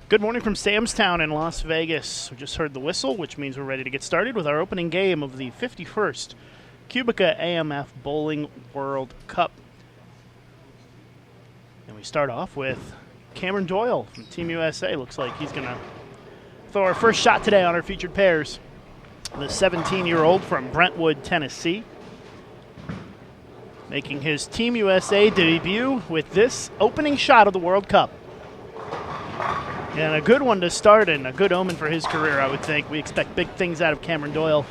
Good morning from Samstown in Las Vegas. We just heard the whistle, which means we're ready to get started with our opening game of the 51st QubicaAMF Bowling World Cup. And we start off with Cameron Doyle from Team USA. Looks like he's going to throw our first shot today on our featured pairs. The 17-year-old from Brentwood, Tennessee, making his Team USA debut with this opening shot of the World Cup. And a good one to start and a good omen for his career, I would think. We expect big things out of Cameron Doyle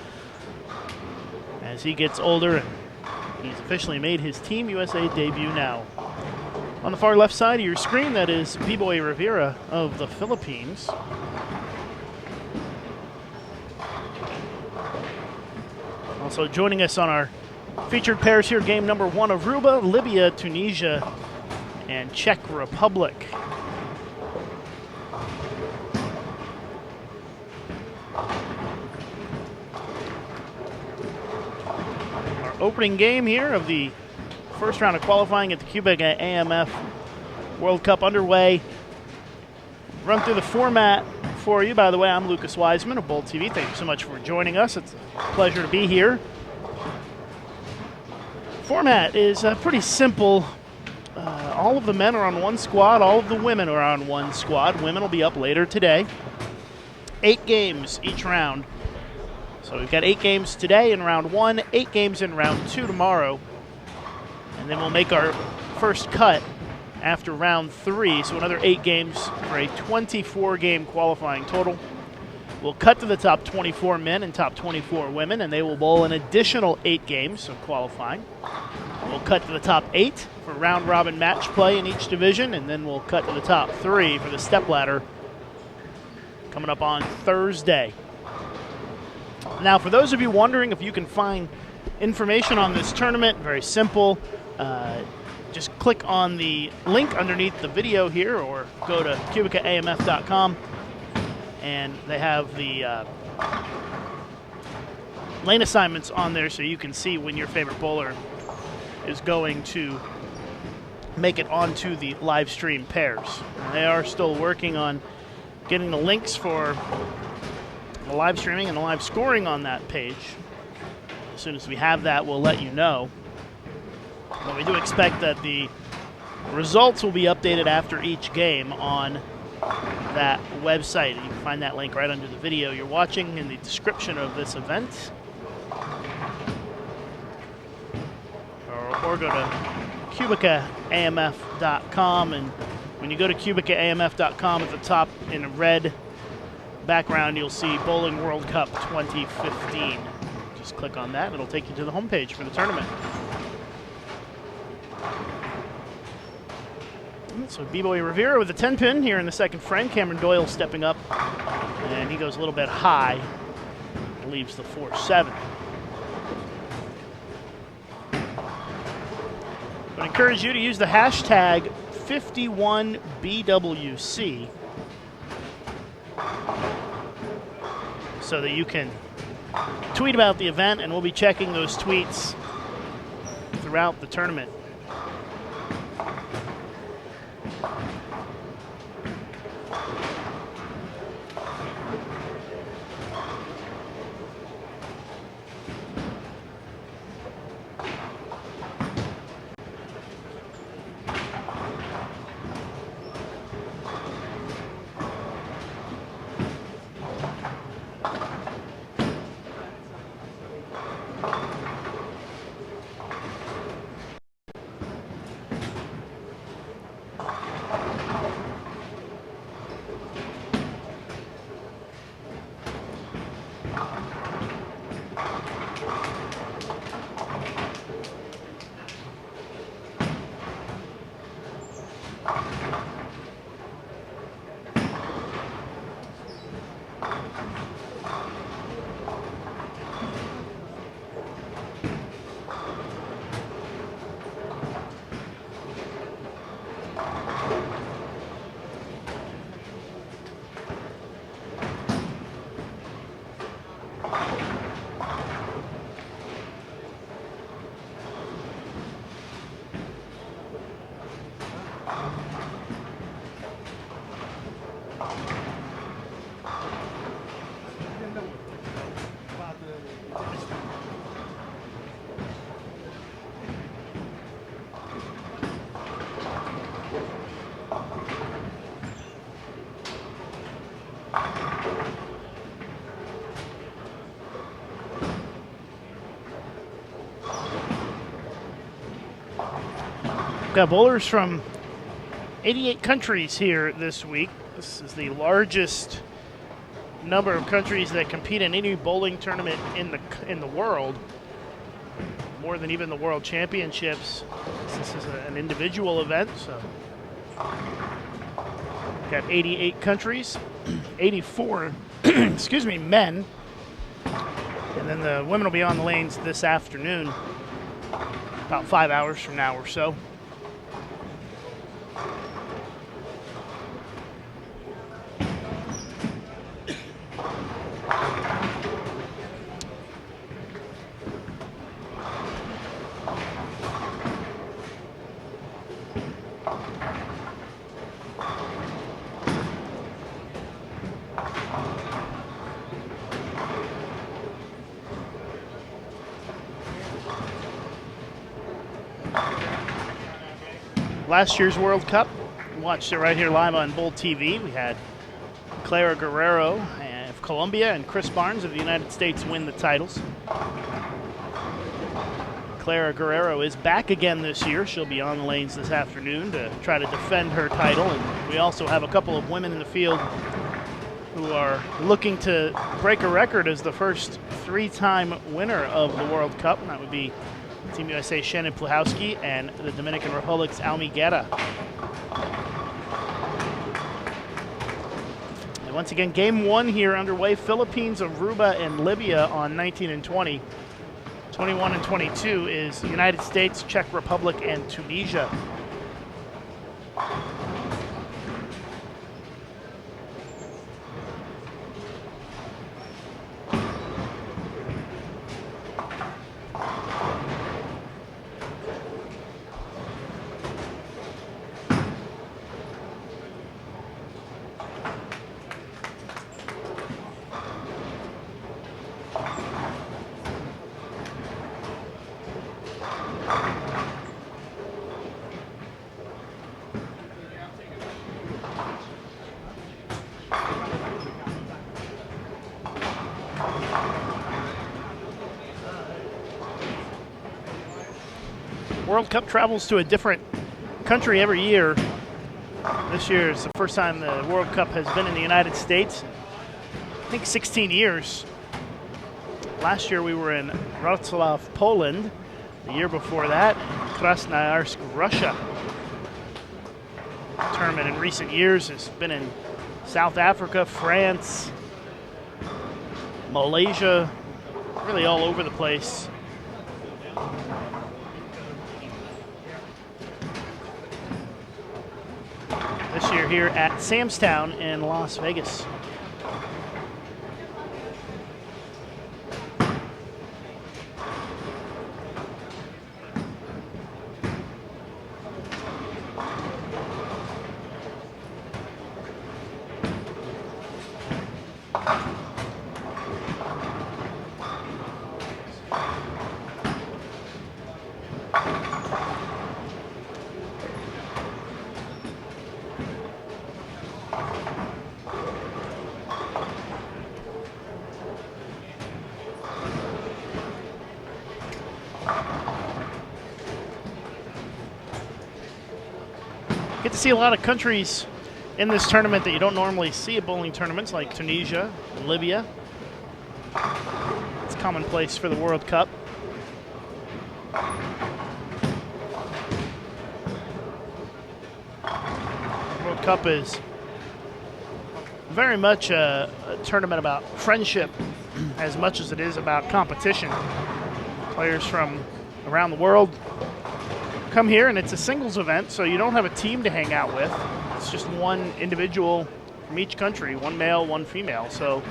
as he gets older, and he's officially made his Team USA debut now. On the far left side of your screen, that is B-Boy Rivera of the Philippines. Also joining us on our featured pairs here, game number 1, Aruba, Libya, Tunisia, and Czech Republic. Opening game here of the first round of qualifying at the QubicaAMF World Cup underway. Run through the format for you. By the way, I'm Lucas Wiseman of Bold TV. Thank you so much for joining us. It's a pleasure to be here. Format is pretty simple. All of the men are on one squad. All of the women are on one squad. Women will be up later today. 8 games each round. So we've got 8 games today in round 1, 8 games in round 2 tomorrow. And then we'll make our first cut after round 3. So another 8 games for a 24-game qualifying total. We'll cut to the top 24 men and top 24 women, and they will bowl an additional 8 games of qualifying. We'll cut to the top 8 for round-robin match play in each division, and then we'll cut to the top 3 for the stepladder coming up on Thursday. Now, for those of you wondering if you can find information on this tournament, very simple. Just click on the link underneath the video here or go to QubicaAMF.com, and they have the lane assignments on there so you can see when your favorite bowler is going to make it onto the live stream pairs. And they are still working on getting the links for the live streaming and the live scoring on that page. As soon as we have that, we'll let you know. But we do expect that the results will be updated after each game on that website. You can find that link right under the video you're watching in the description of this event. Or go to QubicaAMF.com, and when you go to QubicaAMF.com, at the top in a red background, you'll see Bowling World Cup 2015. Just click on that, and it'll take you to the homepage for the tournament. So B-Boy Rivera with a 10-pin here in the second frame. Cameron Doyle stepping up, and he goes a little bit high, leaves the 4-7. I encourage you to use the hashtag 51BWC so that you can tweet about the event, and we'll be checking those tweets throughout the tournament. Got bowlers from 88 countries here this week. This is the largest number of countries that compete in any bowling tournament in the world, more than even the World Championships. This is an individual event, so got 88 countries, 84 excuse me, men, and then the women will be on the lanes this afternoon, about 5 hours from now or so. Last year's World Cup, we watched it right here live on Bowl TV. We had Clara Guerrero of Colombia and Chris Barnes of the United States win the titles. Clara Guerrero is back again this year. She'll be on the lanes this afternoon to try to defend her title. And we also have a couple of women in the field who are looking to break a record as the first three-time winner of the World Cup. And that would be Team USA Shannon Pluhowski and the Dominican Republic's Aumi Guerra. And once again, game one here underway. Philippines, Aruba, and Libya on 19 and 20. 21 and 22 is United States, Czech Republic, and Tunisia. World Cup travels to a different country every year. This year is the first time the World Cup has been in the United States. I think 16 years. Last year we were in Wrocław, Poland. The year before that, Krasnoyarsk, Russia. The tournament in recent years has been in South Africa, France, Malaysia, really all over the place. year here at Samstown in Las Vegas. Get to see a lot of countries in this tournament that you don't normally see at bowling tournaments, like Tunisia and Libya. It's commonplace for the World Cup. World Cup is very much a tournament about friendship as much as it is about competition. Players from around the world come here, and it's a singles event, so you don't have a team to hang out with. It's just one individual from each country, one male, one female. So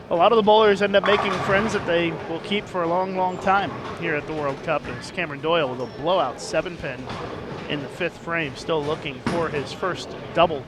a lot of the bowlers end up making friends that they will keep for a long, long time here at the World Cup. As Cameron Doyle with a blowout 7-pin in the 5th frame, still looking for his first double.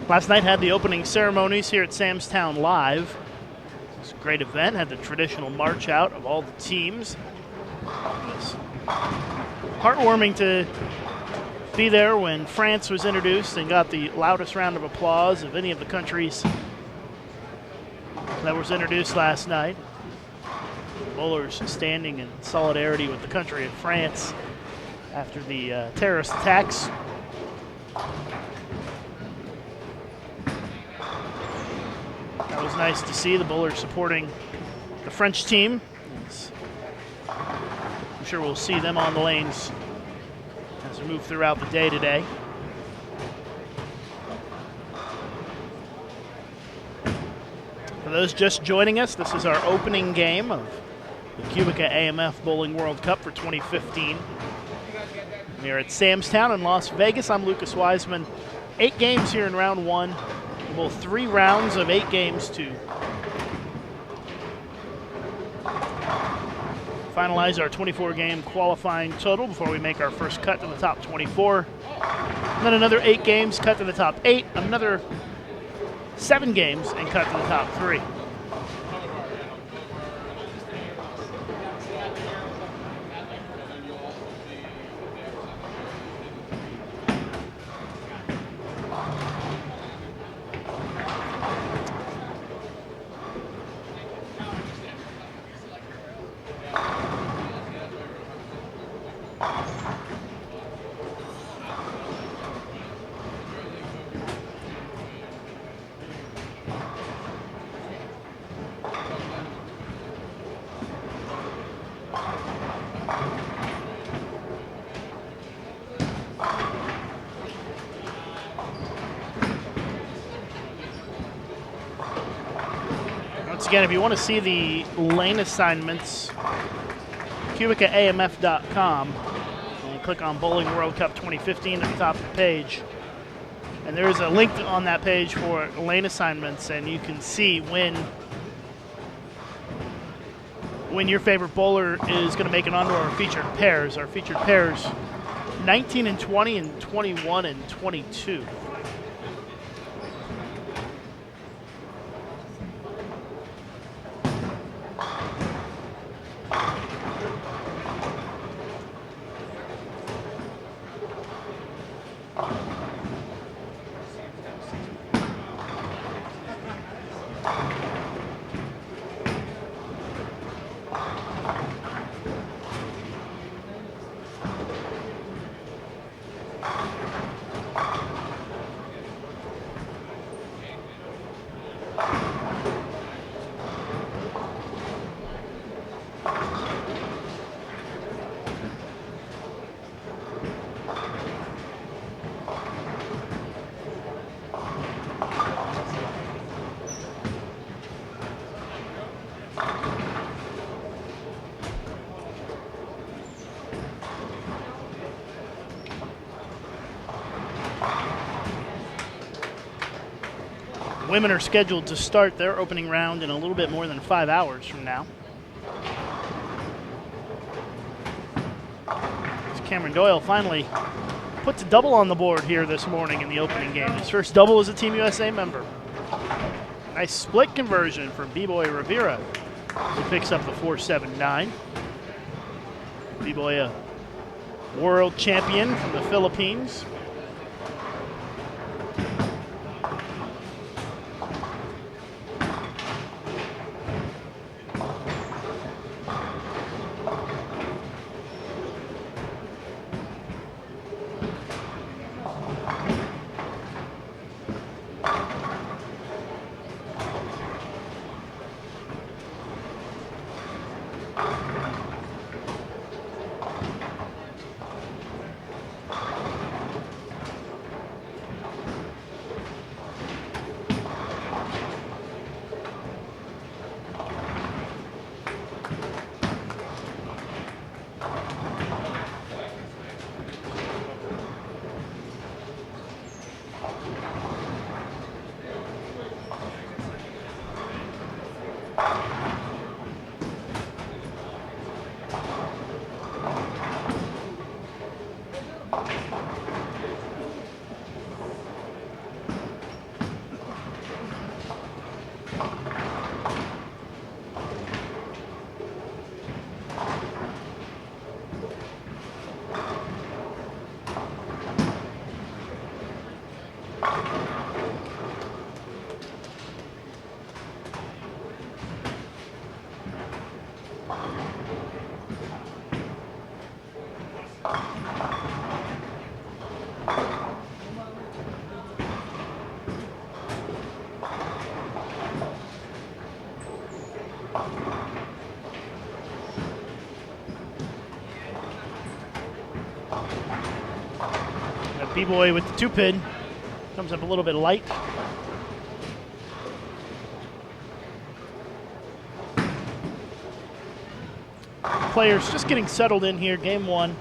Last night had the opening ceremonies here at Samstown Live. It was a great event, had the traditional march out of all the teams. It was heartwarming to be there when France was introduced and got the loudest round of applause of any of the countries that was introduced last night. Bowlers standing in solidarity with the country of France after the terrorist attacks. That was nice to see the bowlers supporting the French team. I'm sure we'll see them on the lanes as we move throughout the day today. For those just joining us, this is our opening game of the QubicaAMF Bowling World Cup for 2015. We're at Samstown in Las Vegas. I'm Lucas Wiseman. 8 games here in round 1. We'll 3 rounds of 8 games to finalize our 24-game qualifying total before we make our first cut to the top 24. And then another 8 games, cut to the top 8, another 7 games, and cut to the top 3. Again, if you want to see the lane assignments, QubicaAMF.com, and click on Bowling World Cup 2015 at the top of the page. And there is a link on that page for lane assignments, and you can see when your favorite bowler is going to make it onto our featured pairs. Our featured pairs, 19 and 20 and 21 and 22. Women are scheduled to start their opening round in a little bit more than 5 hours from now. As Cameron Doyle finally puts a double on the board here this morning in the opening game. His first double as a Team USA member. Nice split conversion from B-Boy Rivera. He picks up the 4.79. B-Boy, a world champion from the Philippines. B-Boy with the 2-pin. Comes up a little bit light. Players just getting settled in here, game one.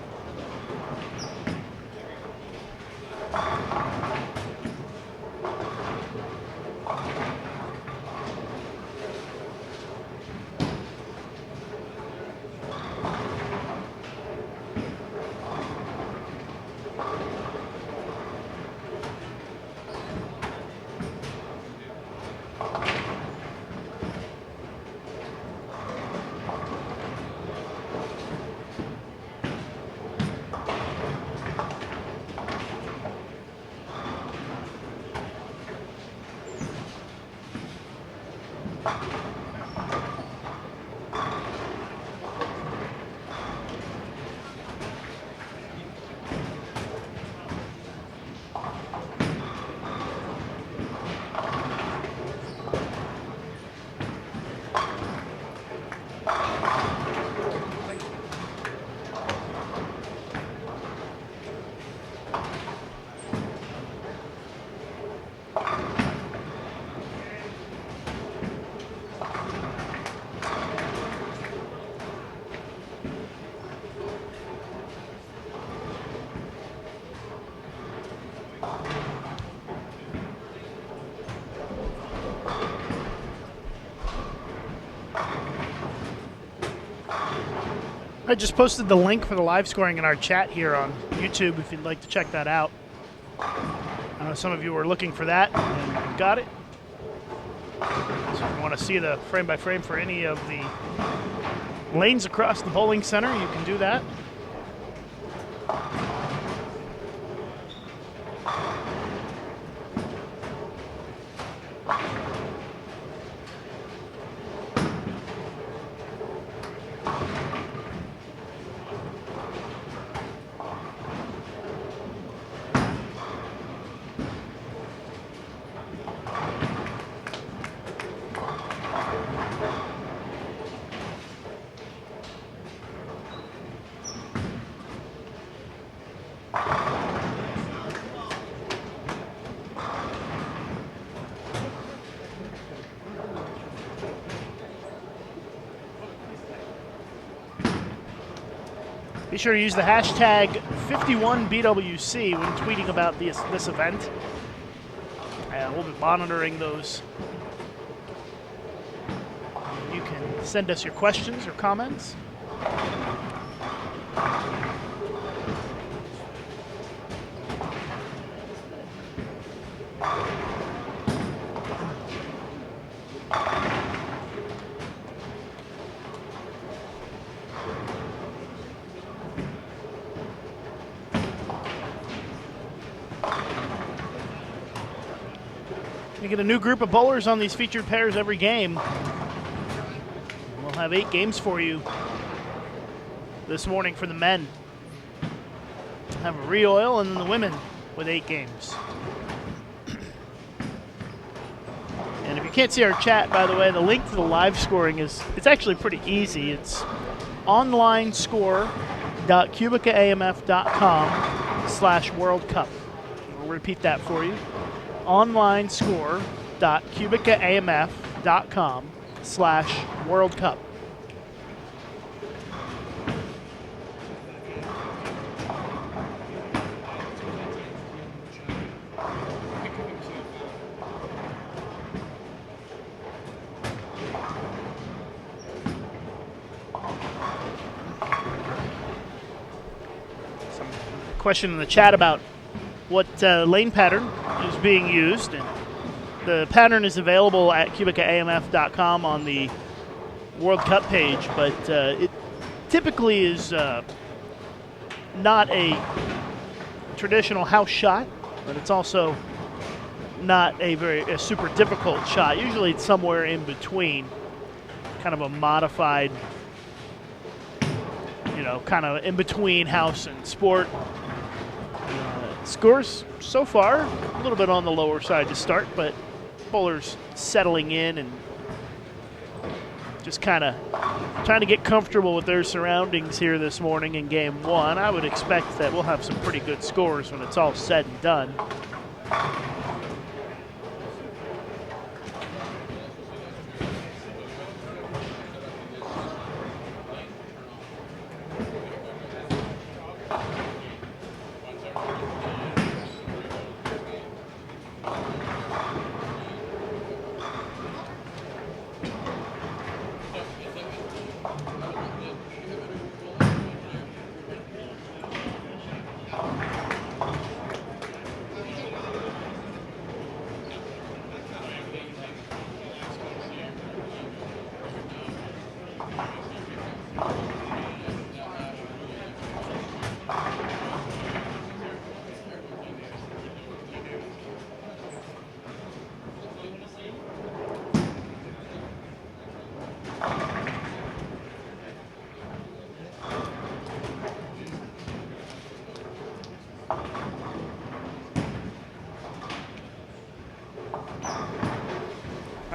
I just posted the link for the live scoring in our chat here on YouTube if you'd like to check that out. I know some of you were looking for that and got it. So if you want to see the frame by frame for any of the lanes across the bowling center, you can do that. Be sure to use the hashtag 51BWC when tweeting about this event. We'll be monitoring those. You can send us your questions or comments. You get a new group of bowlers on these featured pairs every game. We'll have 8 games for you this morning for the men. Have a re-oil, and then the women with 8 games. And if you can't see our chat, by the way, the link to the live scoring it's actually pretty easy. It's onlinescore.QubicaAMF.com/World Cup. We'll repeat that for you. onlinescore.QubicaAMF.com/World Cup. Some question in the chat about what lane pattern is being used, and the pattern is available at QubicaAMF.com on the World Cup page, but it typically is not a traditional house shot, but it's also not a super difficult shot. Usually it's somewhere in between, kind of a modified, kind of in between house and sport. Scores so far a little bit on the lower side to start, but bowlers settling in and just kind of trying to get comfortable with their surroundings here this morning in game 1. I would expect that we'll have some pretty good scores when it's all said and done.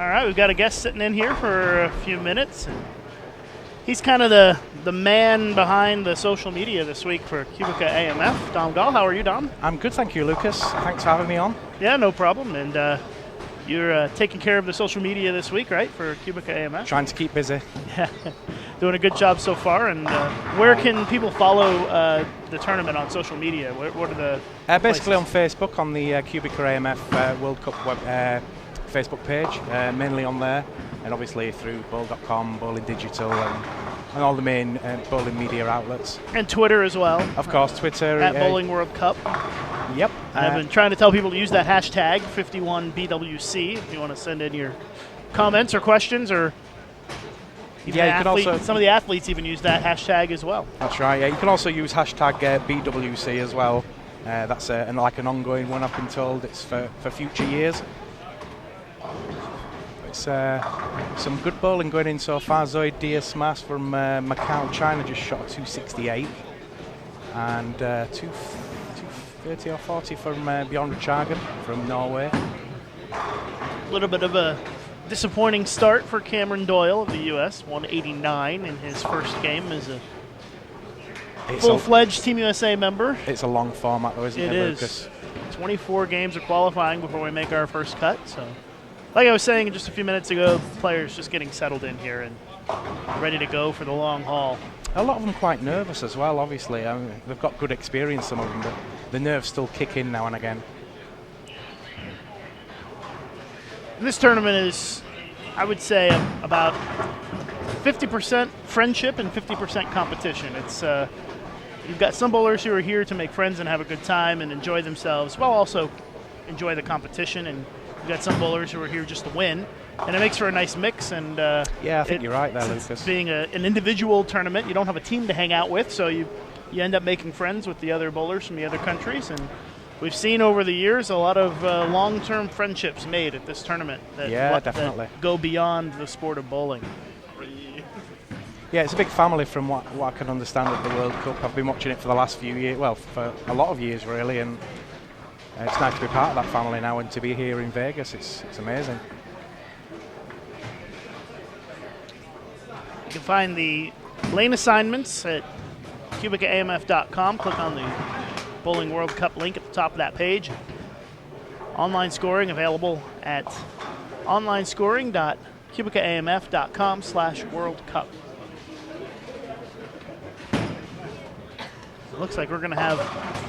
All right, we've got a guest sitting in here for a few minutes. And he's kind of the man behind the social media this week for QubicaAMF. Dom Gall, how are you, Dom? I'm good, thank you, Lucas. Thanks for having me on. Yeah, no problem. And you're taking care of the social media this week, right, for QubicaAMF? Trying to keep busy. Yeah, doing a good job so far. And where can people follow the tournament on social media? What are the basically on Facebook, on the QubicaAMF World Cup web Facebook page, mainly on there, and obviously through bowl.com, Bowling Digital, and on all the main bowling media outlets. And Twitter as well. Of course, Twitter. At Bowling World Cup. Yep. I've been trying to tell people to use that hashtag 51BWC if you want to send in your comments or questions, or even you can also, some of the athletes even use that hashtag as well. That's right. Yeah, you can also use hashtag BWC as well. That's like an ongoing one, I've been told. It's for future years. It's some good bowling going in so far. Zoe Diaz-Mas from Macau, China, just shot a 268, and 230 or 40 from Bjorn Chagan from Norway. A little bit of a disappointing start for Cameron Doyle of the U.S. 189 in his first game as a full-fledged Team USA member. It's a long format, though, isn't it, Lucas? It is. 24 games of qualifying before we make our first cut. So, like I was saying just a few minutes ago, players just getting settled in here and ready to go for the long haul. A lot of them quite nervous as well, obviously. I mean, they've got good experience, some of them, but the nerves still kick in now and again. This tournament is, I would say, about 50% friendship and 50% competition. It's you've got some bowlers who are here to make friends and have a good time and enjoy themselves, while also enjoy the competition. And you've got some bowlers who are here just to win, and it makes for a nice mix. And yeah, I think you're right there, Lucas. Being an individual tournament, you don't have a team to hang out with, so you end up making friends with the other bowlers from the other countries. And we've seen over the years a lot of long-term friendships made at this tournament that go beyond the sport of bowling. Yeah, it's a big family from what I can understand of the World Cup. I've been watching it for the last few years, well, for a lot of years really, and it's nice to be part of that family now and to be here in Vegas. It's amazing. You can find the lane assignments at QubicaAMF.com. Click on the Bowling World Cup link at the top of that page. Online scoring available at onlinescoring.QubicaAMF.com/World Cup. Looks like we're going to have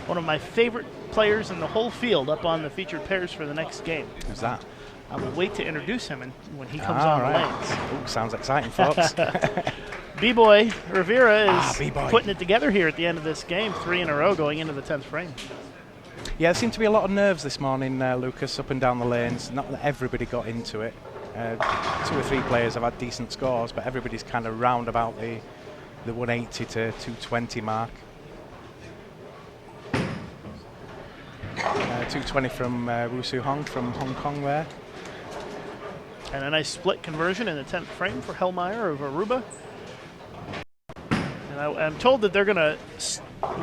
one of my favorite players in the whole field up on the featured pairs for the next game. Who's that? I will wait to introduce him when he comes on the lanes. Ooh, sounds exciting, folks. B-Boy Rivera is B-Boy putting it together here at the end of this game, 3 in a row going into the 10th frame. Yeah, there seemed to be a lot of nerves this morning, Lucas, up and down the lanes. Not that everybody got into it. 2 or 3 players have had decent scores, but everybody's kind of round about the 180 to 220 mark. 220 from Wu Su Hong from Hong Kong there. And a nice split conversion in the 10th frame for Hellmeyer of Aruba. And I'm told that they're going to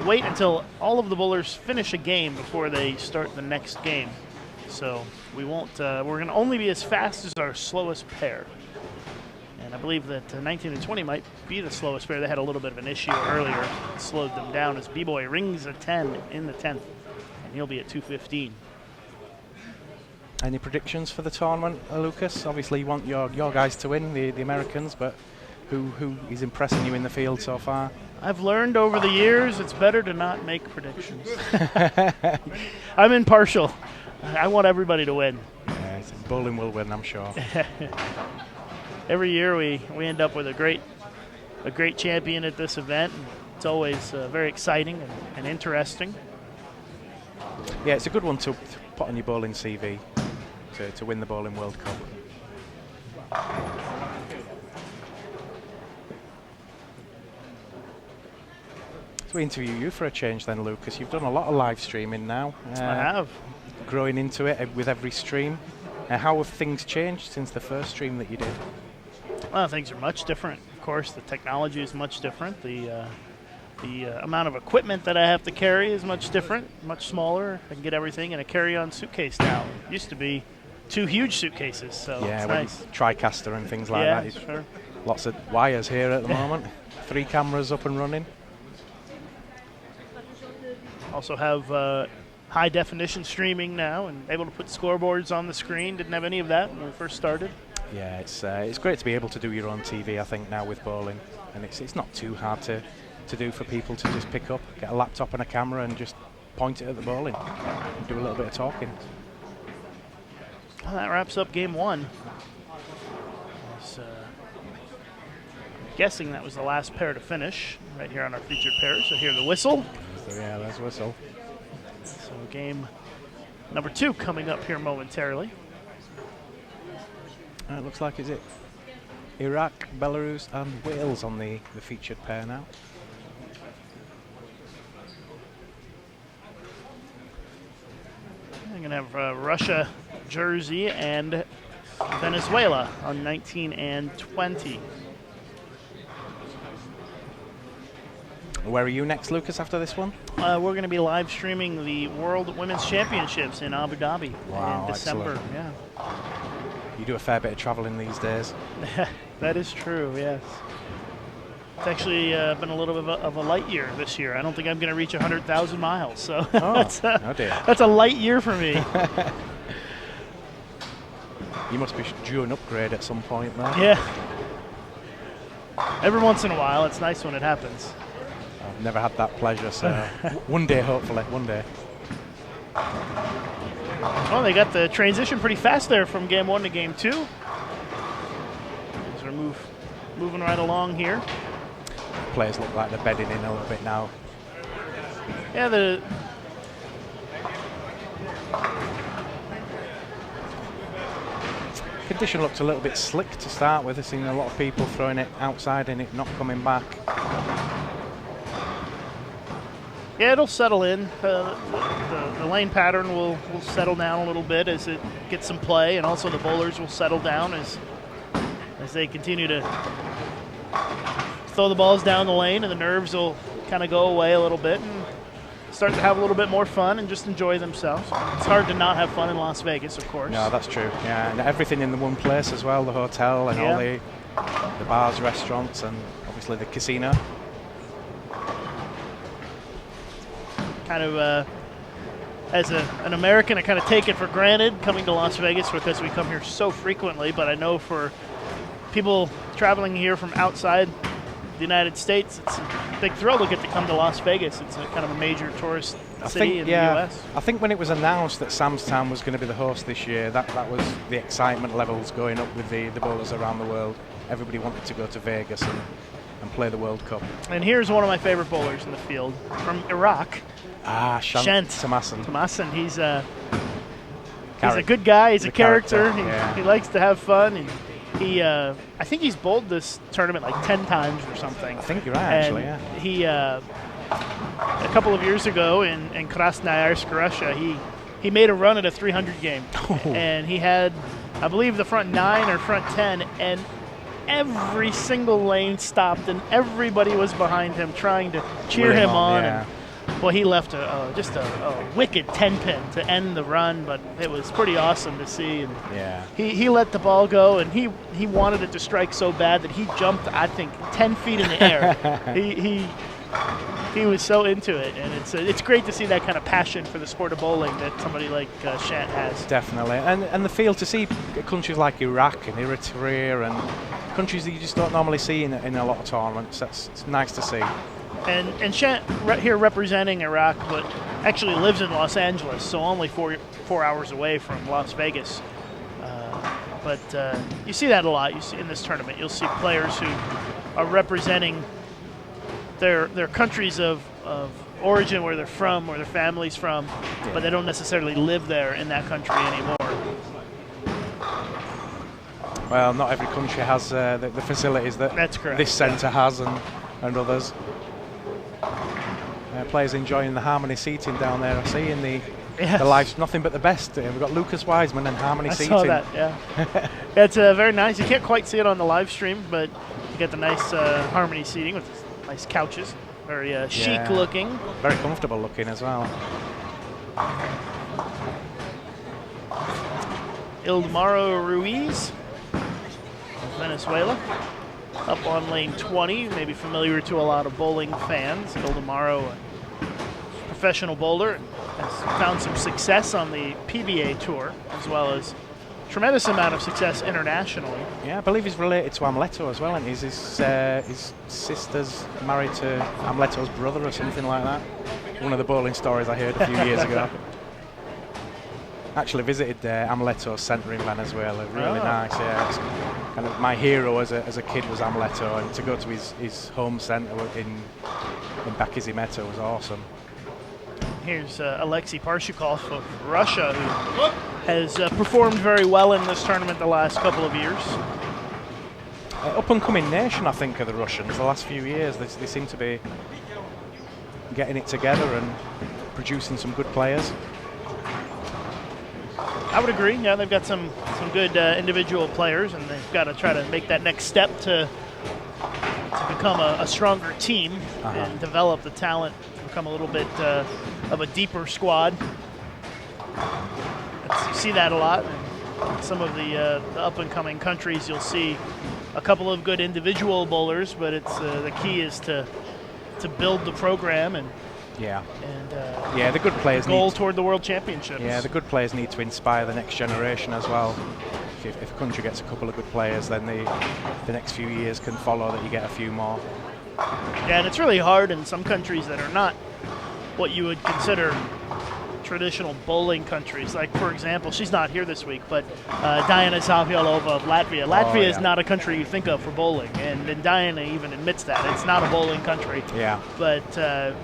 wait until all of the bowlers finish a game before they start the next game. So we won't. We're going to only be as fast as our slowest pair. And I believe that 19 and 20 might be the slowest pair. They had a little bit of an issue earlier. It slowed them down as B-Boy rings a 10 in the 10th. And he'll be at 215. Any predictions for the tournament, Lucas? Obviously, you want your guys to win, the Americans, but who is impressing you in the field so far? I've learned over the years it's better to not make predictions. I'm impartial. I want everybody to win. Yeah, bowling will win, I'm sure. Every year we end up with a great champion at this event. And it's always very exciting and interesting. Yeah, it's a good one to put on your bowling CV to win the Bowling World Cup. So we interview you for a change then, Lucas. You've done a lot of live streaming now. I have. Growing into it with every stream. How have things changed since the first stream that you did? Well, things are much different. Of course, the technology is much different. The amount of equipment that I have to carry is much different, much smaller. I can get everything in a carry-on suitcase now. It used to be 2 huge suitcases, so yeah, it's nice. TriCaster and things like that. Sure. Lots of wires here at the moment. 3 cameras up and running. Also have high-definition streaming now and able to put scoreboards on the screen. Didn't have any of that when we first started. Yeah, it's great to be able to do your own TV, I think, now with bowling. And it's not too hard to do for people to just pick up, get a laptop and a camera and just point it at the bowling and do a little bit of talking. Well, that wraps up game 1. guessing that was the last pair to finish right here on our featured pair. So hear the whistle. Yeah, there's a whistle. So game number 2 coming up here momentarily. It looks like is it Iraq, Belarus, and Wales on the featured pair now. I'm going to have Russia, Jersey, and Venezuela on 19 and 20. Where are you next, Lucas, after this one? We're going to be live streaming the World Women's Championships in Abu Dhabi in December. Excellent. Yeah, You do a fair bit of traveling these days. that is true. Yes, it's actually been a little bit of a light year this year. I don't think I'm going to reach 100,000 miles. So that's a light year for me. You must be due an upgrade at some point, though. Yeah. Every once in a while, it's nice when it happens. I've never had that pleasure, so one day, hopefully, one day. Oh, they got the transition pretty fast there from game 1 to game 2. As we're moving right along here. Players look like they're bedding in a little bit now. Yeah, the condition looked a little bit slick to start with. I've seen a lot of people throwing it outside and it not coming back. Yeah, it'll settle in. The lane pattern will settle down a little bit as it gets some play, and also the bowlers will settle down as they continue to throw the balls down the lane, and the nerves will kind of go away a little bit and start to have a little bit more fun and just enjoy themselves. It's hard to not have fun in Las Vegas, of course. No, that's true. Yeah, and everything in the one place as well, the hotel and all the bars, restaurants, and obviously the casino. Kind of, as an American, I kind of take it for granted coming to Las Vegas because we come here so frequently, but I know for people traveling here from outside the United States, it's a big thrill to get to come to Las Vegas. It's a kind of a major tourist city in the U.S. I think when it was announced that Sam's Town was going to be the host this year, that was the excitement levels going up with the bowlers around the world. Everybody wanted to go to Vegas and play the World Cup. And here's one of my favorite bowlers in the field from Iraq. Shant Tamasin. Tamasin, he's a good guy. He's a character. He likes to have fun. And I think he's bowled this tournament like 10 times or something. I think you're right, actually, yeah. He, a couple of years ago in Krasnoyarsk, Russia, he made a run at a 300 game. And he had, I believe, the front 9 or front 10, and every single lane stopped, and everybody was behind him trying to cheer him on. Yeah. Well, he left just a wicked 10-pin to end the run, but it was pretty awesome to see. And he let the ball go, and he wanted it to strike so bad that he jumped, I think, 10 feet in the air. He was so into it, and it's great to see that kind of passion for the sport of bowling that somebody like Shant has. Definitely, and the feel to see countries like Iraq and Eritrea and countries that you just don't normally see in a lot of tournaments. It's nice to see. And Shant here representing Iraq, but actually lives in Los Angeles, so only 4 hours away from Las Vegas. But you see that a lot. You see in this tournament, you'll see players who are representing their countries of origin, where they're from, where their family's from, but they don't necessarily live there in that country anymore. Well, not every country has the facilities that this centre has, and others. Players enjoying the Harmony seating down there. I see in the live, nothing but the best. We've got Lucas Wiseman and Harmony seating. I saw that, yeah. It's very nice. You can't quite see it on the live stream, but you get the nice Harmony seating with nice couches. Very chic looking. Very comfortable looking as well. Ildemaro Ruiz of Venezuela. Up on lane 20, maybe familiar to a lot of bowling fans. Ildemaro, a professional bowler, has found some success on the PBA tour, as well as tremendous amount of success internationally. Yeah, I believe he's related to Amleto as well, and his sister's married to Amleto's brother or something like that. One of the bowling stories I heard a few years ago. Actually visited Amleto's centre in Venezuela. Really nice. Yeah, it's kind of my hero as a kid was Amleto, and to go to his home centre in Barquisimeto was awesome. Here's Alexei Parshukov of Russia, who has performed very well in this tournament the last couple of years. Up-and-coming nation, I think, are the Russians. The last few years, they seem to be getting it together and producing some good players. I would agree. Yeah, they've got some good individual players, and they've got to try to make that next step to become a stronger team and develop the talent, become a little bit of a deeper squad. You see that a lot. In some of the up-and-coming countries, you'll see a couple of good individual bowlers, but it's the key is to build the program and the good players goal toward the World Championships. Yeah, the good players need to inspire the next generation as well. If a country gets a couple of good players, then the next few years can follow that you get a few more. Yeah, and it's really hard in some countries that are not what you would consider traditional bowling countries. Like, for example, she's not here this week, but Diana Zavialova of Latvia. Latvia is not a country you think of for bowling, and Diana even admits that. It's not a bowling country. Yeah. But,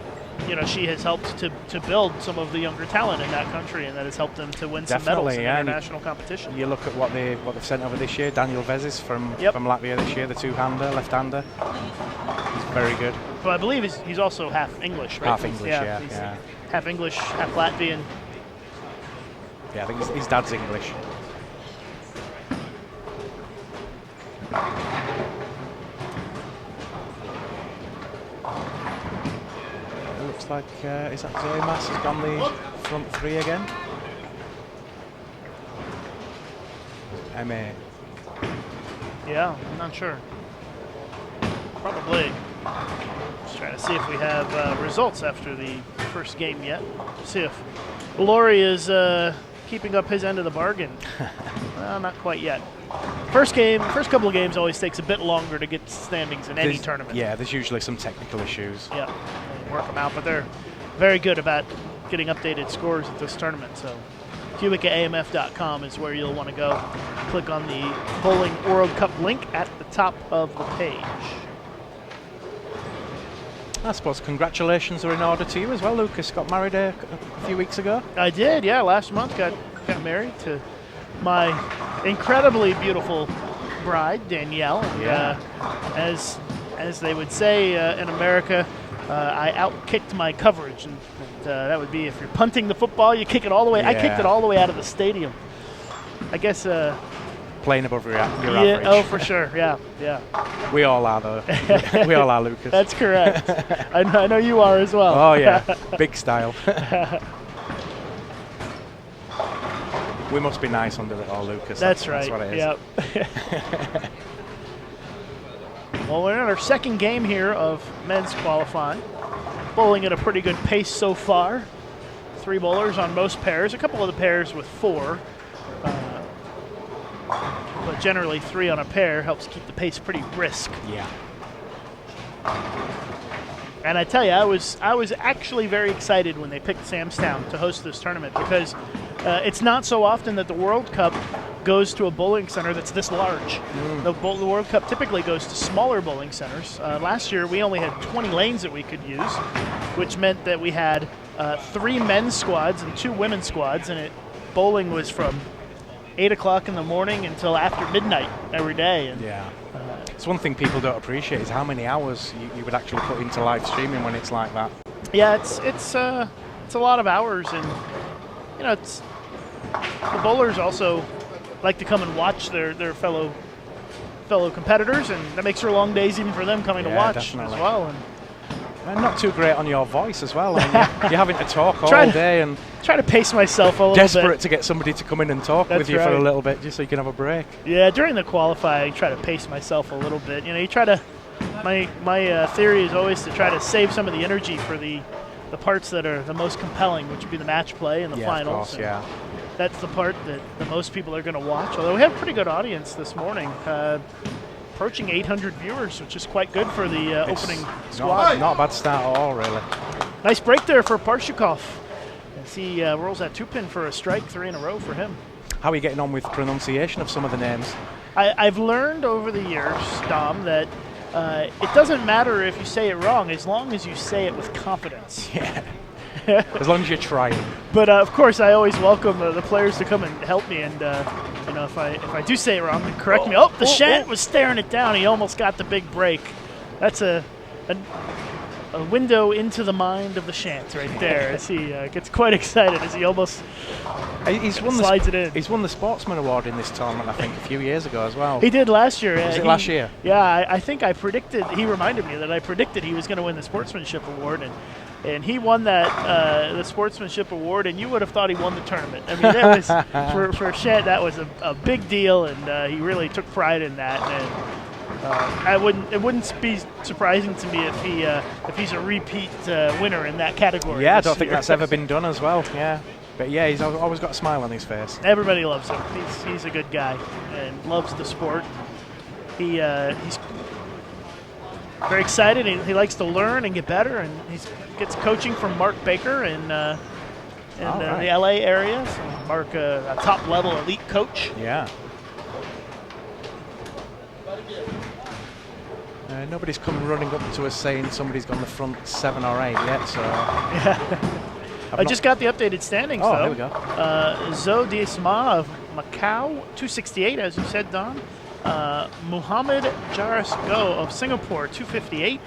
she has helped to build some of the younger talent in that country, and that has helped them to win some medals in international competition. You look at what they've sent over this year. Daniel Vezis from Latvia this year, the two-hander, left-hander. He's very good. But I believe he's also half English, right? Half English, yeah. Half English, half Latvian. Yeah, I think his dad's English. It looks like, is that Zoemas has gone the front three again? MA. Yeah, I'm not sure. Probably. Just trying to see if we have results after the first game yet. See if Laurie is keeping up his end of the bargain. Well, not quite yet. First couple of games always takes a bit longer to get standings in any tournament. Yeah, there's usually some technical issues. Yeah, they work them out, but they're very good about getting updated scores at this tournament. So QubicaAMF.com is where you'll want to go. Click on the Bowling World Cup link at the top of the page. I suppose congratulations are in order to you as well. Lucas got married a few weeks ago. I did, yeah. Last month got married to my incredibly beautiful bride, Danielle. Yeah. As they would say in America, I outkicked my coverage, and that would be if you're punting the football, you kick it all the way. Yeah. I kicked it all the way out of the stadium. I guess. Playing above your average. Oh, for sure. Yeah. We all are, though. We all are, Lucas. That's correct. I know you are as well. Oh, yeah. Big style. We must be nice under it all, Lucas. That's right. That's what it is. Yep. Well, we're in our second game here of men's qualifying. Bowling at a pretty good pace so far. 3 bowlers on most pairs. A couple of the pairs with 4. But generally 3 on a pair helps keep the pace pretty brisk. Yeah. And I tell you, I was actually very excited when they picked Samstown to host this tournament, because it's not so often that the World Cup goes to a bowling center that's this large. The World Cup typically goes to smaller bowling centers. Last year we only had 20 lanes that we could use, which meant that we had 3 men's squads and 2 women's squads, and bowling was from 8 o'clock in the morning until after midnight every day. And, it's one thing people don't appreciate is how many hours you would actually put into live streaming when it's like that. Yeah, it's a lot of hours, and it's the bowlers also like to come and watch their fellow competitors, and that makes for long days even for them coming to watch definitely. As well. And not too great on your voice as well. I mean, you're having to talk all day and try to pace myself a little bit. Desperate to get somebody to come in and talk with you for a little bit, just so you can have a break. Yeah, during the qualifying, I try to pace myself a little bit. You try to. My theory is always to try to save some of the energy for the parts that are the most compelling, which would be the match play and the finals. Of course, that's the part that the most people are going to watch. Although we have a pretty good audience this morning. Approaching 800 viewers, which is quite good for the opening squad. Not a bad start at all, really. Nice break there for Parshukov. as he rolls that 2-pin for a strike, 3 in a row for him. How are you getting on with pronunciation of some of the names? I've learned over the years, Dom, that it doesn't matter if you say it wrong as long as you say it with confidence. Yeah. As long as you're trying. But of course, I always welcome the players to come and help me. And if I do say it wrong, then correct me. The Shant was staring it down. He almost got the big break. That's a window into the mind of the Shant right there. As he gets quite excited as he almost slides it in. He's won the Sportsman Award in this tournament, I think, a few years ago as well. He did last year. Was it last year? Yeah, I think I predicted. He reminded me that I predicted he was going to win the Sportsmanship Award, and he won that the Sportsmanship Award, and you would have thought he won the tournament. I mean, that was for Shant, that was a big deal, and he really took pride in that. And it wouldn't be surprising to me if he's a repeat winner in that category. Yeah, I don't think that's ever been done as well. Yeah, but yeah, he's always got a smile on his face. Everybody loves him. He's a good guy and loves the sport. He's very excited. He likes to learn and get better, and he gets coaching from Mark Baker in the LA area. So Mark, a top-level elite coach. Yeah. Nobody's come running up to us saying somebody's gone the front 7 or 8 yet. So I just got the updated standings, though. There we go. Zo Diesma of Macau, 268, as you said, Don. Muhammad Jaris Go of Singapore, 258.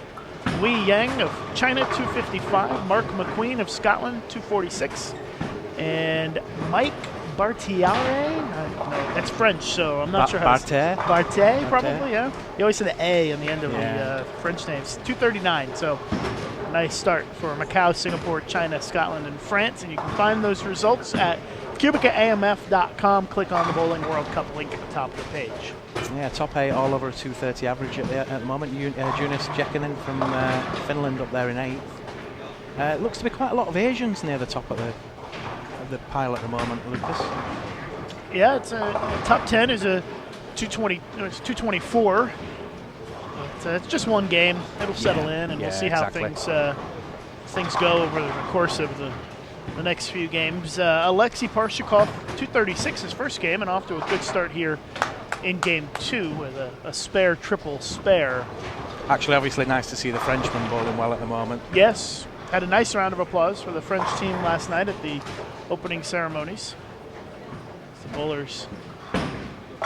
Wei Yang of China, 255. Mark McQueen of Scotland, 246. And Mike Bartiere, no, that's French, so I'm not sure how to say it. Bartiere, probably, yeah. You always say the A on the end of the French names. 239, so nice start for Macau, Singapore, China, Scotland, and France. And you can find those results at QubicaAMF.com. Click on the Bowling World Cup link at the top of the page. Yeah, top 8 all over a 230 average at the moment. Jonas Jekinen from Finland up there in 8th. Looks to be quite a lot of Asians near the top of the pile at the moment, Lucas. Yeah, it's top 10 is a 220. It's 224. It's just one game. It'll settle in, and we'll see how things go over the course of the next few games. Alexei Parshikov, 236, his first game, and off to a good start here in game 2 with a spare triple spare. Actually, obviously nice to see the Frenchman bowling well at the moment. Yes, had a nice round of applause for the French team last night at the opening ceremonies. The bowlers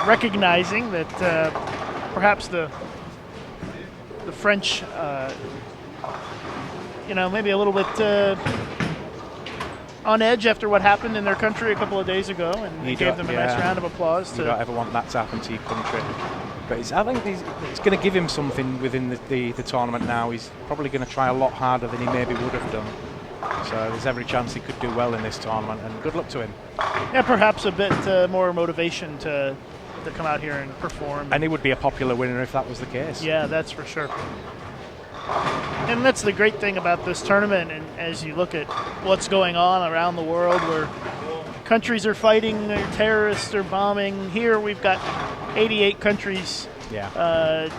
recognizing that perhaps the French, maybe a little bit on edge after what happened in their country a couple of days ago, and he gave them a nice round of applause. You don't ever want that to happen to your country. But I think it's going to give him something within the tournament now. He's probably going to try a lot harder than he maybe would have done. So there's every chance he could do well in this tournament, and good luck to him. Yeah, perhaps a bit more motivation to come out here and perform. And he would be a popular winner if that was the case. Yeah, that's for sure. And that's the great thing about this tournament, and as you look at what's going on around the world where countries are fighting, or terrorists are bombing. Here we've got 88 countries. Yeah.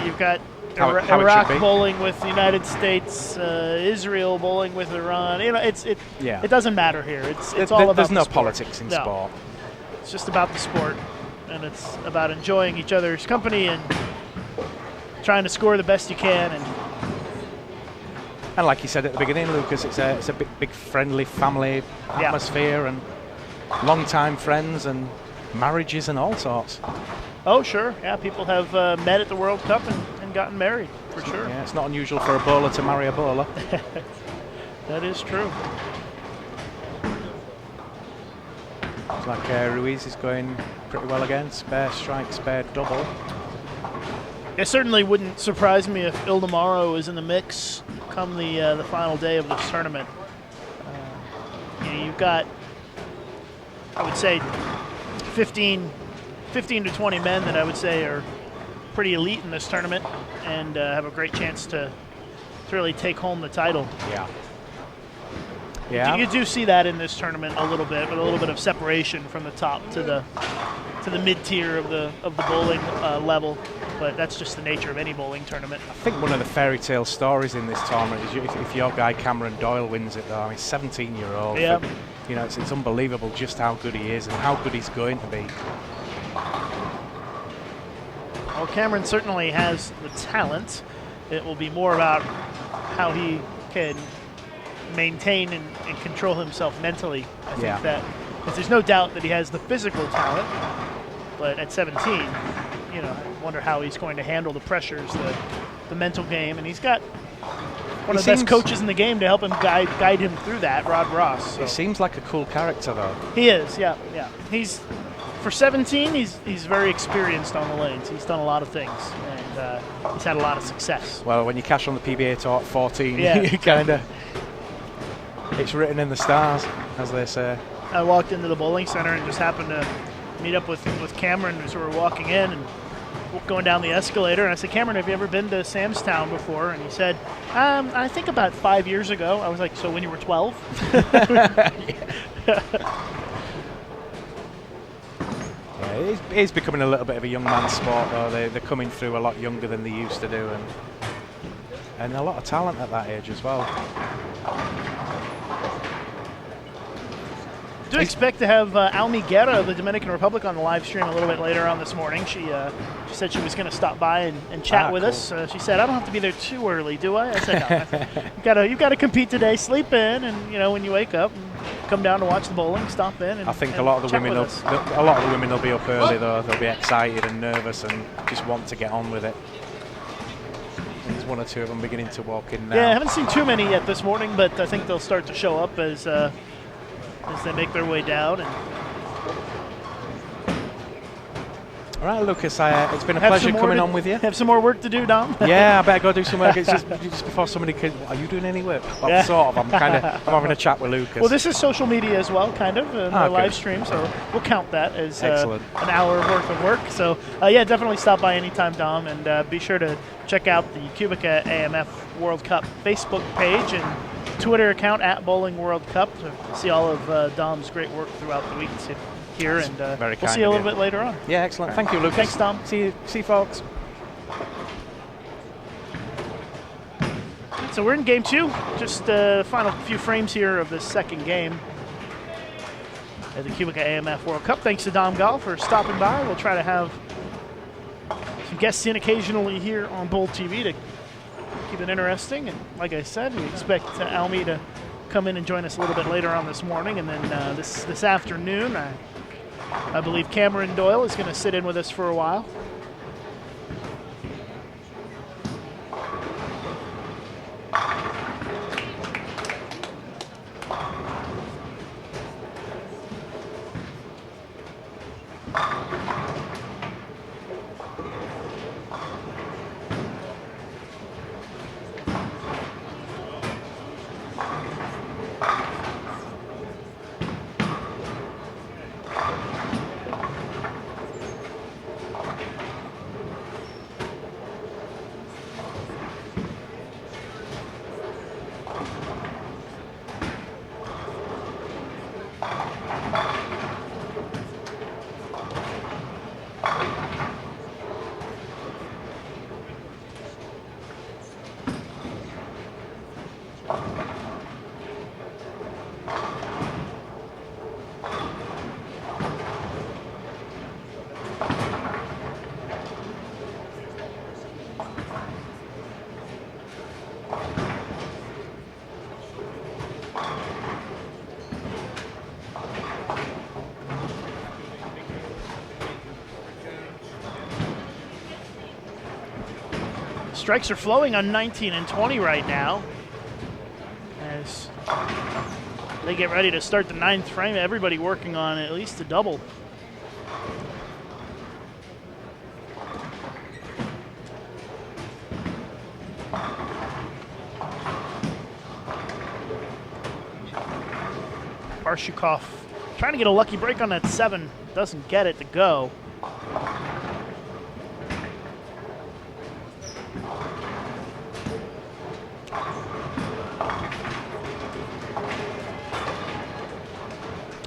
You've got Iraq bowling with the United States, Israel bowling with Iran. It doesn't matter here. It's all about there's no sport. Politics in sport. It's just about the sport, and it's about enjoying each other's company and trying to score the best you can. And like you said at the beginning, Lucas, it's a big friendly family atmosphere, and long-time friends and marriages and all sorts. Oh, sure. Yeah, people have met at the World Cup and gotten married, for sure. Yeah, it's not unusual for a bowler to marry a bowler. That is true. It's like Ruiz is going pretty well again. Spare strike, spare double. It certainly wouldn't surprise me if Ildemaro is in the mix come the final day of this tournament. You've got, I would say, 15 to 20 men that I would say are pretty elite in this tournament and have a great chance to really take home the title. Yeah. Yeah. You do see that in this tournament a little bit, with a little bit of separation from the top to the mid tier of the bowling level. but that's just the nature of any bowling tournament. I think one of the fairy tale stories in this tournament is if your guy Cameron Doyle wins it, though. I mean, 17-year-old. Yeah. You know, it's unbelievable just how good he is and how good he's going to be. Well, Cameron certainly has the talent. It will be more about how he can maintain and control himself mentally. I think that, because there's no doubt that he has the physical talent, but at 17, you know, I wonder how he's going to handle the pressures, the mental game, and he's got one of the best coaches in the game to help him guide him through that, Rod Ross. So. He seems like a cool character, though. He is, yeah. He's for 17, he's very experienced on the lanes. He's done a lot of things, and he's had a lot of success. Well, when you cash on the PBA tour at 14, yeah. you kind of, it's written in the stars, as they say. I walked into the bowling center and just happened to meet up with Cameron as we were walking in and going down the escalator. And I said, Cameron, have you ever been to Sam's Town before? And he said, I think about 5 years ago. I was like, so when you were 12? Yeah, it is becoming a little bit of a young man's sport, though. They're coming through a lot younger than they used to do, and a lot of talent at that age as well. Do expect to have Aumi Guerra of the Dominican Republic on the live stream a little bit later on this morning. She said she was going to stop by and chat with us. She said, I don't have to be there too early, do I? I said, no. You've got to compete today. Sleep in, and when you wake up, come down to watch the bowling. Stop in. And I think a lot of the women will be up early though. They'll be excited and nervous and just want to get on with it. There's one or two of them beginning to walk in now. Yeah, I haven't seen too many yet this morning, but I think they'll start to show up as they make their way down. All right, Lucas, it's been a pleasure coming on with you. Have some more work to do, Dom? Yeah, I better go do some work. It's just before somebody can. Are you doing any work? Well, yeah. Sort of. I'm having a chat with Lucas. Well, this is social media as well, kind of, a live stream, so we'll count that as an hour worth of work. So, yeah, definitely stop by anytime, Dom, and be sure to check out the QubicaAMF World Cup Facebook page and Twitter account at Bowling World Cup to see all of Dom's great work throughout the week here, and we'll see you a little bit later on. Yeah, excellent. Thank you, Lucas. Thanks, Dom. See you, folks. So we're in game 2. Just the final few frames here of the second game at the QubicaAMF World Cup. Thanks to Dom Gall for stopping by. We'll try to have some guests in occasionally here on Bowl TV to keep it interesting. And like I said, we expect Aumi to come in and join us a little bit later on this morning. And then this afternoon, I believe Cameron Doyle is going to sit in with us for a while. Strikes are flowing on 19 and 20 right now as they get ready to start the 9th frame. Everybody working on at least a double. Barshukov trying to get a lucky break on that 7. Doesn't get it to go.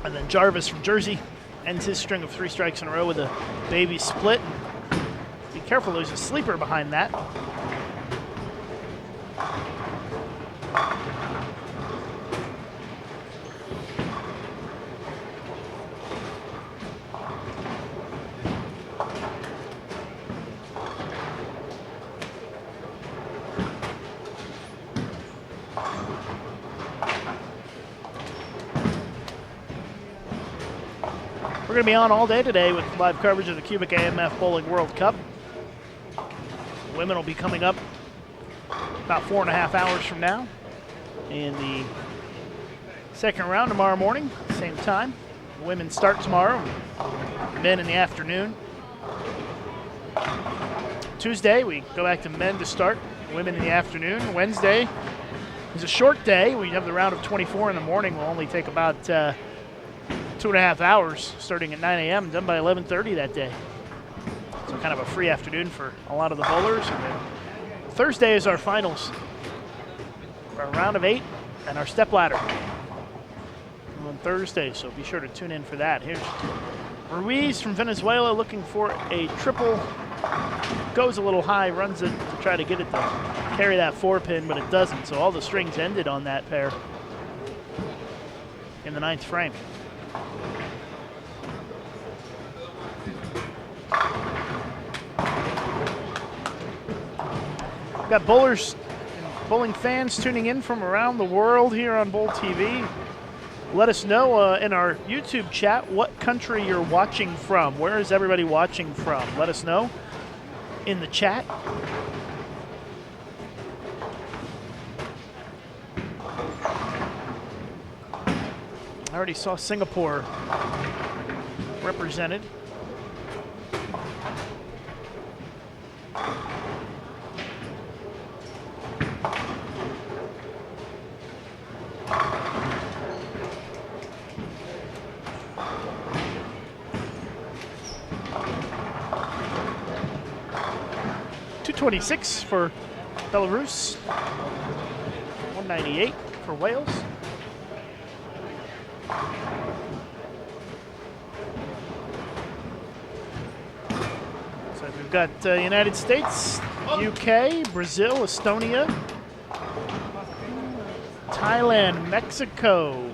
And then Jarvis from Jersey ends his string of 3 strikes in a row with a baby split. Be Careful, there's a sleeper behind that. We're going to be on all day today with live coverage of the QubicaAMF Bowling World Cup. Women will be coming up about 4.5 hours from now in the second round tomorrow morning, same time. Women start tomorrow, men in the afternoon. Tuesday, we go back to men to start, women in the afternoon. Wednesday is a short day. We have the round of 24 in the morning. We'll only take about 2.5 hours, starting at 9 a.m., done by 11:30 that day. So kind of a free afternoon for a lot of the bowlers. And then Thursday is our finals, our round of 8 and our step ladder on Thursday, so be sure to tune in for that. Here's Ruiz from Venezuela looking for a triple. Goes a little high, runs it to try to get it to carry that 4-pin, but it doesn't, so all the strings ended on that pair in the 9th frame. We've got bowlers and bowling fans tuning in from around the world here on Bowl TV. Let us know in our YouTube chat what country you're watching from. Where is everybody watching from? Let us know in the chat. I already saw Singapore represented. .226 for Belarus, 198 for Wales. So we've got United States, UK, Brazil, Estonia, Thailand, Mexico,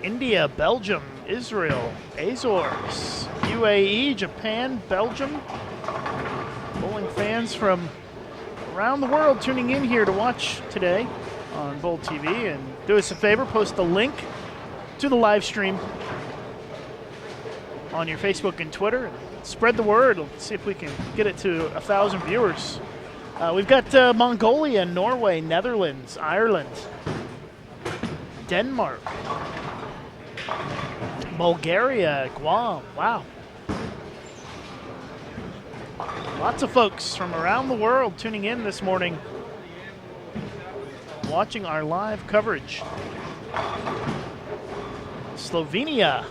India, Belgium, Israel, Azores, UAE, Japan, Belgium. Bowling fans from around the world tuning in here to watch today on Bowl TV. And do us a favor, post the link to the live stream on your Facebook and Twitter. And spread the word. Let's see if we can get it to 1,000 viewers. We've got Mongolia, Norway, Netherlands, Ireland, Denmark, Bulgaria, Guam. Wow. Lots of folks from around the world tuning in this morning, watching our live coverage. Slovenia.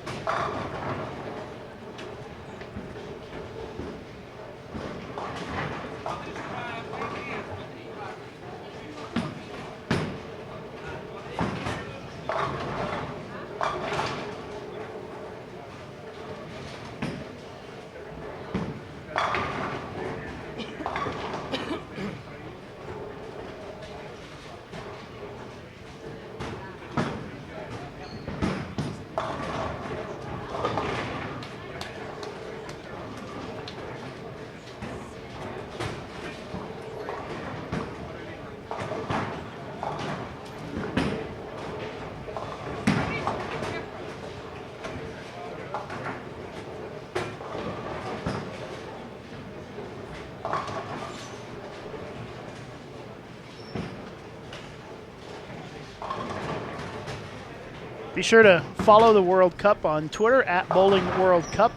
Be sure to follow the World Cup on Twitter at Bowling World Cup.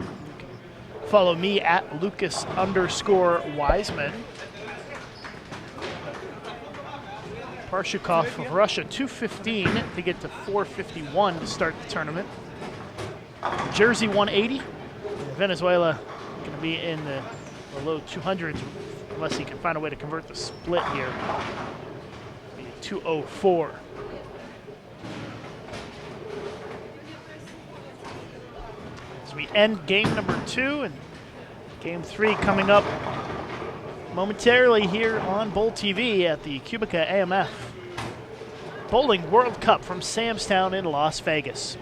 Follow me at Lucas_Wiseman. Parshukov of Russia, 215 to get to 451 to start the tournament. Jersey, 180. Venezuela going to be in the low 200s unless he can find a way to convert the split here. 204. As we end game number 2 and Game 3 coming up momentarily here on Bowl TV at the QubicaAMF Bowling World Cup from Samstown in Las Vegas.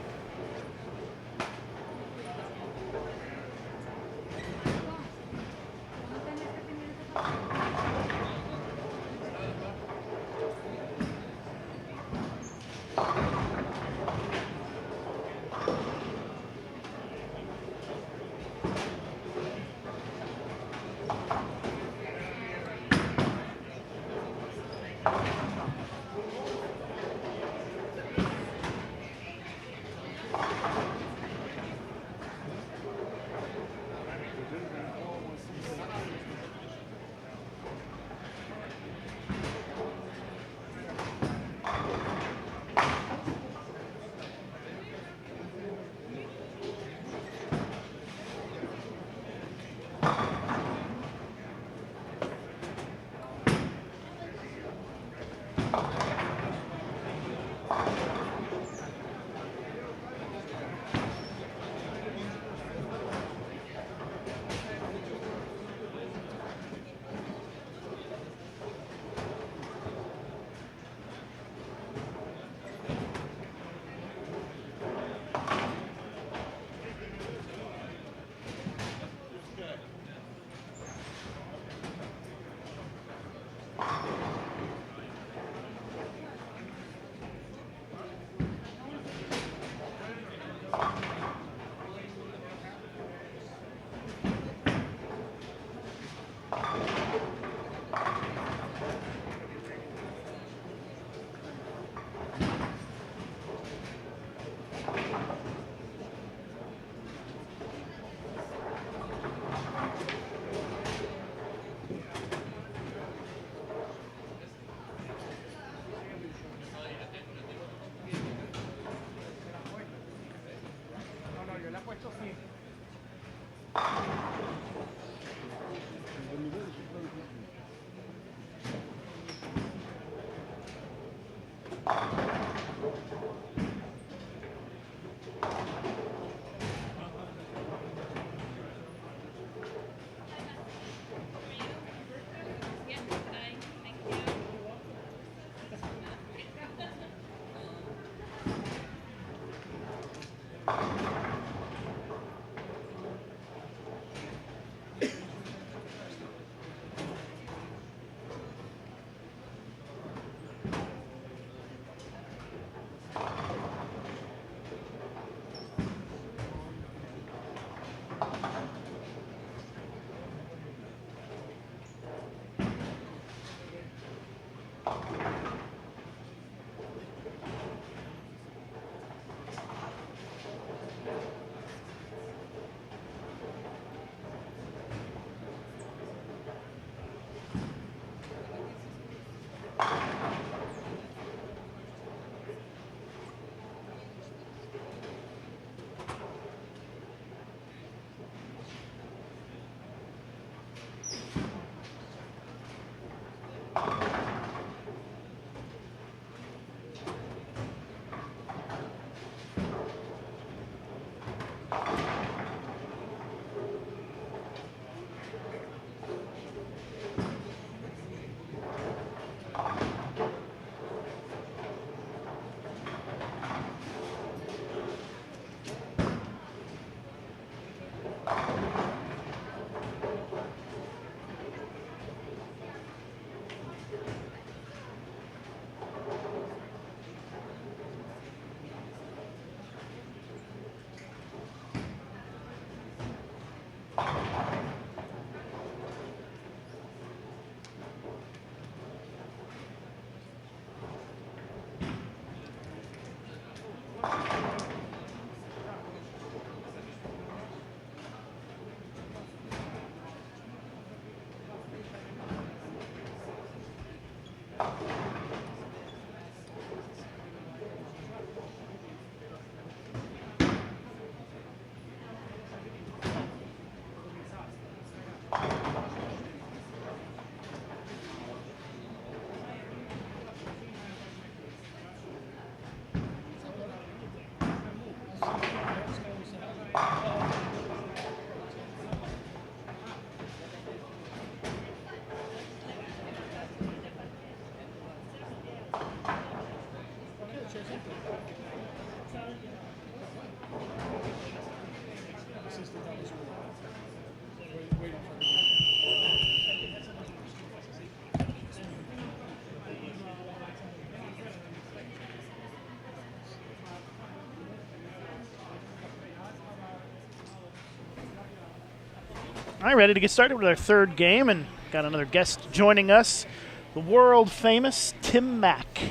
All right, ready to get started with our third game, and got another guest joining us, the world-famous Tim Mack.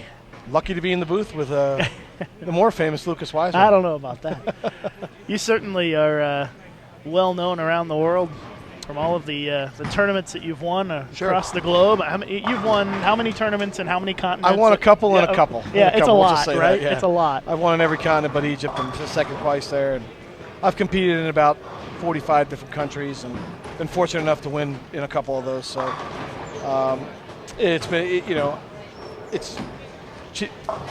Lucky to be in the booth with the more famous Lucas Wiseman. I don't know about that. You certainly are well-known around the world from all of the tournaments that you've won across the globe. You've won how many tournaments and how many continents? I won a couple and a couple. Yeah, it's a lot, right? It's a lot. I've won in every continent but Egypt, and the second twice there. And I've competed in about 45 different countries and been fortunate enough to win in a couple of those. So it's been, it's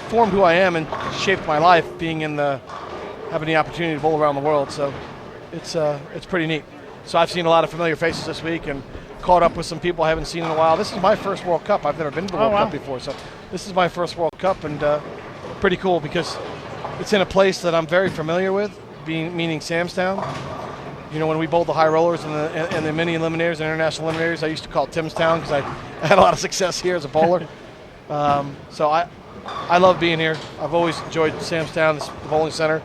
formed who I am and shaped my life, having the opportunity to bowl around the world. So it's pretty neat. So I've seen a lot of familiar faces this week and caught up with some people I haven't seen in a while. This is my first World Cup. I've never been to the World Cup before, so this is my first World Cup, and pretty cool because it's in a place that I'm very familiar with, meaning Samstown. When we bowled the high rollers and the mini eliminators and international eliminators, I used to call it Timstown because I had a lot of success here as a bowler. So I love being here. I've always enjoyed Samstown, the bowling center.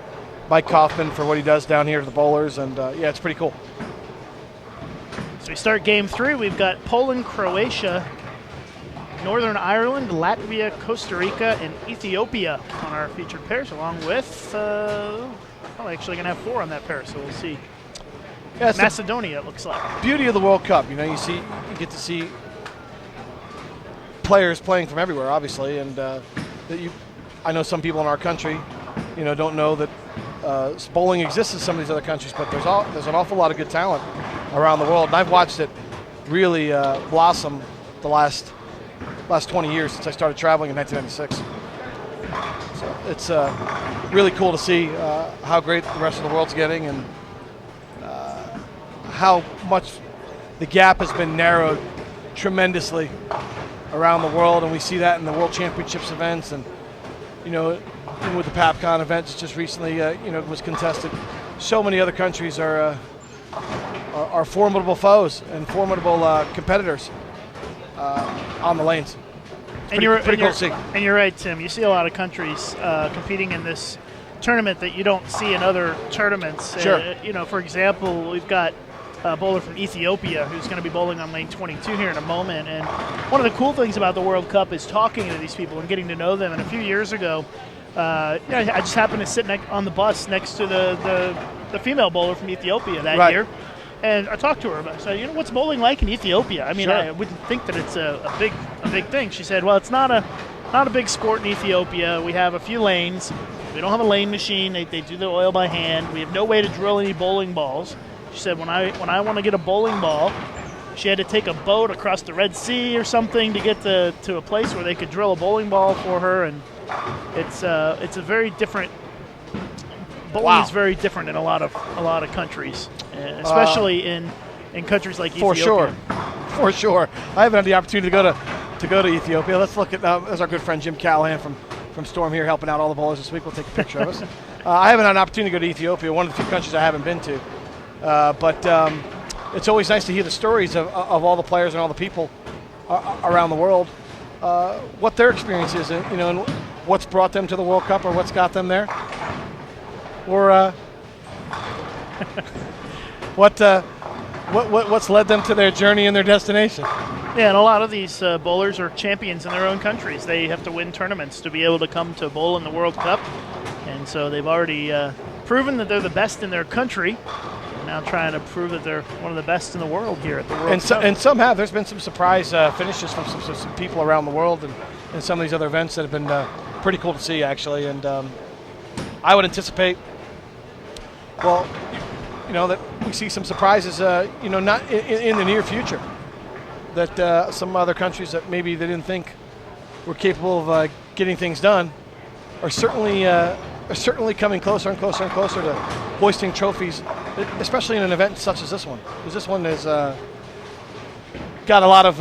Mike Kaufman for what he does down here to the bowlers, and it's pretty cool. So we start game 3. We've got Poland, Croatia, Northern Ireland, Latvia, Costa Rica, and Ethiopia on our featured pairs, along with, probably actually going to have 4 on that pair, so we'll see. Yeah, Macedonia, it looks like. Beauty of the World Cup, you get to see players playing from everywhere, obviously, and I know some people in our country, don't know that bowling exists in some of these other countries, but there's an awful lot of good talent around the world, and I've watched it really blossom the last 20 years since I started traveling in 1996. So it's really cool to see how great the rest of the world's getting, and how much the gap has been narrowed tremendously around the world, and we see that in the World Championships events, and even with the PAPCON events just recently, was contested. So many other countries are formidable foes and formidable competitors on the lanes. And you're right, Tim. You see a lot of countries competing in this tournament that you don't see in other tournaments. Sure. For example, we've got a bowler from Ethiopia who's going to be bowling on lane 22 here in a moment. And one of the cool things about the World Cup is talking to these people and getting to know them. And a few years ago, I just happened to sit on the bus next to the female bowler from Ethiopia that year. And I talked to her about it. So, what's bowling like in Ethiopia? I mean, sure. I wouldn't think that it's a big thing. She said, well, it's not a big sport in Ethiopia. We have a few lanes. We don't have a lane machine. They do the oil by hand. We have no way to drill any bowling balls. She said, when I want to get a bowling ball, she had to take a boat across the Red Sea or something to get to a place where they could drill a bowling ball for her. And it's a very different. Bowling is very different in a lot of countries, especially in countries like Ethiopia. For sure. I haven't had the opportunity to go to Ethiopia. Let's look at there's our good friend Jim Callahan from Storm here helping out all the bowlers this week. We'll take a picture of us. I haven't had an opportunity to go to Ethiopia, one of the few countries I haven't been to. But it's always nice to hear the stories of all the players and all the people around the world, what their experience is, and what's brought them to the World Cup or what's got them there, or what's led them to their journey and their destination. Yeah, and a lot of these bowlers are champions in their own countries. They have to win tournaments to be able to come to bowl in the World Cup, and so they've already proven that they're the best in their country. Now trying to prove that they're one of the best in the world here at the World Cup. And some have. There's been some surprise finishes from some people around the world and some of these other events that have been pretty cool to see, actually. And I would anticipate, that we see some surprises, not in the near future. That some other countries that maybe they didn't think were capable of getting things done are certainly coming closer and closer and closer to hoisting trophies, especially in an event such as this one. Because this one has got a lot of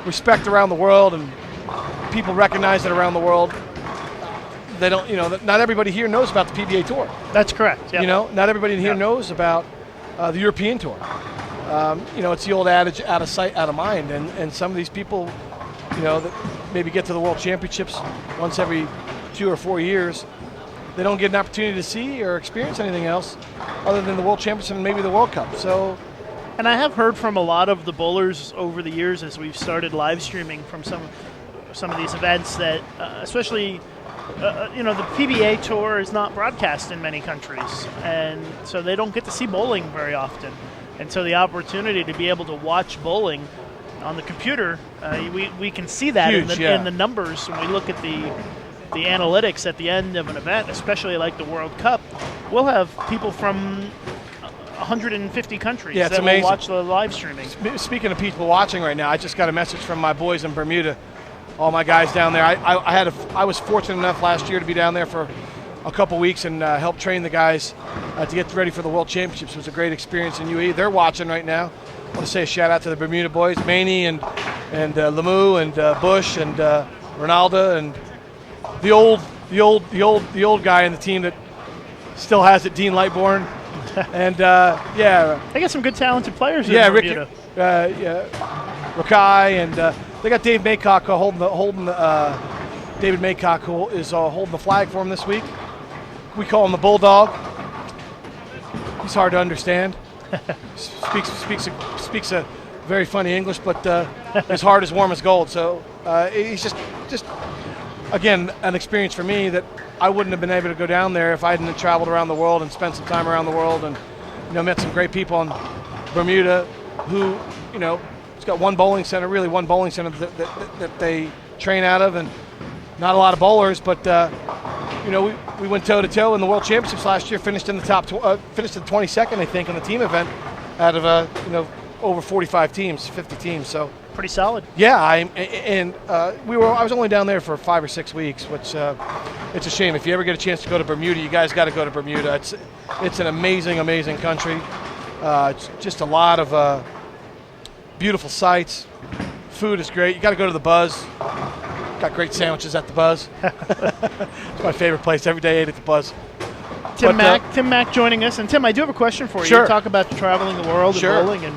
respect around the world, and people recognize it around the world. They don't, not everybody here knows about the PBA Tour. That's correct. Yep. Not everybody here knows about the European Tour. It's the old adage, out of sight, out of mind. And some of these people, that maybe get to the World Championships once every 2 or 4 years, they don't get an opportunity to see or experience anything else other than the World Championship and maybe the World Cup. So, and I have heard from a lot of the bowlers over the years as we've started live streaming from some of these events that, especially, the PBA tour is not broadcast in many countries, and so they don't get to see bowling very often. And so the opportunity to be able to watch bowling on the computer, we can see that Huge, in the numbers when we look at the analytics at the end of an event, especially like the World Cup. We'll have people from 150 countries that will watch the live streaming. Speaking of people watching right now, I just got a message from my boys in Bermuda, all my guys down there. I was fortunate enough last year to be down there for a couple weeks and help train the guys to get ready for the World Championships. It was a great experience in UAE. They're watching right now. I want to say a shout out to the Bermuda boys, Maney and Lemieux and Bush and Ronaldo and the old guy in the team that still has it, Dean Lightbourne. And they got some good talented players in Bermuda. Rakai, and they got Dave Maycock David Maycock, who is holding the flag for him this week. We call him the Bulldog. He's hard to understand. speaks a very funny English, but his heart is warm as gold. So he's just again an experience for me that I wouldn't have been able to go down there if I hadn't traveled around the world and spent some time around the world, and met some great people in Bermuda who it's got one bowling center that they train out of, and not a lot of bowlers, but we went toe to toe in the World Championships last year. Finished in the finished in 22nd, I think, in the team event out of over 45 teams, 50 teams. So pretty solid. Yeah, I was only down there for 5 or 6 weeks, which it's a shame. If you ever get a chance to go to Bermuda, you guys got to go to Bermuda. It's an amazing country. It's just a lot of beautiful sights. Food is great. You got to go to the Buzz. Got great sandwiches at the Buzz. It's my favorite place. Every day I ate at the Buzz. Tim Mack joining us. And Tim, I do have a question for you. Sure. You talk about traveling the world Sure. and bowling, and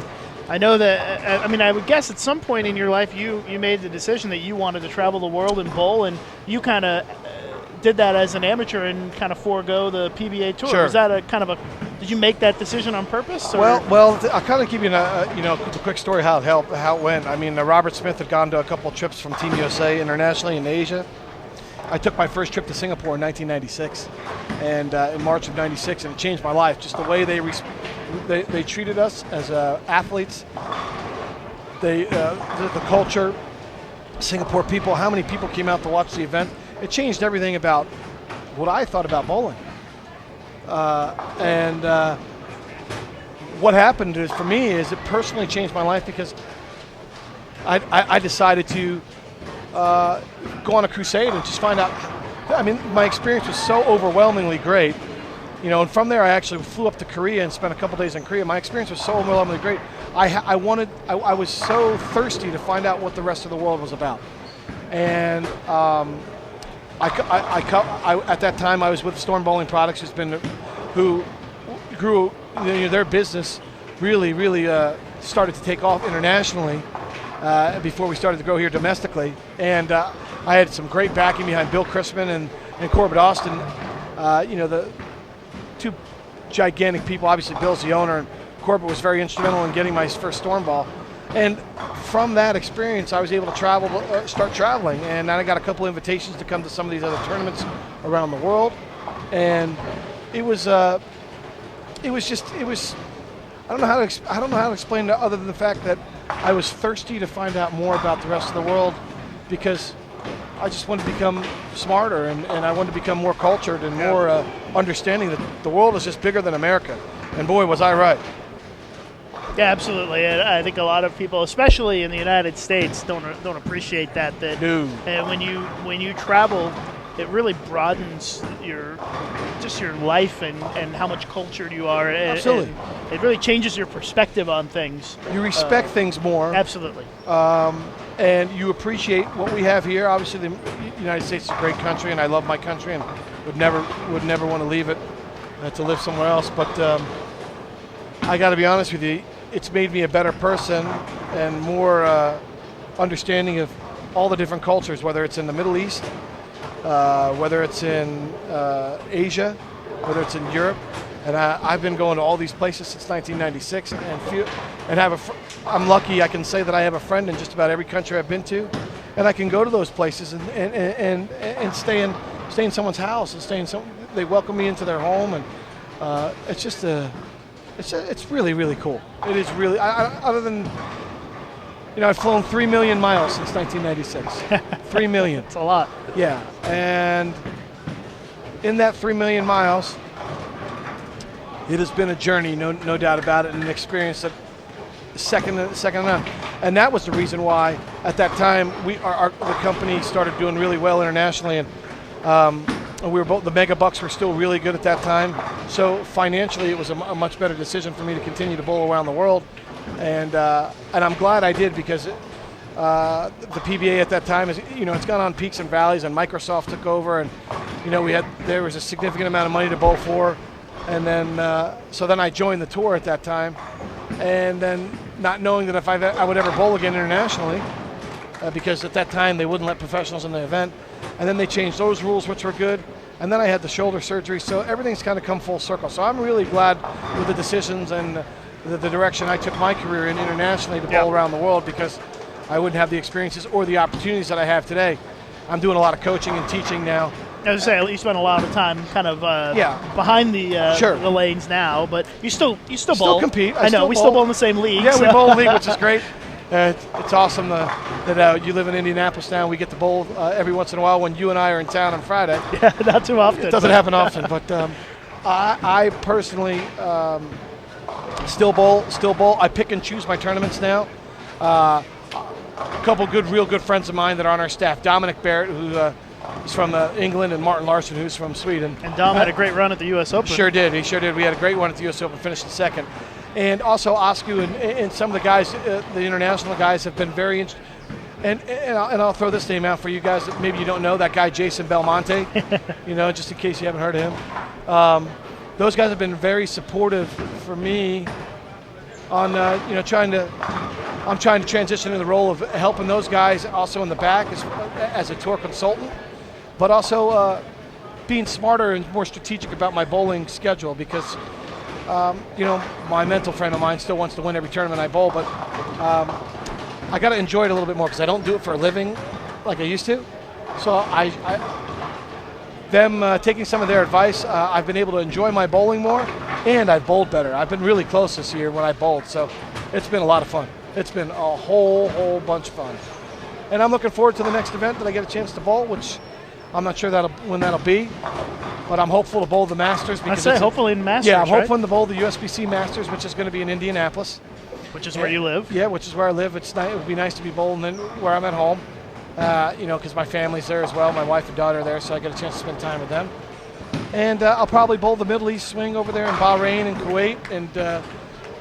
I know that, I would guess at some point in your life you made the decision that you wanted to travel the world and bowl, and you kind of did that as an amateur and kind of forego the PBA tour. Sure. Was that did you make that decision on purpose? Or? Well, I'll kind of give you a quick story how it went. Robert Smith had gone to a couple of trips from Team USA internationally in Asia. I took my first trip to Singapore in 1996, and in March of '96, and it changed my life. Just the way they treated us as athletes, the culture, Singapore people, how many people came out to watch the event. It changed everything about what I thought about bowling. What happened for me is it personally changed my life because I decided to go on a crusade and just find out. My experience was so overwhelmingly great, and from there I actually flew up to Korea and spent a couple days in Korea. My experience was so overwhelmingly great. I was so thirsty to find out what the rest of the world was about, and at that time I was with Storm Bowling Products, who grew their business really started to take off internationally before we started to grow here domestically, and I had some great backing behind Bill Crispin and Corbett Austin, the two gigantic people. Obviously Bill's the owner, and Corbett was very instrumental in getting my first Storm Ball. And from that experience, I was able to start traveling, and then I got a couple invitations to come to some of these other tournaments around the world, and it was I don't know how to explain it other than the fact that I was thirsty to find out more about the rest of the world, because I just wanted to become smarter, and I wanted to become more cultured and more understanding that the world is just bigger than America. And boy, was I right. Yeah, absolutely. And I think a lot of people, especially in the United States, don't appreciate that. No. And when you travel, it really broadens your life and how much cultured you are. Absolutely. It really changes your perspective on things. You respect things more. Absolutely. And you appreciate what we have here. Obviously, the United States is a great country, and I love my country, and would never want to leave it to live somewhere else. But I got to be honest with you, it's made me a better person and more understanding of all the different cultures, whether it's in the Middle East, whether it's in Asia, whether it's in Europe. And I've been going to all these places since 1996, I'm lucky I can say that I have a friend in just about every country I've been to, and I can go to those places and stay in someone's house and they welcome me into their home, and it's really, really cool. It is really, other than, I've flown 3 million miles since 1996. 3 million. It's a lot. Yeah, and in that 3 million miles, it has been a journey, no doubt about it, and an experience that second to none. And that was the reason why, at that time, the company started doing really well internationally, and we were both, the mega bucks were still really good at that time. So financially, it was a much better decision for me to continue to bowl around the world, and I'm glad I did, because the PBA at that time is, it's gone on peaks and valleys, and Microsoft took over, and there was a significant amount of money to bowl for. And then, so then I joined the tour at that time, and then not knowing that if I would ever bowl again internationally, because at that time they wouldn't let professionals in the event, and then they changed those rules, which were good, and then I had the shoulder surgery, so everything's kind of come full circle. So I'm really glad with the decisions and the direction I took my career in internationally to bowl around the world, because I wouldn't have the experiences or the opportunities that I have today. I'm doing a lot of coaching and teaching now. I was going to say, you spend a lot of time kind of behind the lanes now, but you still bowl. Compete. I know, we still bowl in the same league. Yeah, we bowl in the league, which is great. It's awesome that you live in Indianapolis now. We get to bowl every once in a while when you and I are in town on Friday. Yeah, not too often. It doesn't happen often, but I personally still bowl. I pick and choose my tournaments now. A couple real good friends of mine that are on our staff. Dominic Barrett, who is from England, and Martin Larson, who's from Sweden. And Dom had a great run at the U.S. Open. Sure did. He sure did. We had a great one at the U.S. Open, finished in second. And also Osku and some of the guys, the international guys, have been very interesting. And I'll throw this name out for you guys that maybe you don't know, that guy Jason Belmonte, just in case you haven't heard of him. Those guys have been very supportive for me on, I'm trying to transition into the role of helping those guys also in the back as a tour consultant, but also being smarter and more strategic about my bowling schedule, because my mental frame of mind still wants to win every tournament I bowl, but I got to enjoy it a little bit more, because I don't do it for a living like I used to. So taking some of their advice, I've been able to enjoy my bowling more, and I've bowled better. I've been really close this year when I bowled, so it's been a lot of fun. It's been a whole bunch of fun. And I'm looking forward to the next event that I get a chance to bowl, which I'm not sure when that'll be, but I'm hopeful to bowl the Masters. Hopefully in Masters, yeah, I'm hoping to bowl the USBC Masters, which is going to be in Indianapolis. Which is where you live? Yeah, which is where I live. It would be nice to be bowling where I'm at home, because my family's there as well. My wife and daughter are there, so I get a chance to spend time with them. And I'll probably bowl the Middle East swing over there in Bahrain and Kuwait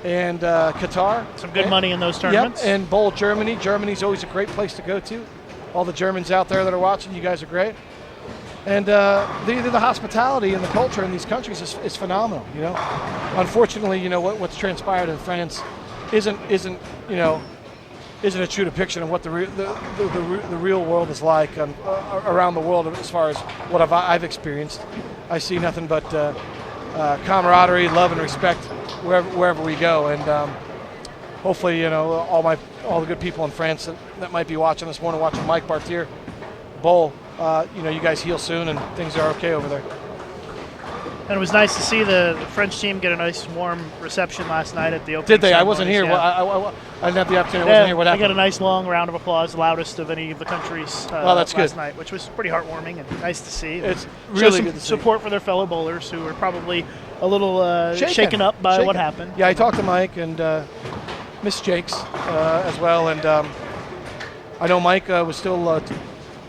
and Qatar. Some good money in those tournaments. Yep, and bowl Germany. Germany's always a great place to go to. All the Germans out there that are watching, you guys are great. And the hospitality and the culture in these countries is phenomenal. Unfortunately, what's transpired in France isn't a true depiction of what the real world is like around the world as far as what I've experienced. I see nothing but camaraderie, love, and respect wherever we go, and hopefully, all the good people in France that might be watching this morning, watching Mike Bartier bowl, you guys heal soon and things are okay over there. And it was nice to see the French team get a nice warm reception last night at the opening. Did they? I ceremonies. wasn't here. Yeah. I didn't have the opportunity. I wasn't here. What happened? They got a nice long round of applause, loudest of any of the countries that's last good. night, which was pretty heartwarming and nice to see. It's really some good to see. Support for their fellow bowlers who were probably a little shaken up by what happened. Yeah, I talked to Mike and Miss Jakes as well, and I know Mike was still.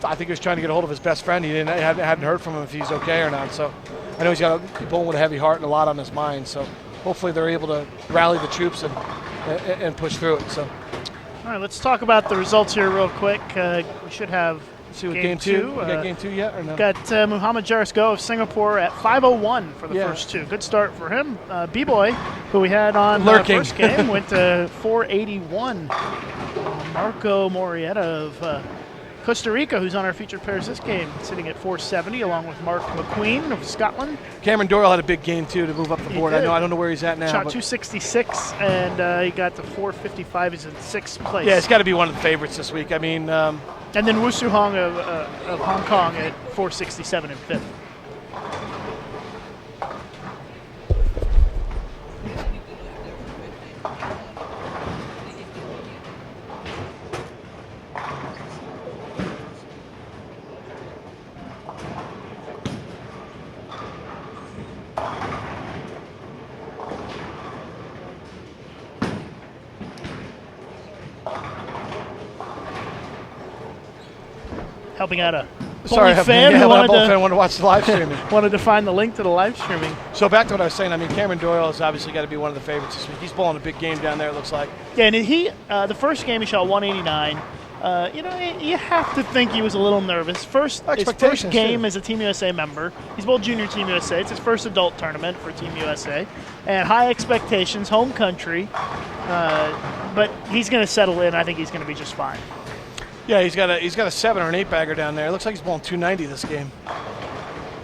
I think he was trying to get a hold of his best friend. He hadn't heard from him if he's okay or not. So I know he's got a bowling with a heavy heart and a lot on his mind. So hopefully they're able to rally the troops and push through it. So. All right, let's talk about the results here real quick. We should have game two. We got game two yet or no? Got Muhammad Jarasko of Singapore at 5-0-1 for the first two. Good start for him. B-Boy, who we had on the first game, went to 481. Marco Morietta of Costa Rica, who's on our featured pairs this game, sitting at 470, along with Mark McQueen of Scotland. Cameron Doyle had a big game too to move up the board. I don't know where he's at now. Shot 266, and he got to 455. He's in 6th place. Yeah, it's got to be one of the favorites this week. I mean, and then Wu Su Hong of Hong Kong at 467 in 5th. Helping out a fan who wanted to watch the live streaming. wanted to find the link to the live streaming. So back to what I was saying, I mean, Cameron Doyle has obviously got to be one of the favorites this week. He's bowling a big game down there, it looks like. Yeah, and he the first game he shot 189. You have to think he was a little nervous. His first game too. as a Team USA member. He's bowled Junior Team USA. It's his first adult tournament for Team USA. And high expectations, home country. But he's going to settle in. I think he's going to be just fine. Yeah, he's got a 7 or an 8 bagger down there. It looks like he's bowling 290 this game.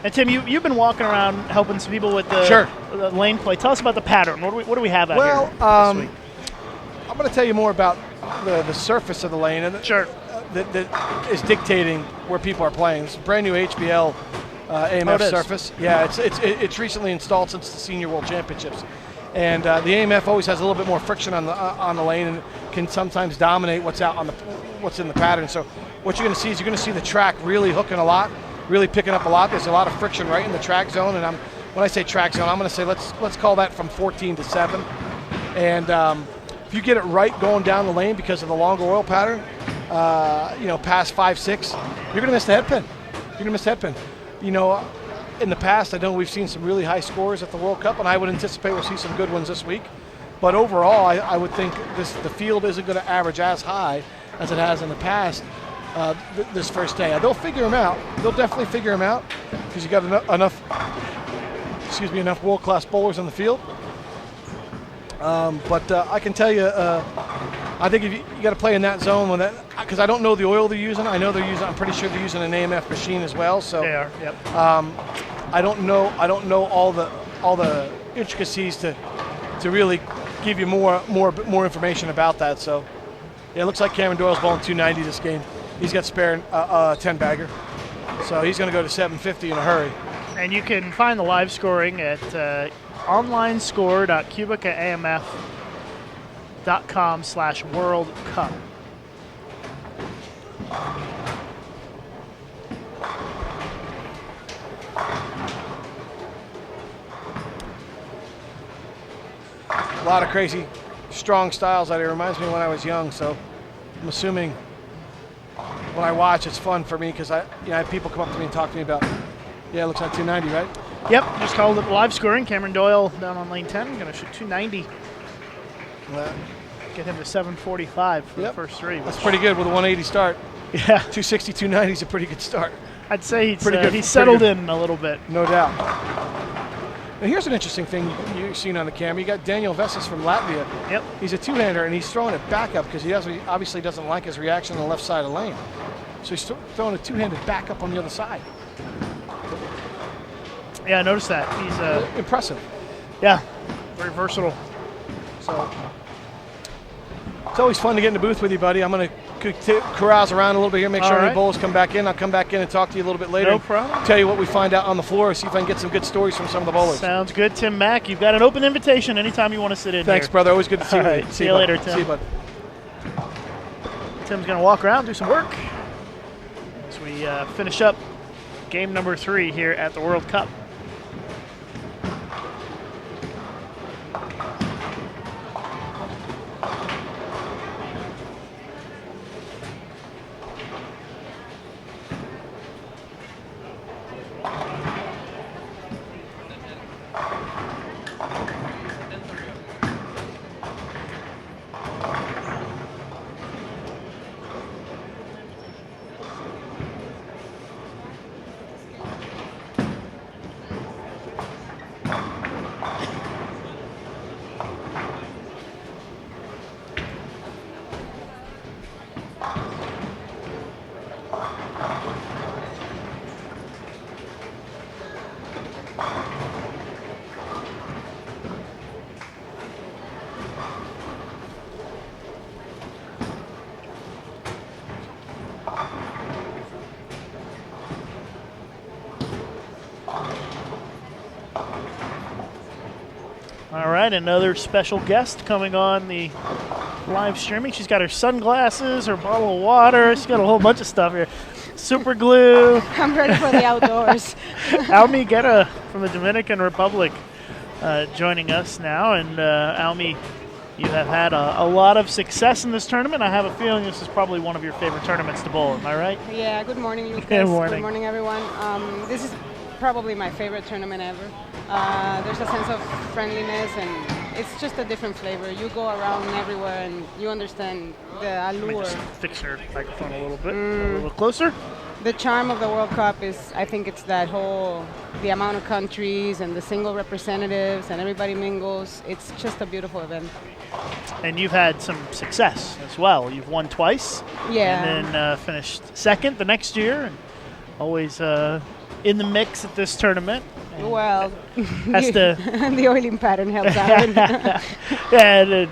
And Tim, you've been walking around helping some people with the lane play. Tell us about the pattern. What do we have out here this week? I'm going to tell you more about the surface of the lane and that is dictating where people are playing. It's a brand new HBL AMF surface. Yeah, it's recently installed since the Senior World Championships. And the AMF always has a little bit more friction on the lane and can sometimes dominate what's in the pattern. So what you're going to see is the track really hooking a lot, really picking up a lot. There's a lot of friction right in the track zone, and when I say track zone, I'm going to say let's call that from 14 to 7. And if you get it right going down the lane because of the longer oil pattern, past 5-6, you're going to miss the head pin. You're going to miss the head pin. In the past, I know we've seen some really high scores at the World Cup, and I would anticipate we'll see some good ones this week. But overall, I would think the field isn't going to average as high as it has in the past this first day. They'll figure them out. They'll definitely figure them out because you got enough world-class bowlers on the field. But I can tell you, I think if you got to play in that zone because I don't know the oil they're using. I'm pretty sure they're using an AMF machine as well. So they are. Yep. I don't know all the intricacies to really give you more information about that. So yeah, it looks like Cameron Doyle's bowling 290 this game. He's got spare 10 bagger, so he's going to go to 750 in a hurry. And you can find the live scoring at onlinescore.QubicaAMF.com/World Cup. A lot of crazy, strong styles out here. Reminds me of when I was young, so I'm assuming when I watch, it's fun for me because I have people come up to me and talk to me about, it looks like 290, right? Yep, just called it live scoring. Cameron Doyle down on lane 10, going to shoot 290. Get him to 745 for the first three. That's pretty good with a 180 start. Yeah. 260, 290 is a pretty good start. I'd say he's settled in a little bit. No doubt. Now here's an interesting thing you've seen on the camera. You got Daniel Vesas from Latvia. Yep. He's a two-hander, and he's throwing it back up because he obviously doesn't like his reaction on the left side of the lane. So he's throwing a two-handed back up on the other side. Yeah, I noticed that. He's impressive. Yeah, very versatile. So it's always fun to get in the booth with you, buddy. I'm going to carouse around a little bit here, make sure any bowlers come back in. I'll come back in and talk to you a little bit later. No problem. Tell you what we find out on the floor, see if I can get some good stories from some of the bowlers. Sounds good, Tim Mack. You've got an open invitation anytime you want to sit in. Thanks, brother. Always good to see you. Right. See you later, Tim. See you, bud. Tim's going to walk around, do some work as we finish up game number 3 here at the World Cup. All right, another special guest coming on the live streaming. She's got her sunglasses, her bottle of water. She's got a whole bunch of stuff here. Super glue. I'm ready for the outdoors. Aumi Guerra from the Dominican Republic joining us now. And Aumi, you have had a lot of success in this tournament. I have a feeling this is probably one of your favorite tournaments to bowl. Am I right? Yeah, good morning, Lucas. Good morning. Good morning, everyone. This is probably my favorite tournament ever. There's a sense of friendliness, and it's just a different flavor. You go around everywhere, and you understand the Let me allure. just fix your microphone a little bit, a little closer. The charm of the World Cup is, I think it's that the amount of countries and the single representatives, and everybody mingles. It's just a beautiful event. And you've had some success as well. You've won twice. Yeah. And then finished second the next year, and always in the mix at this tournament. And Well, has to the oiling pattern helps out. yeah,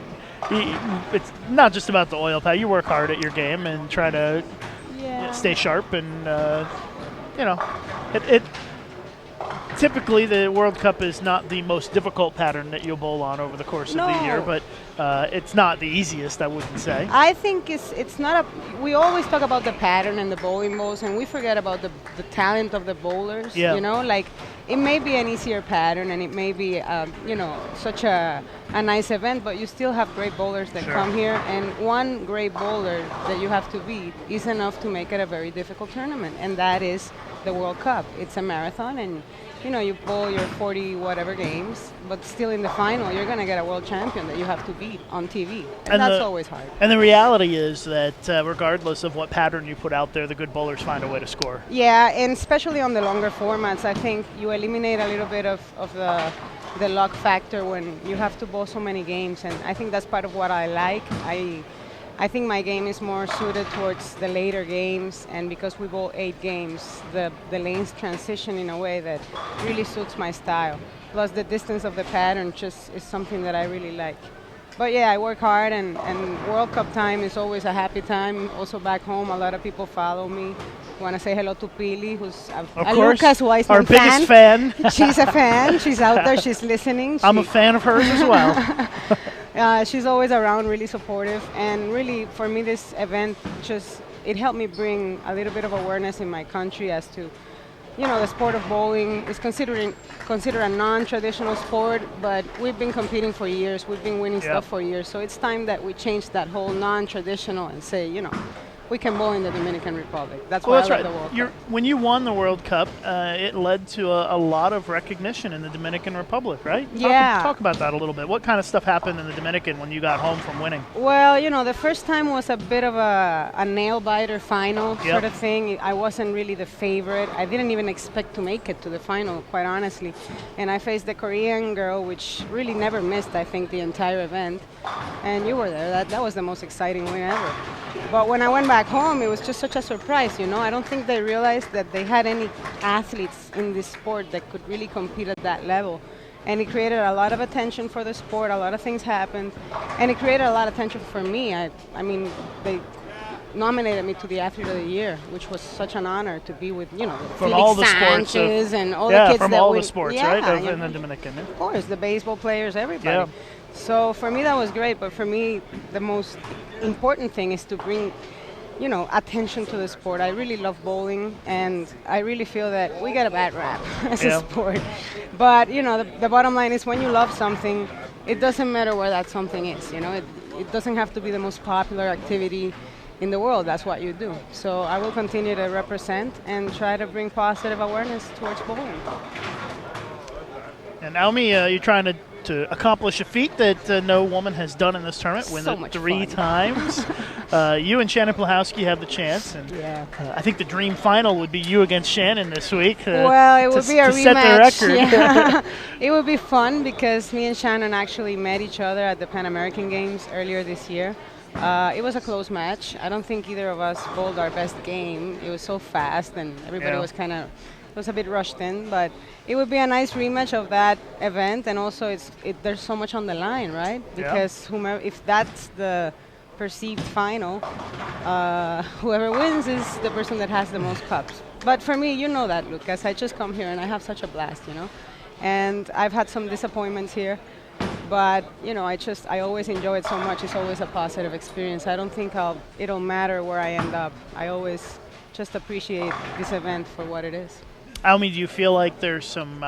it's not just about the oil pad. You work hard at your game and try to Yeah. stay sharp, and it typically the World Cup is not the most difficult pattern that you'll bowl on over the course of the year, No. but it's not the easiest, I wouldn't say. I think it's not a. We always talk about the pattern and the bowling balls, and we forget about the talent of the bowlers. Yeah. You know, like it may be an easier pattern, and it may be such a nice event, but you still have great bowlers that Sure. come here, and one great bowler that you have to beat is enough to make it a very difficult tournament, and that is the World Cup. It's a marathon, and you bowl your 40 whatever games, but still in the final, you're going to get a world champion that you have to beat on TV. And that's always hard. And the reality is that regardless of what pattern you put out there, the good bowlers find a way to score. Yeah, and especially on the longer formats, I think you eliminate a little bit of the luck factor when you have to bowl so many games, and I think that's part of what I like. I think my game is more suited towards the later games, and because we bowl 8 games, the lanes transition in a way that really suits my style. Plus the distance of the pattern just is something that I really like. But yeah, I work hard, and World Cup time is always a happy time. Also back home, a lot of people follow me. Want to say hello to Pili, who's Of a course, Lucas Weissman our biggest fan. She's a fan. She's out there. She's listening. I'm a fan of hers as well. She's always around, really supportive, and really for me this event it helped me bring a little bit of awareness in my country as to, the sport of bowling is considered a non-traditional sport, but we've been competing for years, we've been winning stuff for years, so it's time that we change that whole non-traditional and say, we can bowl in the Dominican Republic. That's why I love the World Cup. When you won the World Cup, it led to a lot of recognition in the Dominican Republic, right? Yeah. Talk about that a little bit. What kind of stuff happened in the Dominican when you got home from winning? Well, the first time was a bit of a nail-biter final sort of thing. I wasn't really the favorite. I didn't even expect to make it to the final, quite honestly. And I faced the Korean girl, which really never missed, I think, the entire event. And you were there. That was the most exciting win ever. But when I went back home, it was just such a surprise, I don't think they realized that they had any athletes in this sport that could really compete at that level. And it created a lot of attention for the sport, a lot of things happened, and it created a lot of attention for me. I mean, they nominated me to the Athlete of the Year, which was such an honor to be with, From Felix all the Sanchez sports and all the kids from that all we, the sports, yeah, right, in the Dominican. Yeah. Of course, the baseball players, everybody. Yeah. So for me, that was great. But for me, the most important thing is to bring, attention to the sport. I really love bowling, and I really feel that we get a bad rap as a sport. But, the bottom line is when you love something, it doesn't matter where that something is, It doesn't have to be the most popular activity in the world. That's what you do. So I will continue to represent and try to bring positive awareness towards bowling. And Aumi, you're trying to accomplish a feat that no woman has done in this tournament, win it 3 times. You and Shannon Plahowski have the chance, and I think the dream final would be you against Shannon this week. Well, it would be a rematch. Set the record. Yeah. It would be fun because me and Shannon actually met each other at the Pan American Games earlier this year. It was a close match. I don't think either of us bowled our best game. It was so fast, and everybody was was a bit rushed in, but it would be a nice rematch of that event, and also there's so much on the line, right? Because if that's the perceived final, whoever wins is the person that has the most cups. But for me, you know that, Lucas. I just come here and I have such a blast, And I've had some disappointments here. But I always enjoy it so much. It's always a positive experience. I don't think it'll matter where I end up. I always just appreciate this event for what it is. Aumi, do you feel like there's some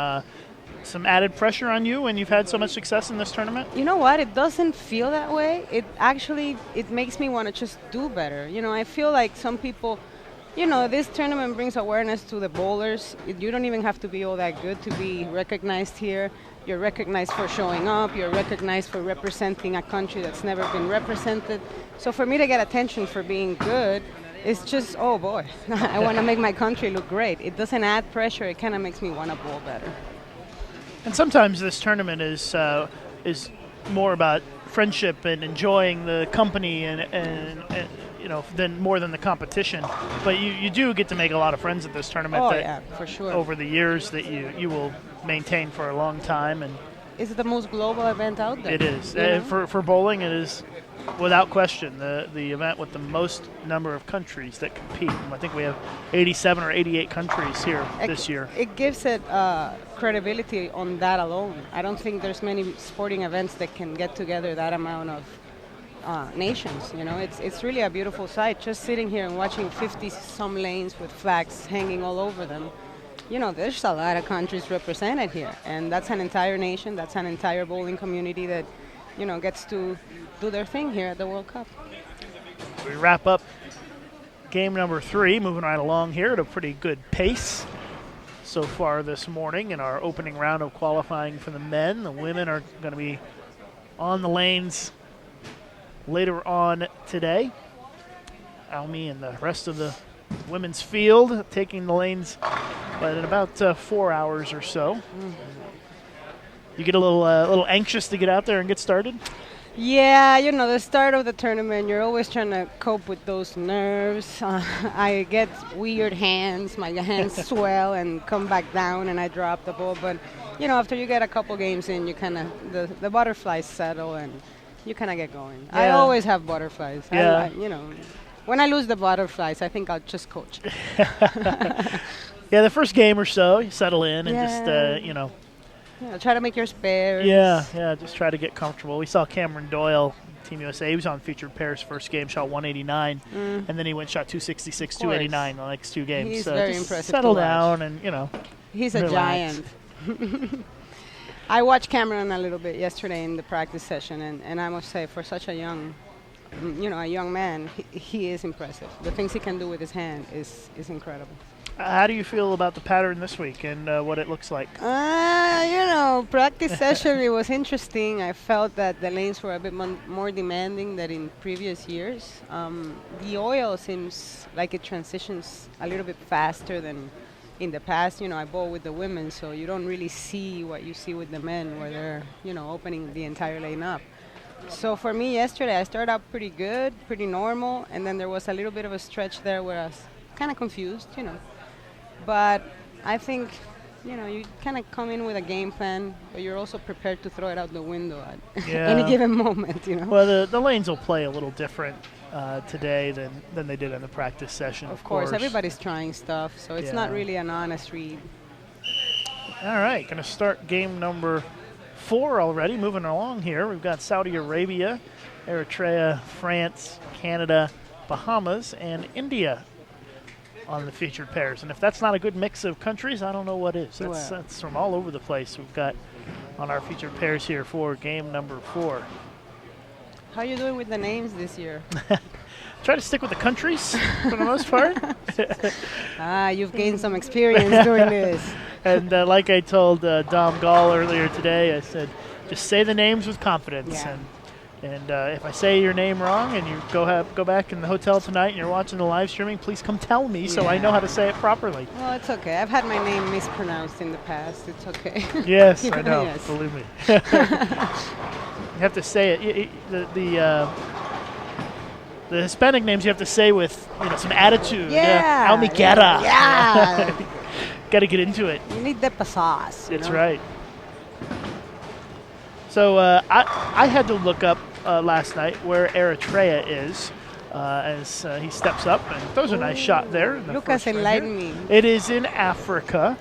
added pressure on you when you've had so much success in this tournament? You know what? It doesn't feel that way. It makes me want to just do better. I feel like some people, this tournament brings awareness to the bowlers. You don't even have to be all that good to be recognized here. You're recognized for showing up. You're recognized for representing a country that's never been represented. So for me to get attention for being good, it's just, oh boy, I want to make my country look great. It doesn't add pressure. It kind of makes me want to bowl better. And sometimes this tournament is more about friendship and enjoying the company and than more than the competition. But you do get to make a lot of friends at this tournament. Oh yeah, for sure. Over the years that you will maintain for a long time. And it's the most global event out there. It is. For bowling, it is without question the event with the most number of countries that compete. I think we have 87 or 88 countries here this year. It gives it credibility on that alone. I don't think there's many sporting events that can get together that amount of nations. It's really a beautiful sight. Just sitting here and watching 50-some lanes with flags hanging all over them. There's a lot of countries represented here, and that's an entire nation. That's an entire bowling community that gets to do their thing here at the World Cup. We wrap up game number 3, moving right along here at a pretty good pace so far this morning in our opening round of qualifying for the men. The women are going to be on the lanes later on today. Aumi and the rest of the women's field taking the lanes, but in about 4 hours or so. Mm-hmm. You get a little anxious to get out there and get started? Yeah, the start of the tournament, you're always trying to cope with those nerves. I get weird hands. My hands swell and come back down, and I drop the ball. But, after you get a couple games in, you kind of, the butterflies settle, and you kind of get going. Yeah. I always have butterflies. Yeah. When I lose the butterflies, I think I'll just coach. Yeah, the first game or so, you settle in and just, Yeah, try to make your spares. Yeah, just try to get comfortable. We saw Cameron Doyle, Team USA. He was on featured pairs first game, shot 189, and then he shot 266, 289 the next 2 games. He's so very just impressive. Settle down and, He's a relax. giant. I watched Cameron a little bit yesterday in the practice session, and I must say, for such a young man, he is impressive. The things he can do with his hand is incredible. How do you feel about the pattern this week and what it looks like? Practice session, it was interesting. I felt that the lanes were a bit more demanding than in previous years. The oil seems like it transitions a little bit faster than in the past. I bowl with the women, so you don't really see what you see with the men where they're, opening the entire lane up. So for me yesterday, I started out pretty good, pretty normal, and then there was a little bit of a stretch there where I was kind of confused, But I think, you kind of come in with a game plan, but you're also prepared to throw it out the window at any given moment, Well, the lanes will play a little different today than they did in the practice session. Of course, everybody's trying stuff, so it's not really an honest read. All right, going to start game number 4 already. Moving along here, we've got Saudi Arabia, Eritrea, France, Canada, Bahamas, and India on the featured pairs. And if that's not a good mix of countries, I don't know what is. That's from all over the place we've got on our featured pairs here for game number 4. How are you doing with the names this year? Try to stick with the countries for the most part. You've gained some experience doing this. And like I told Dom Gall earlier today, I said, just say the names with confidence. Yeah. And if I say your name wrong and you go back in the hotel tonight and you're watching the live streaming, please come tell me so I know how to say it properly. Well, it's okay. I've had my name mispronounced in the past. It's okay. Yes, I know. Yes. Believe me. You have to say it. The Hispanic names you have to say with some attitude. Yeah. Aumi Guerra. Yeah. Got to get into it. You need the pasas. That's right. So I had to look up last night where Eritrea is as he steps up and throws a nice shot there. In the Lucas, first frame enlighten here. me. It is in Africa,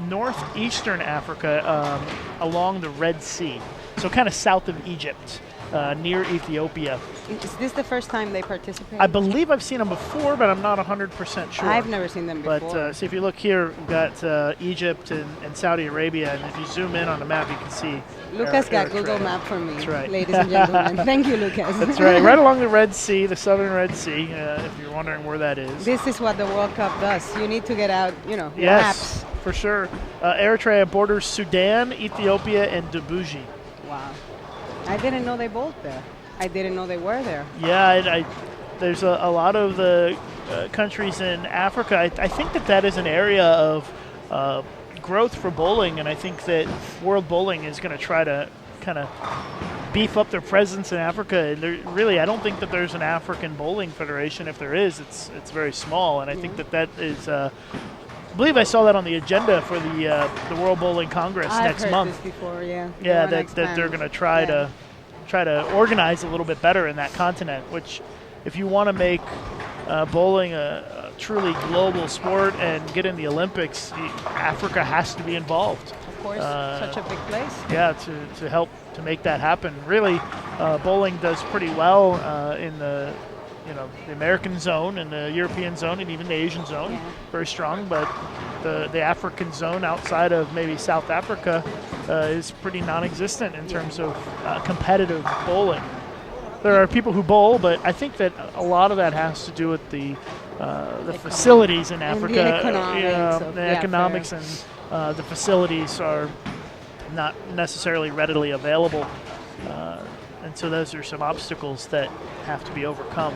northeastern Africa, along the Red Sea, so kind of south of Egypt, near Ethiopia. Is this the first time they participate? I believe I've seen them before, but I'm not 100% sure. I've never seen them before. But see, if you look here, we've got Egypt and Saudi Arabia, and if you zoom in on the map, you can see. Lucas got Eritrea. Google Map for me, That's right. ladies and gentlemen. Thank you, Lucas. That's right, right along the Red Sea, the southern Red Sea, if you're wondering where that is. This is what the World Cup does. You need to get out, your Yes, maps. for sure. Eritrea borders Sudan, Ethiopia, and Djibouti. Wow. I didn't know they bowled there. I didn't know they were there. Yeah, there's a lot of the countries in Africa. I think that is an area of growth for bowling, and I think that World Bowling is going to try to kind of beef up their presence in Africa. And I don't think that there's an African bowling federation. If there is, it's very small, and I think that is. I believe I saw that on the agenda for the World Bowling Congress next I've heard month. this before, yeah. Yeah, that they're going to try to organize a little bit better in that continent, which if you want to make bowling a truly global sport and get in the Olympics, Africa has to be involved. Of course, such a big place. Yeah, to help to make that happen. Really, bowling does pretty well in the American zone and the European zone and even the Asian zone. Yeah. Very strong, but the African zone outside of maybe South Africa is pretty non-existent in terms of competitive bowling. There are people who bowl, but I think that a lot of that has to do with the facilities in Africa. And the economics and the facilities are not necessarily readily available. And so those are some obstacles that have to be overcome.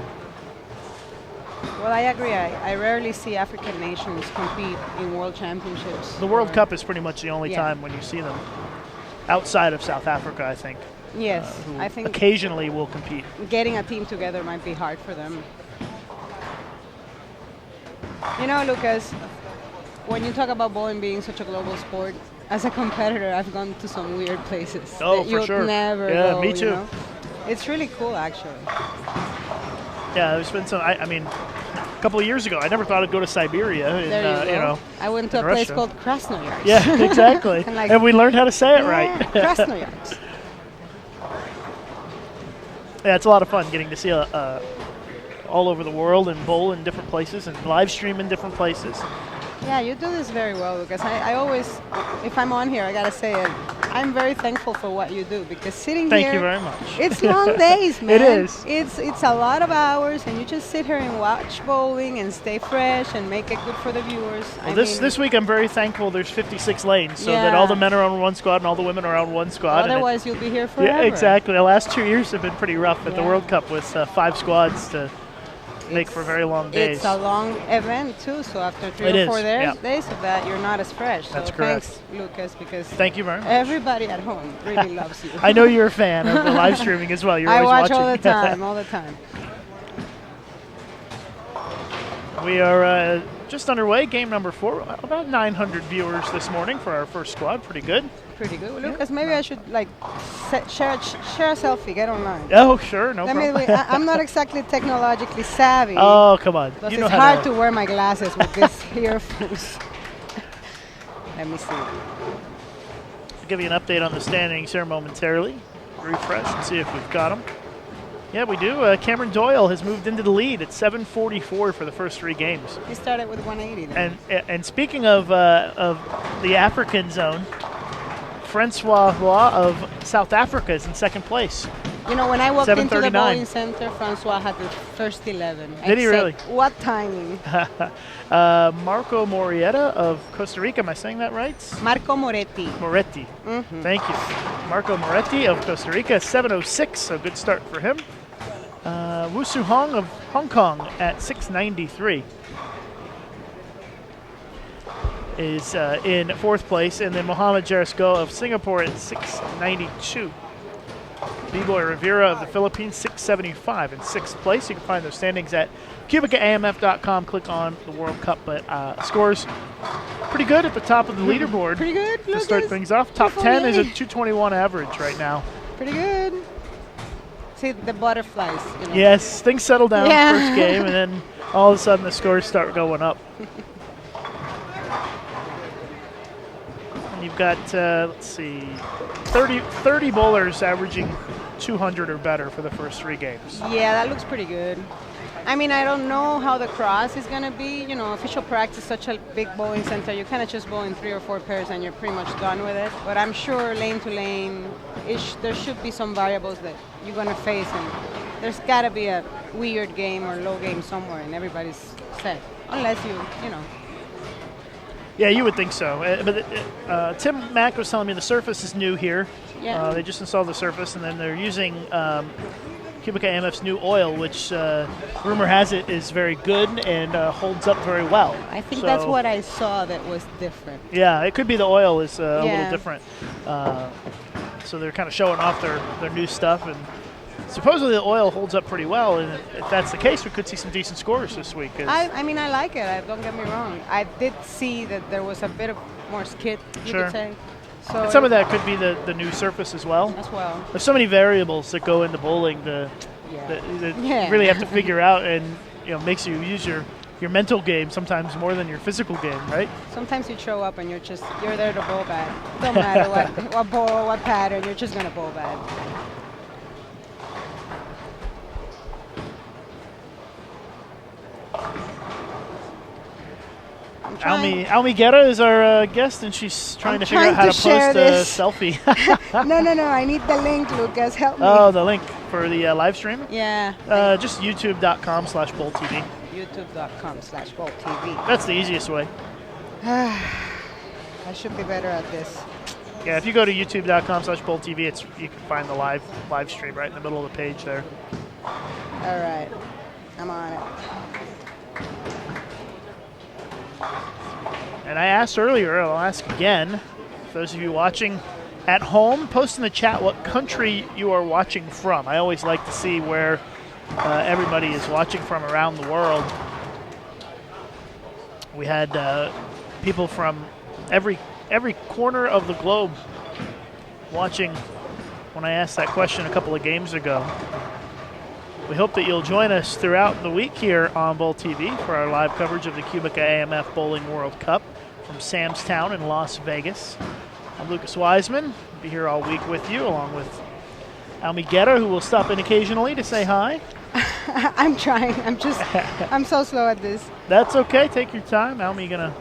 Well, I agree. I rarely see African nations compete in world championships. The World Cup is pretty much the only time when you see them outside of South Africa, I think. Yes, Who I think occasionally will compete. getting a team together might be hard for them. Lucas, when you talk about bowling being such a global sport, as a competitor, I've gone to some weird places Oh, that for you'll sure. never Yeah, go, me too. It's really cool, actually. Yeah, there's been some. I mean, a couple of years ago, I never thought I'd go to Siberia. There you go. I went to a in place Russia. called Krasnoyarsk. Yeah, exactly. And we learned how to say it right. Krasnoyarsk. Yeah, it's a lot of fun getting to see all over the world and bowl in different places and live stream in different places. Yeah, you do this very well, Lucas. I always, if I'm on here, I gotta say it. I'm very thankful for what you do because sitting here. Thank you very much. It's long days, man. It is. It's a lot of hours, and you just sit here and watch bowling and stay fresh and make it good for the viewers. Well, this week I'm very thankful there's 56 lanes, so that all the men are on one squad and all the women are on one squad. Otherwise, you'll be here forever. Yeah, exactly. The last 2 years have been pretty rough at the World Cup with 5 squads to make for very long days. It's a long event too, so after 3 or 4 days of that, you're not as fresh. That's so correct. Thanks, Lucas, because thank you very much. Everybody at home really loves you. I know you're a fan of the live streaming as well. You're always watch watching. all the time, all the time. We are just underway, game number 4. About 900 viewers this morning for our first squad. Pretty good. Pretty good. Well, Lucas, maybe I should share a selfie, get online. Oh, sure, no problem. I'm not exactly technologically savvy. Oh, come on. Plus it's hard to wear my glasses with this earphones. Let me see. I'll give you an update on the standings here momentarily. Refresh and see if we've got them. Yeah, we do. Cameron Doyle has moved into the lead at 744 for the first 3 games. He started with 180 then. And speaking of the African zone, Francois Roy of South Africa is in second place. When I walked into the bowling center, Francois had the first 11. Did he really? What timing? Marco Morietta of Costa Rica. Am I saying that right? Marco Moretti. Moretti. Mm-hmm. Thank you. Marco Moretti of Costa Rica, 706, so good start for him. Wu Su Hong of Hong Kong at 693 is in 4th place, and then Mohamed Jerisko of Singapore at 692. B-Boy Rivera of the Philippines, 675 in 6th place. You can find those standings at QubicaAMF.com. Click on the World Cup, but scores pretty good at the top of the leaderboard. Pretty good, to start things off. Top 10 is a 221 average right now. Pretty good. see the butterflies. You know. Yes, things settle down Yeah. first game, and then all of a sudden the scores start going up. And you've got, let's see, 30 bowlers averaging 200 or better for the first 3 games. Yeah, that looks pretty good. I mean, I don't know how the cross is going to be. You know, official practice, such a big bowling center, you kind of just bowl in 3 or 4 pairs and you're pretty much done with it. But I'm sure lane to lane, there should be some variables that you're going to face. And there's got to be a weird game or low game somewhere and everybody's set. Unless you know. Yeah, you would think so. But Tim Mack was telling me the surface is new here. Yeah. They just installed the surface, and then they're using QubicaAMF's new oil, which rumor has it is very good and holds up very well. I think that's what I saw that was different. Yeah, it could be the oil is a Yeah. little different. So they're kind of showing off their new stuff, and supposedly the oil holds up pretty well. And if that's the case, we could see some decent scores this week. I mean, I like it. Don't get me wrong. I did see that there was a bit of more skid, you Sure. could say. So And some of that could be the new surface as well. as well. There's so many variables that go into bowling that Yeah. you really have to figure out, and makes you use your mental game sometimes more than your physical game, right? Sometimes you show up and you're there to bowl bad. Don't matter what ball, what pattern, you're just gonna bowl bad. Aumi Guerra is our guest, and she's trying to figure out how to post share a this. selfie. No, I need the link, Lucas. Help me. Oh, the link for the live stream? Yeah. Just youtube.com/bowltv. youtube.com/bowltv. That's the easiest way. I should be better at this. Yeah, if you go to youtube.com/bowltv, you can find the live stream right in the middle of the page there. All right. I'm on it. And I asked earlier, I'll ask again, for those of you watching at home, post in the chat what country you are watching from. I always like to see where everybody is watching from around the world. We had people from every corner of the globe watching when I asked that question a couple of games ago. We hope that you'll join us throughout the week here on Bowl TV for our live coverage of the QubicaAMF Bowling World Cup from Sam's Town in Las Vegas. I'm Lucas Wiseman. I'll be here all week with you, along with Aumi Guerra, who will stop in occasionally to say hi. I'm trying. I'm so slow at this. That's okay. Take your time. Aumi gonna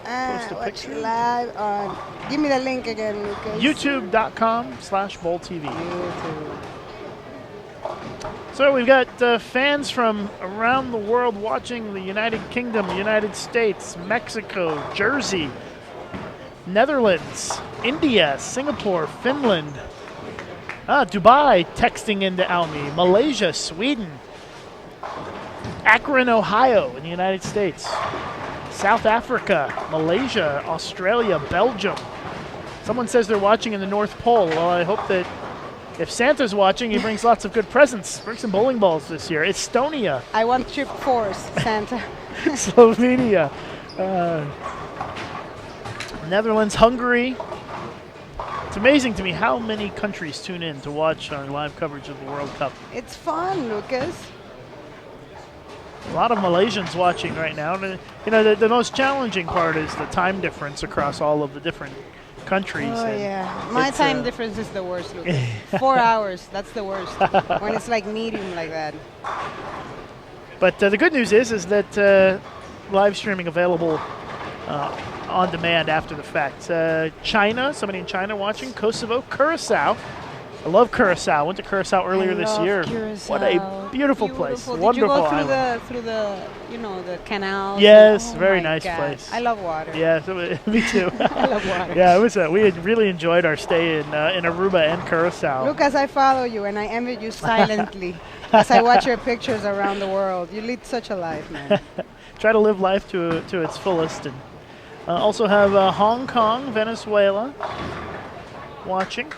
post a Watch picture. live on. Give me the link again, Lucas. youtube.com/bowltv. YouTube. So we've got fans from around the world watching the United Kingdom, United States, Mexico, Jersey, Netherlands, India, Singapore, Finland, Dubai texting into Aumi, Malaysia, Sweden, Akron, Ohio in the United States, South Africa, Malaysia, Australia, Belgium. Someone says they're watching in the North Pole. Well, I hope that if Santa's watching, he brings lots of good presents. Bring some bowling balls this year. Estonia. I want trip force, Santa. Slovenia. Netherlands, Hungary. It's amazing to me how many countries tune in to watch our live coverage of the World Cup. It's fun, Lucas. A lot of Malaysians watching right now. And, the most challenging part is the time difference across all of the different countries. Oh, and yeah. My it's, time difference is the worst, Lucas. 4 hours, that's the worst. When it's like medium like that. But the good news is that live streaming available on demand after the fact. China, somebody in China watching. Kosovo, Curacao. I love Curacao. Went to Curacao earlier this year. Curacao. What a beautiful place. Did Wonderful you go island. through the the canals? Yes, Oh very my nice God. place. I love water. Yeah, me too. I love water. Yeah, it was. We had really enjoyed our stay in Aruba and Curacao. Lucas, I follow you and I envy you silently as I watch your pictures around the world. You lead such a life, man. Try to live life to its fullest. And also have Hong Kong, Venezuela watching.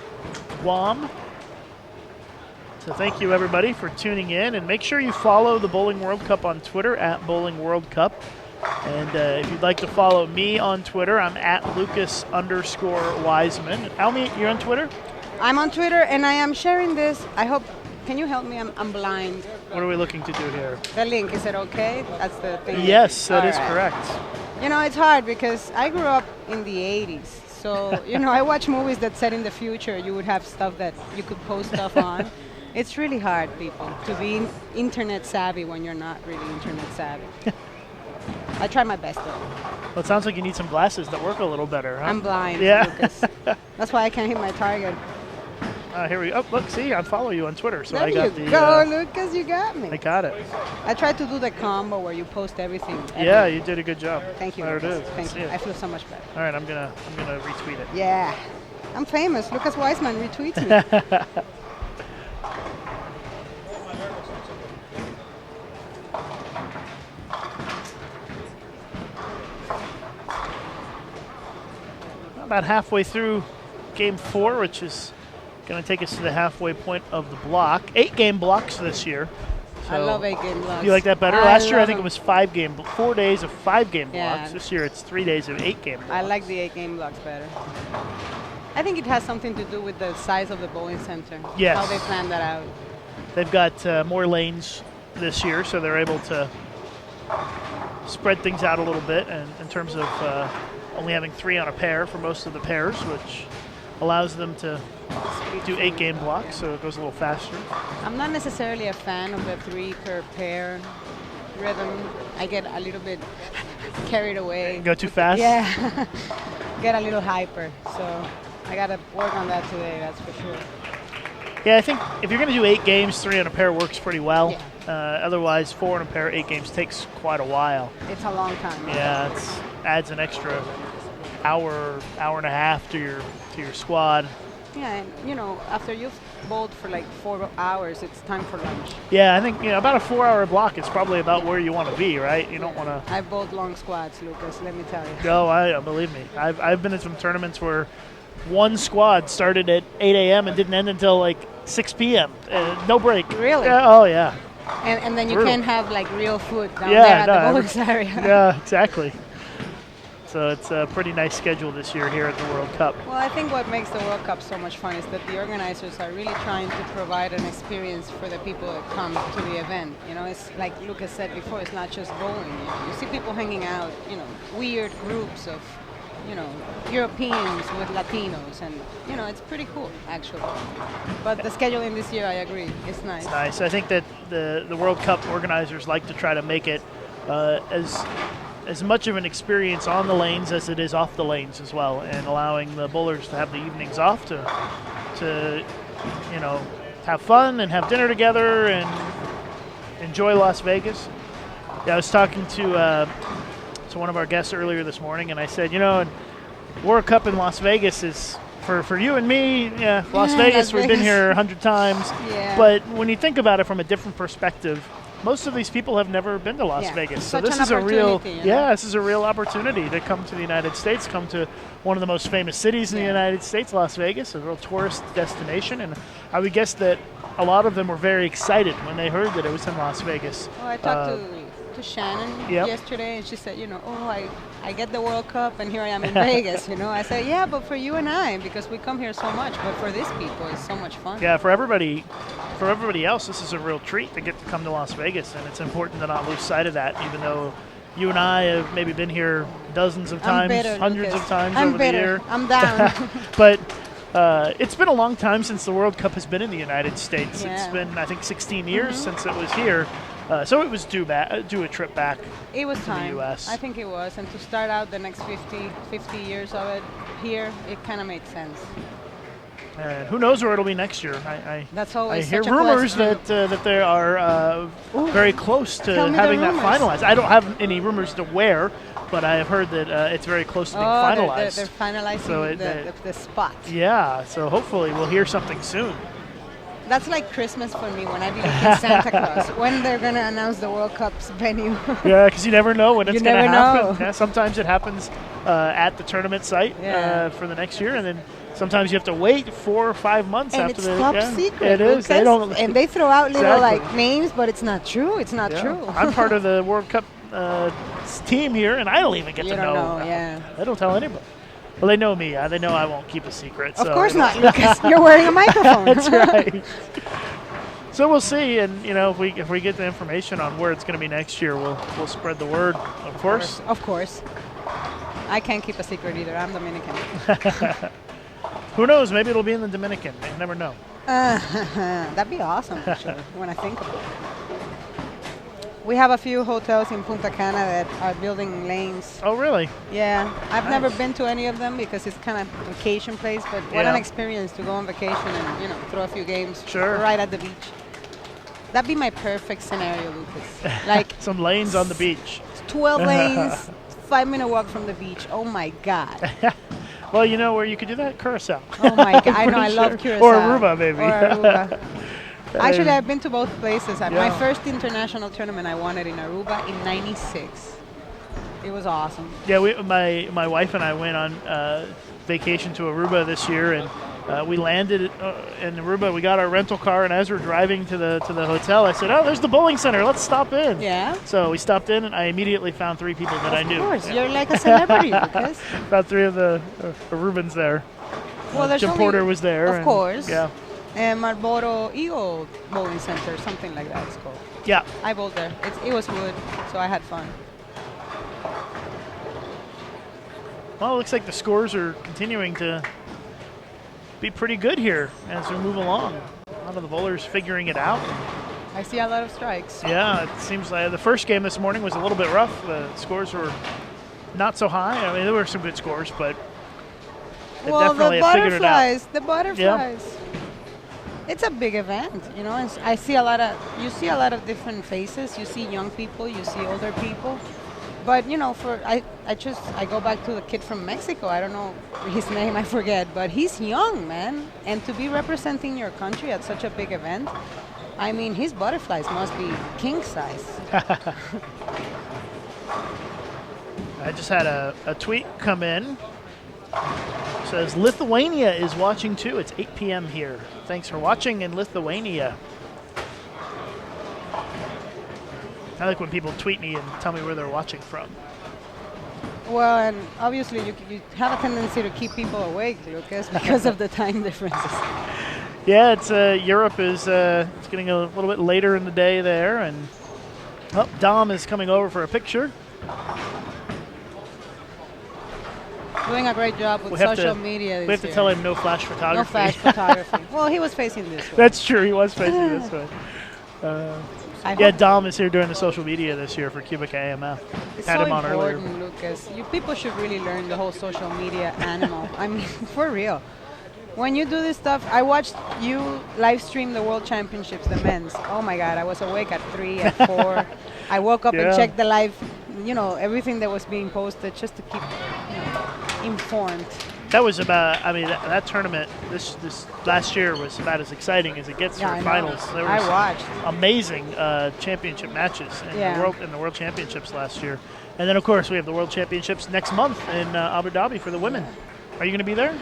Guam. So thank you, everybody, for tuning in. And make sure you follow the Bowling World Cup on Twitter, @Bowling World Cup. And if you'd like to follow me on Twitter, I'm @Lucas_Wiseman. Aumi, you're on Twitter? I'm on Twitter and I am sharing this. I hope can you help me? I'm blind. What are we looking to do here? The link, is it okay? That's the thing. Yes, that is All right. correct. You know, it's hard because I grew up in the 80s. So, you know, I watch movies that said in the future you would have stuff that you could post stuff on. It's really hard, people, to be internet savvy when you're not really internet savvy. I try my best, though. Well, it sounds like you need some glasses that work a little better, huh? I'm blind, Yeah. Lucas. That's why I can't hit my target. Here we go. Oh, look, see, I follow you on Twitter, so There I got you the. go, Lucas, you got me. I got it. I tried to do the combo where you post everything. Yeah, you did a good job. Thank you. There it Lucas. is. Thank See you. it. I feel so much better. All right, I'm gonna retweet it. Yeah. I'm famous. Lucas Weissman retweets me. About halfway through game 4, which is going to take us to the halfway point of the block. 8 game blocks this year. I So love 8 game blocks. you like that better? Last year I love think it them. was 4 days of 5 game Yeah. blocks. This year it's 3 days of 8 game blocks. I like the 8 game blocks better. I think it has something to do with the size of the bowling center. Yes. How they plan that out. They've got more lanes this year, so they're able to spread things out a little bit, and in terms of only having 3 on a pair for most of the pairs, which allows them to do 8 game blocks, so it goes a little faster. I'm not necessarily a fan of the 3 per pair rhythm. I get a little bit carried away. Go too fast? Yeah. Get a little hyper. So I got to work on that today, that's for sure. Yeah, I think if you're going to do 8 games, 3 on a pair works pretty well. Yeah. Otherwise, 4 on a pair, 8 games takes quite a while. It's a long time. Yeah, it adds an extra hour and a half to your squad. Yeah, and you know, after you've bowled for like 4 hours, it's time for lunch. Yeah, I think about a 4-hour block is probably about where you want to be, right? You don't want to. I've bowled long squads, Lucas. Let me tell you. No, believe me. I've been in some tournaments where one squad started at 8 a.m. and didn't end until like 6 p.m. No break. Really? Yeah, oh yeah. And then you Brutal. can't have like real food down Yeah, there at no, the bowling area. Yeah, exactly. So it's a pretty nice schedule this year here at the World Cup. Well, I think what makes the World Cup so much fun is that the organizers are really trying to provide an experience for the people that come to the event. You know, it's like Lucas said before, it's not just bowling. You see people hanging out, weird groups of, Europeans with Latinos, and, it's pretty cool, actually. But the scheduling this year, I agree, it's nice. It's nice. I think that the World Cup organizers like to try to make it as much of an experience on the lanes as it is off the lanes as well, and allowing the bowlers to have the evenings off to have fun and have dinner together and enjoy Las Vegas. Yeah, I was talking to one of our guests earlier this morning, and I said, World Cup in Las Vegas is for you and me. Yeah, Las Vegas. We've been here 100 times. Yeah. But when you think about it from a different perspective, most of these people have never been to Las Vegas. So Such this an is a real, opportunity, you know? this is a real opportunity to come to the United States, come to one of the most famous cities in the United States, Las Vegas, a real tourist destination. And I would guess that a lot of them were very excited when they heard that it was in Las Vegas. Well, I talked to Shannon yesterday, and she said, I get the World Cup, and here I am in Vegas, I said, yeah, but for you and I, because we come here so much, but for these people, it's so much fun. Yeah, for everybody else, this is a real treat to get to come to Las Vegas, and it's important to not lose sight of that, even though you and I have maybe been here dozens of times, hundreds of times over the year. I'm down. But it's been a long time since the World Cup has been in the United States. Yeah. It's been, I think, 16 years since it was here. So it was due a trip back. It was to time. the US. I think it was. And to start out the next 50 years of it here, it kind of made sense. And who knows where it'll be next year? That's I always hear such a rumors question. that they are very close to Tell me the having that rumors. finalized. I don't have any rumors to where, but I have heard that it's very close to being finalized. They're finalizing So the spot. Yeah, so hopefully we'll hear something soon. That's like Christmas for me when I believe in Santa Claus. When they're going to announce the World Cup's venue. Yeah, because you never know when it's You going to never happen. know. Yeah, sometimes it happens at the tournament site for the next year, and then sometimes you have to wait 4 or 5 months And after it's the top secret. It is. They don't. And they throw out little Exactly. names, but it's not true. It's not Yeah. true. I'm part of the World Cup team here, and I don't even get You to don't know. know, yeah. I don't tell anybody. Well, they know me. They know I won't keep a secret. Of so course they not, don't- Lucas. You're wearing a microphone. That's right. So we'll see, and if we get the information on where it's going to be next year, we'll spread the word, of course. Of course. I can't keep a secret either. I'm Dominican. Who knows? Maybe it'll be in the Dominican. You never know. That'd be awesome, actually, when I think about it. We have a few hotels in Punta Cana that are building lanes. Oh, really? Yeah. I've Nice. never been to any of them because it's kind of vacation place, but what Yeah. an experience to go on vacation and, throw a few games Sure. right at the beach. That'd be my perfect scenario, Lucas. Like Some lanes on the beach. 12 lanes, 5-minute walk from the beach. Oh, my God. Well, you know where you could do that? Curacao. Oh, my God. I know. Pretty I love sure. Curacao. Or Aruba, maybe. Or Aruba. Actually, Hey. I've been to both places. My Yeah. first international tournament, I won it in Aruba in '96. It was awesome. Yeah, my wife and I went on vacation to Aruba this year, and we landed in Aruba. We got our rental car, and as we're driving to the hotel, I said, "Oh, there's the bowling center. Let's stop in." Yeah. So we stopped in, and I immediately found 3 people that I knew. Of course, Yeah. you're like a celebrity, Lucas. About 3 of the Arubans there. Well, there's Jim only- Porter was there. Of and- course. Yeah. And Marlboro Eagle Bowling Center, something like that it's called. Yeah. I bowled there. It was good, so I had fun. Well, it looks like the scores are continuing to be pretty good here as we move along. A lot of the bowlers figuring it out. I see a lot of strikes. Yeah, it seems like the first game this morning was a little bit rough. The scores were not so high. I mean, there were some good scores, but they Well, definitely the have figured it out. butterflies. It's a big event, and I see a lot of different faces. You see young people, you see older people. But I go back to the kid from Mexico. I don't know his name, I forget, but he's young, man. And to be representing your country at such a big event, I mean, his butterflies must be king size. I just had a tweet come in. It says Lithuania is watching too. It's 8 p.m. here. Thanks for watching in Lithuania. I like when people tweet me and tell me where they're watching from. Well, and obviously you have a tendency to keep people awake, Lucas, because of the time differences. Yeah, it's Europe is it's getting a little bit later in the day there, and Dom is coming over for a picture. Doing a great job with social media this We have to year. tell him no flash photography. No flash photography. Well, he was facing this way. That's true. He was facing this way. I Yeah, hope Dom is here doing the social media this year for QubicaAMF. it's Had so him on earlier. important, Lucas. You people should really learn the whole social media animal. I mean, for real. When you do this stuff, I watched you live stream the World Championships, the men's. Oh my God, I was awake at 3, at 4. I woke up Yeah. and checked the live, everything that was being posted just to keep informed. That was about. I mean, that tournament this last year was about as exciting as it gets Yeah, for I know. finals. There I was watched. amazing championship matches in Yeah. the World Championships last year, and then of course we have the World Championships next month in Abu Dhabi for the women. Are you going to be there?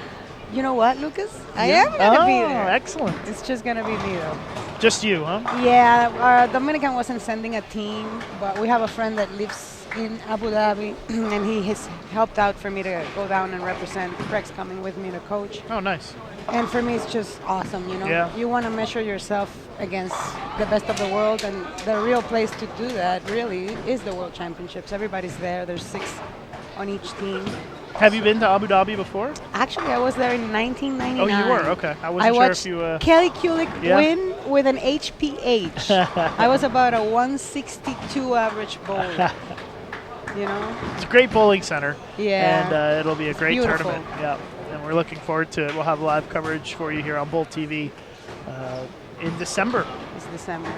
You know what, Lucas? I am going to be there. Excellent. It's just going to be me, though. Just you, huh? Yeah, Dominican wasn't sending a team, but we have a friend that lives in Abu Dhabi, and he has helped out for me to go down and represent. Greg's coming with me to coach. Oh, nice. And for me, it's just awesome, Yeah. You want to measure yourself against the best of the world, and the real place to do that really is the World Championships. Everybody's there. There's 6 on each team. Have you been to Abu Dhabi before? Actually, I was there in 1999. Oh, you were? Okay. I wasn't I sure watched if you. Kelly Kulik Yeah. win with an HPH. I was about a 162 average bowler. It's a great bowling center. Yeah. And it'll be a great Beautiful. tournament. Yeah. And we're looking forward to it. We'll have live coverage for you here on Bowl TV in December. It's December.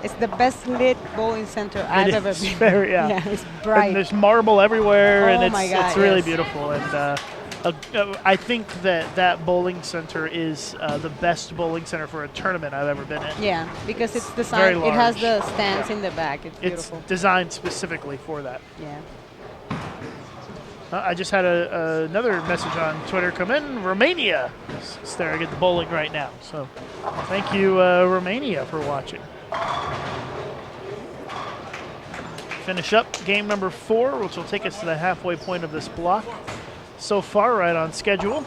It's the best lit bowling center I've ever It's been. very, yeah. Yeah, it's bright. And there's marble everywhere, and Oh it's my God, it's really yes. beautiful. And I think that bowling center is the best bowling center for a tournament I've ever been in. Yeah, because it's Very designed. It has large. the stands in the back. It's beautiful. It's designed specifically for that. Yeah. I just had another message on Twitter come in. Romania is staring at the bowling right now. So thank you, Romania, for watching. Finish up game number 4, which will take us to the halfway point of this block. So far, right on schedule.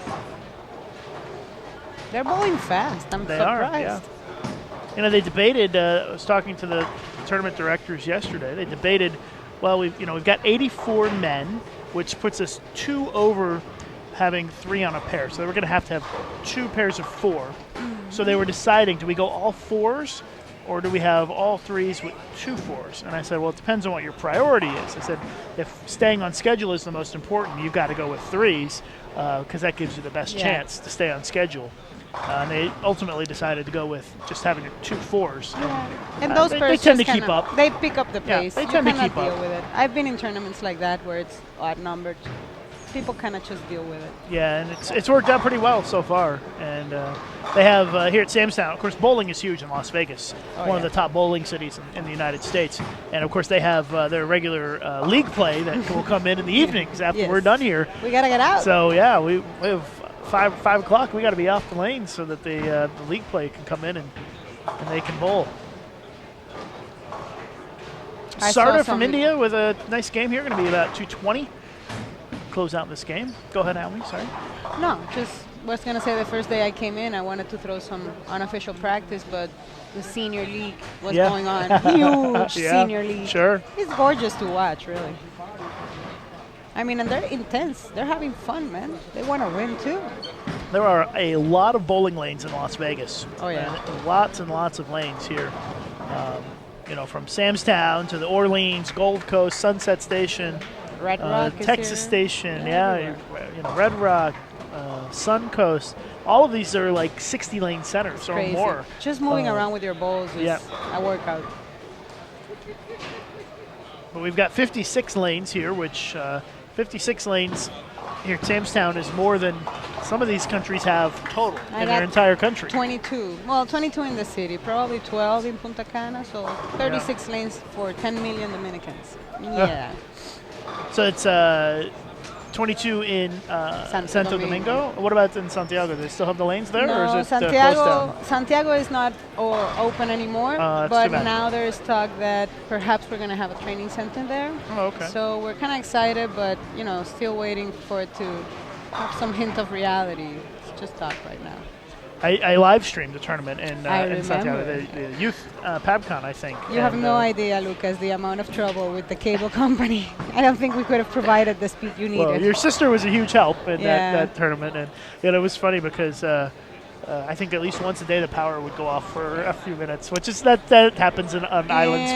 They're bowling fast. I'm They surprised. are, yeah. You know, they debated. I was talking to the tournament directors yesterday. They debated. Well, we've got 84 men, which puts us 2 over having 3 on a pair. So we're going to have 2 pairs of 4. So they were deciding: do we go all 4s, or do we have all 3s with 2 4s? And I said, well, it depends on what your priority is. I said, if staying on schedule is the most important, you've got to go with 3s because that gives you the best chance to stay on schedule. And they ultimately decided to go with just having 2 4s. And those they tend to keep up. They pick up the pace. They tend to keep deal up with it. I've been in tournaments like that where it's odd numbered. People kind of just deal with it. Yeah, and it's worked out pretty well so far. And they have here at Sam's Town, of course, bowling is huge in Las Vegas, one of the top bowling cities in the United States. And of course, they have their regular league play that will come in the evenings after we're done here. We gotta get out. So yeah, we have 5 o'clock. We got to be off the lane so that the league play can come in and they can bowl. Sarda from India with a nice game here. Going to be about 220. Close out this game. Go ahead, Aumi. Sorry. No, just was going to say the first day I came in, I wanted to throw some unofficial practice, but the senior league was going on. Huge senior league. Sure. It's gorgeous to watch, really. I mean, and they're intense. They're having fun, man. They want to win, too. There are a lot of bowling lanes in Las Vegas. Oh, yeah. And lots of lanes here. From Sam's Town to the Orleans, Gold Coast, Sunset Station, Red Rock Texas Station, Red Rock, Suncoast. All of these are like 60-lane centers or more. Just moving around with your bowls is a workout. But we've got 56 lanes here, which 56 lanes here at Sam's Town is more than some of these countries have total in their entire country. 22. Well, 22 in the city, probably 12 in Punta Cana, so 36 lanes for 10 million Dominicans. Yeah. So it's 22 in Santo Domingo. What about in Santiago? Do they still have the lanes there, or is it closed down? Santiago is not open anymore, but now there's talk that perhaps we're going to have a training center there. Oh, okay. So we're kind of excited, but still waiting for it to have some hint of reality. It's just talk right now. I live streamed the tournament in Santiago, the youth PABCON, I think. You have no idea, Lucas, the amount of trouble with the cable company. I don't think we could have provided the speed you needed. Well, your sister was a huge help in that tournament, and it was funny because I think at least once a day the power would go off for a few minutes, which is that happens on islands.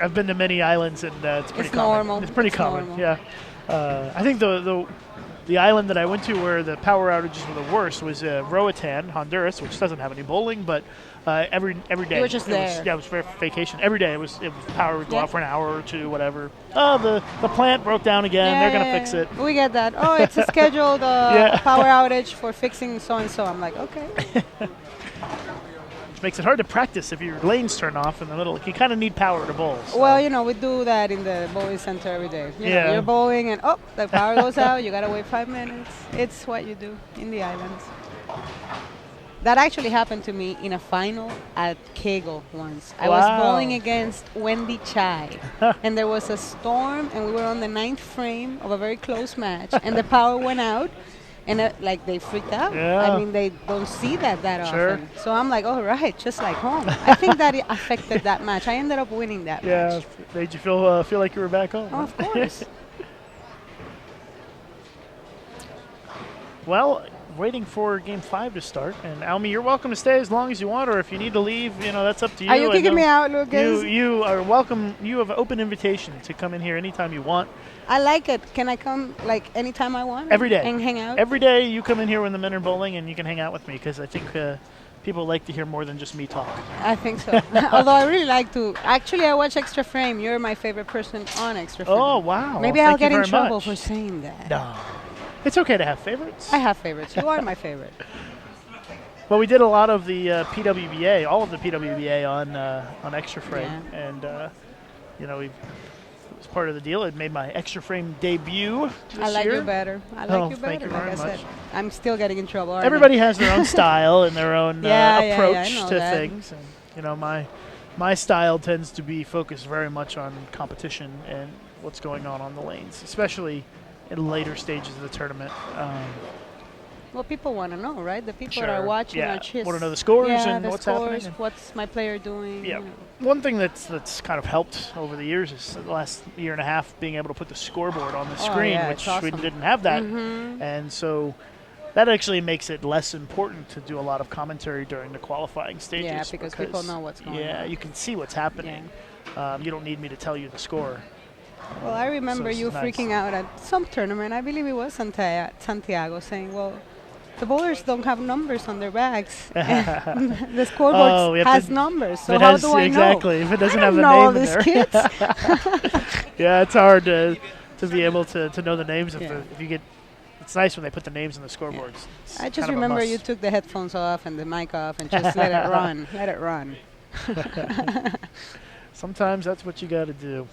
I've been to many islands, and it's pretty common. Normal. It's pretty common. Normal. Yeah. I think the island that I went to where the power outages were the worst was Roatan, Honduras, which doesn't have any bowling, but every day. You were just there. It was for vacation. Every day it was power would go out for an hour or two, whatever. Oh, the plant broke down again. They're going to fix it. We get that. Oh, it's a scheduled power outage for fixing so-and-so. I'm like, okay. Which makes it hard to practice if your lanes turn off in the middle. You kind of need power to bowl. So. Well, we do that in the bowling center every day. You're bowling and, the power goes out. You got to wait 5 minutes. It's what you do in the islands. That actually happened to me in a final at Kegel once. I was bowling against Wendy Chai, and there was a storm, and we were on the 9th frame of a very close match, and the power went out. And they freaked out. Yeah. I mean, they don't see that often. So I'm like, all right, just like home. I think that it affected that match. I ended up winning that match. Yeah, made you feel like you were back home. Oh, of course. Well, waiting for Game 5 to start. And Aumi, you're welcome to stay as long as you want, or if you need to leave, that's up to you. Are you kicking me out, Lucas? You are welcome. You have an open invitation to come in here anytime you want. I like it. Can I come anytime I want? Every day. And hang out? Every day you come in here when the men are bowling and you can hang out with me because I think people like to hear more than just me talk. I think so. Although I really like to. Actually, I watch Extra Frame. You're my favorite person on Extra Frame. Oh, wow. Maybe I'll get in trouble for saying that. No. It's okay to have favorites. I have favorites. You are my favorite. Well, we did a lot of the PWBA, all of the PWBA on Extra Frame. Yeah. And, as part of the deal, it made my Extra Frame debut this I like year. You better. I like you better. Thank you very much. I'm still getting in trouble. Everybody has their own style and their own approach to things. And, my style tends to be focused very much on competition and what's going on the lanes, especially in later stages of the tournament. Well, people want to know, right? The people that Sure, are watching yeah. are just Want to know the scores yeah, and the what's scores, happening. what's my player doing. Yeah. you know. One thing that's kind of helped over the years is the last year and a half being able to put the scoreboard on the screen, yeah, which it's awesome. we didn't have that. Mhm. And so that actually makes it less important to do a lot of commentary during the qualifying stages. Yeah, because people know what's going Yeah, on. you can see what's happening. You don't need me to tell you the score. Well, I remember it's you nice. freaking out at some tournament. I believe it was Santiago, saying, "Well, the bowlers don't have numbers on their bags. And the scoreboard has numbers, so how do I exactly. know? If it doesn't I have don't a know all name in these there. kids." Yeah, it's hard to be able to know the names of Yeah. if you get. It's nice when they put the names on the scoreboards. It's I just kind of a remember must. you took the headphones off and the mic off and just let it run. Let it run. Sometimes that's what you got to do.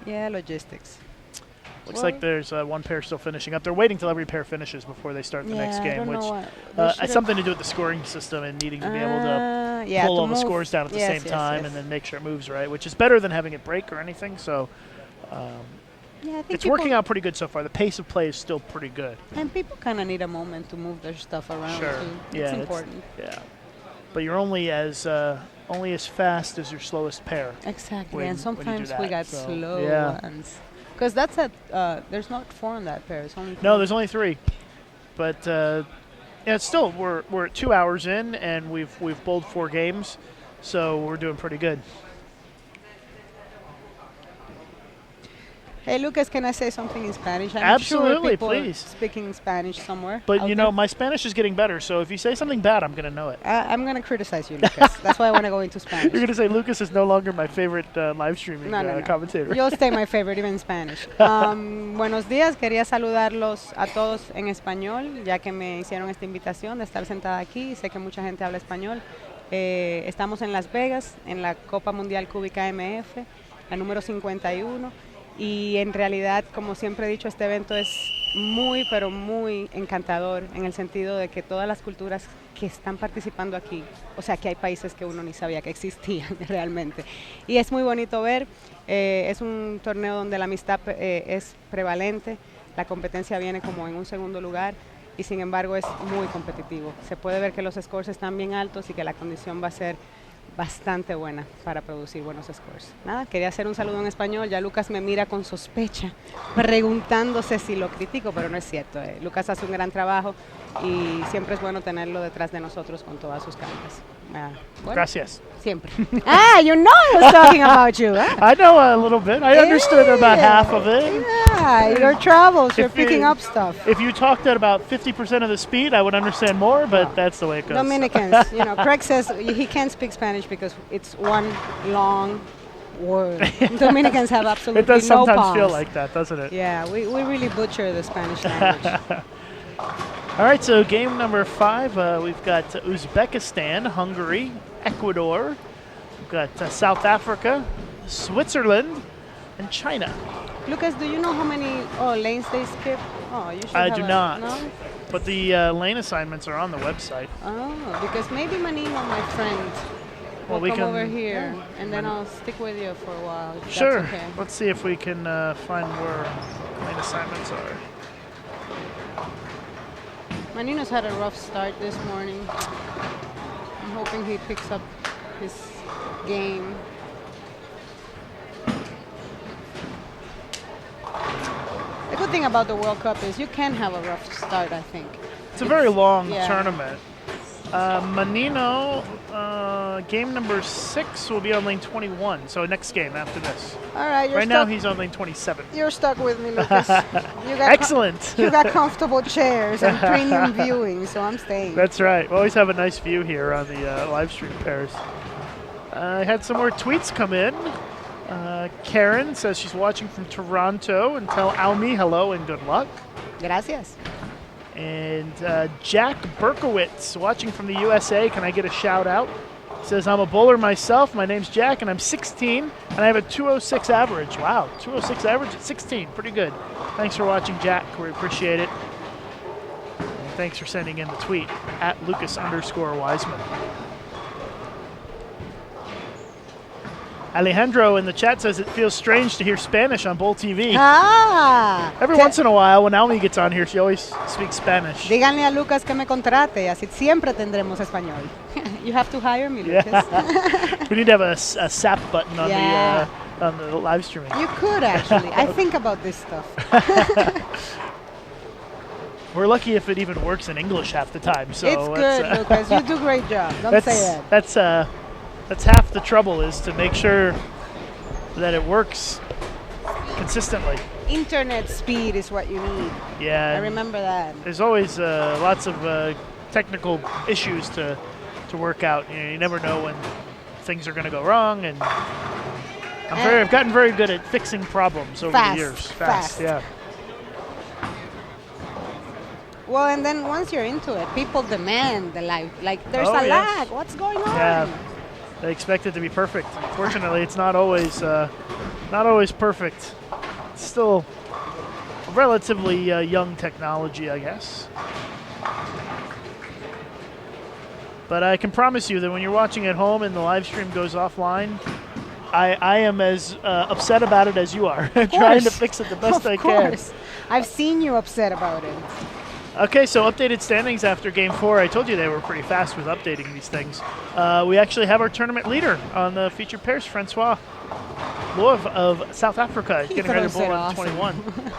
Yeah, logistics. Looks like there's one pair still finishing up. They're waiting till every pair finishes before they start the next I game, don't which know what. has something to do with the scoring system and needing to be able to pull all the scores down at the same time and then make sure it moves right, which is better than having it break or anything. So yeah, I think it's working out pretty good so far. The pace of play is still pretty good. And people kind of need a moment to move their stuff around Sure. too. Yeah, It's important. Yeah. But you're only as fast as your slowest pair. Exactly, when and you do sometimes we that, got so, slow yeah. ones. Because that's there's not 4 in that pair. It's only 3. No, there's only 3. But yeah, it's still we're at 2 hours in and we've bowled 4 games, so we're doing pretty good. Hey, Lucas, can I say something in Spanish? I'm Absolutely, sure people please. speaking Spanish somewhere. But out you know, there. my Spanish is getting better, so if you say something bad, I'm going to know it. I'm going to criticize you, Lucas. That's why I want to go into Spanish. You're going to say Lucas is no longer my favorite live streaming No. commentator. You'll stay my favorite, even in Spanish. Buenos días, quería saludarlos a todos en español, ya que me hicieron esta invitación de estar sentada aquí. Sé que mucha gente habla español. Estamos en Las Vegas, en la Copa Mundial QubicaAMF, la número 51. Y en realidad, como siempre he dicho, este evento es muy, pero muy encantador en el sentido de que todas las culturas que están participando aquí, o sea, que hay países que uno ni sabía que existían realmente. Y es muy bonito ver, es un torneo donde la amistad es prevalente, la competencia viene como en un segundo lugar y sin embargo es muy competitivo. Se puede ver que los scores están bien altos y que la condición va a ser bastante buena para producir buenos scores. Nada, quería hacer un saludo en español. Ya Lucas me mira con sospecha, preguntándose si lo critico, pero no es cierto. Lucas hace un gran trabajo y siempre es bueno tenerlo detrás de nosotros con todas sus cantas. Bueno, Gracias. Siempre. You know I was talking about you. Huh? I know a little bit. I understood about half of it. Yeah, your travels, you're If picking you- up stuff. If you talked at about 50% of the speed, I would understand more, but that's the way it goes. Dominicans, Craig says he can't speak Spanish because it's one long word. Dominicans have absolutely It does no sometimes pause. feel like that, doesn't it? Yeah, we really butcher the Spanish language. All right, so game number 5, we've got Uzbekistan, Hungary, Ecuador. We've got South Africa, Switzerland, and China. Lucas, do you know how many lanes they skip? Oh, you should I have do a- not. No? But the lane assignments are on the website. Oh, because maybe Manino, my friend, Well, will we come can- over here, yeah. and then I'll stick with you for a while. If Sure. That's okay. Let's see if we can find where lane assignments are. Manino's had a rough start this morning. I'm hoping he picks up his game. The good thing about the World Cup is you can have a rough start, I think. It's a very long yeah. tournament. Manino, game number 6 will be on lane 21, so next game after this. All right, Right now he's on lane 27. You're stuck with me, Lucas. You got Excellent. You got comfortable chairs and premium viewing, so I'm staying. That's right. We always have a nice view here on the live stream pairs. I had some more tweets come in. Karen says she's watching from Toronto and tell Aumi hello and good luck. Gracias. And Jack Berkowitz watching from the USA. Can I get a shout out? Says, I'm a bowler myself. My name's Jack and I'm 16 and I have a 206 average. Wow, 206 average at 16. Pretty good. Thanks for watching, Jack. We appreciate it. And thanks for sending in the tweet at Lucas_Wiseman. Alejandro in the chat says it feels strange to hear Spanish on Bowl TV. Every Que- once in a while, when Aumi gets on here, she always speaks Spanish. Díganle a Lucas que me contrate, así siempre tendremos español. You have to hire me, Yeah. Lucas. We need to have a SAP button on Yeah. on the live streaming. You could actually. I think about this stuff. We're lucky if it even works in English half the time. So It's good, Lucas. You do a great job. Don't say it. That's half the trouble, is to make sure that it works consistently. Internet speed is what you need. Yeah. I and remember that. There's always lots of technical issues to work out. You know, you never know when things are going to go wrong, and I've gotten very good at fixing problems over Fast, the years. fast. Yeah. Well, and then once you're into it, people demand the live. Like, there's Oh, a yes. lag. What's going on? Yeah. They expect it to be perfect. Unfortunately, it's not always perfect. It's still a relatively young technology, I guess. But I can promise you that when you're watching at home and the live stream goes offline, I am as upset about it as you are. Trying to fix it the best I can. Of course. I've seen you upset about it. Okay, so updated standings after Game 4. I told you they were pretty fast with updating these things. We actually have our tournament leader on the featured pairs, Francois Love of South Africa. He's getting ready to throws bowl it on awesome. 21.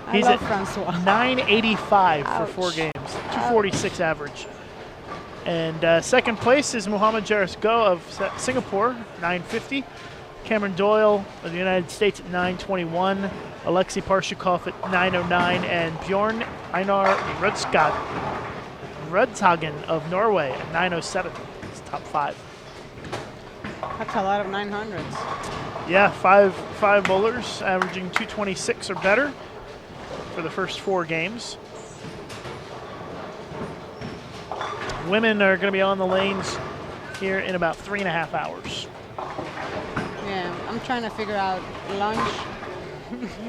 I He's love at Francois. 985 Ouch. for 4 games, 246 average. And second place is Muhammad Jaris Go of Singapore, 950. Cameron Doyle of the United States at 921. Alexei Parshikov at 909. And Bjorn Einar Rudsagen of Norway at 907. It's top 5. That's a lot of 900s. Yeah, five bowlers averaging 226 or better for the first 4 games. Women are going to be on the lanes here in about 3.5 hours. Yeah, I'm trying to figure out lunch,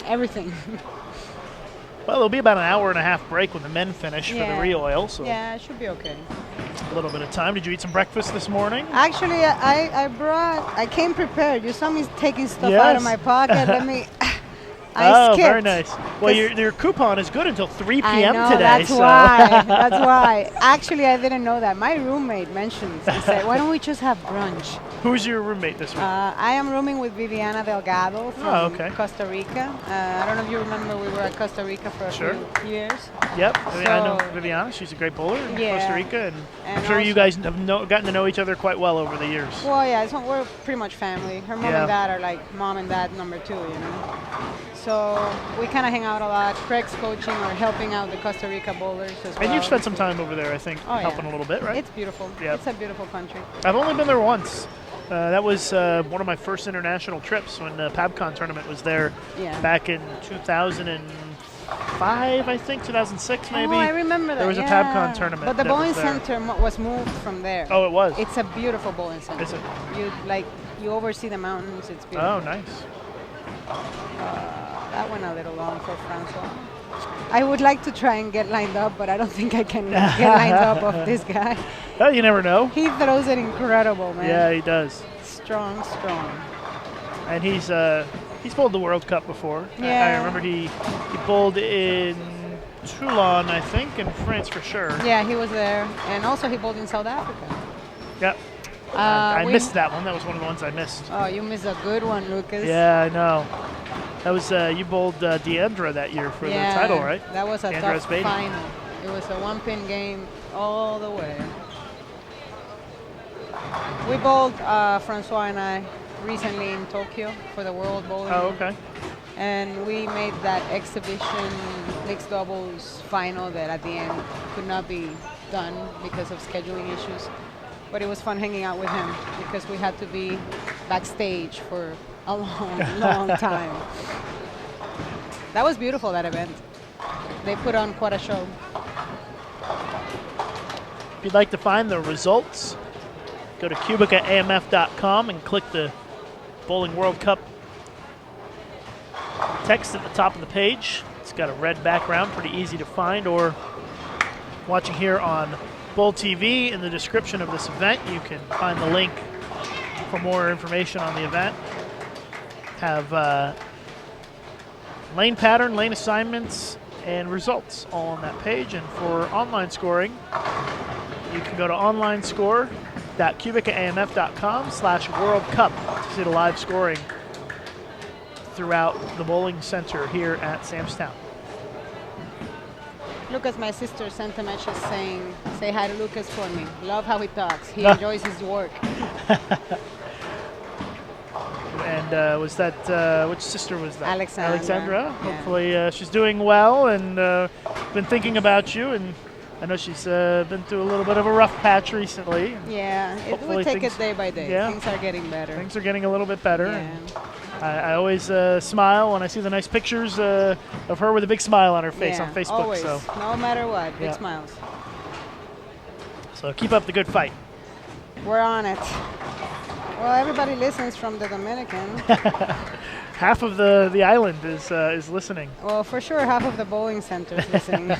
everything. Well, it'll be about an hour and a half break when the men finish for Yeah. the re-oil, so Yeah, it should be okay. a little bit of time. Did you eat some breakfast this morning? Actually, I came prepared. You saw me taking stuff out of Yes. my pocket. I skipped. Very nice. Well, 'Cause your coupon is good until 3 I p.m. know, today. that's so. why. That's why. Actually, I didn't know that. My roommate mentioned, he said, why don't we just have brunch? Who's your roommate this week? I am rooming with Viviana Delgado from okay. Costa Rica. I don't know if you remember, we were at Costa Rica for a Sure. few years. Yep, I know so- Viviana. She's a great bowler in Yeah. Costa Rica, and I'm And sure you also- guys have gotten to know each other quite well over the years. Well, yeah, so we're pretty much family. Her mom Yeah. and dad are like mom and dad number 2, you know. So we kind of hang out a lot. Craig's coaching or helping out the Costa Rica bowlers as well. And you've spent some time over there, I think, Oh, yeah. helping a little bit, right? It's beautiful. Yeah. It's a beautiful country. I've only been there once. That was one of my first international trips when the PABCON tournament was there Yeah. back in 2005, I think, 2006 maybe. Oh, I remember that. There was a yeah. PABCON tournament But the that was bowling there. center was moved from there. Oh, it was? It's a beautiful bowling center. Is it? You oversee the mountains. It's beautiful. Oh, nice. That went a little long for Francois. I would like to try and get lined up, but I don't think I can get lined up of this guy. Well, you never know. He throws it incredible, man. Yeah, he does. Strong. And he's bowled the World Cup before. Yeah. I remember he bowled in Toulon, I think, in France for sure. Yeah, he was there. And also he bowled in South Africa. Yep. I we- missed that one. That was one of the ones I missed. Oh, you missed a good one, Lucas. Yeah, I know. That was you bowled Deandra that year for the title, right? That was a Deandra tough Spady. final. It was a 1-pin game all the way. We bowled, Francois and I, recently in Tokyo for the World Bowling. Oh, okay. And we made that exhibition mixed doubles final that at the end could not be done because of scheduling issues. But it was fun hanging out with him because we had to be backstage for a long time. That was beautiful, that event. They put on quite a show. If you'd like to find the results, go to QubicaAMF.com and click the Bowling World Cup text at the top of the page. It's got a red background, pretty easy to find, or watching here on Bowl TV in the description of this event, you can find the link for more information on the event. Have lane pattern, lane assignments, and results all on that page. And for online scoring, you can go to onlinescore.QubicaAMF.com/World Cup to see the live scoring throughout the bowling center here at Samstown. Lucas, my sister sent a message saying, say hi to Lucas for me. Love how he talks. He enjoys his work. And was that, which sister was that? Alexandra. Yeah. Hopefully she's doing well and been thinking about you. And I know she's been through a little bit of a rough patch recently. Yeah, it will take it day by day. Yeah, things are getting better. Things are getting a little bit better. Yeah. I always smile when I see the nice pictures of her with a big smile on her face on Facebook. Always, so no matter what, big smiles. So keep up the good fight. We're on it. Well, everybody listens from the Dominican. Half of the island is listening. Well, for sure, half of the bowling center is listening.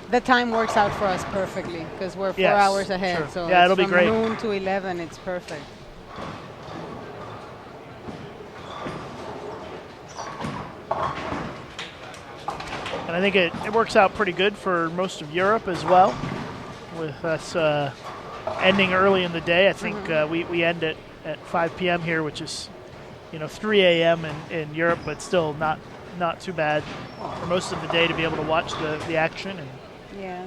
The time works out for us perfectly because we're 4 hours ahead. Sure. So it'll be great. From noon to 11, it's perfect. And I think it works out pretty good for most of Europe as well, with us ending early in the day. I think we end at 5 p.m. here, which is 3 a.m. in Europe, but still not too bad for most of the day to be able to watch the action. And yeah.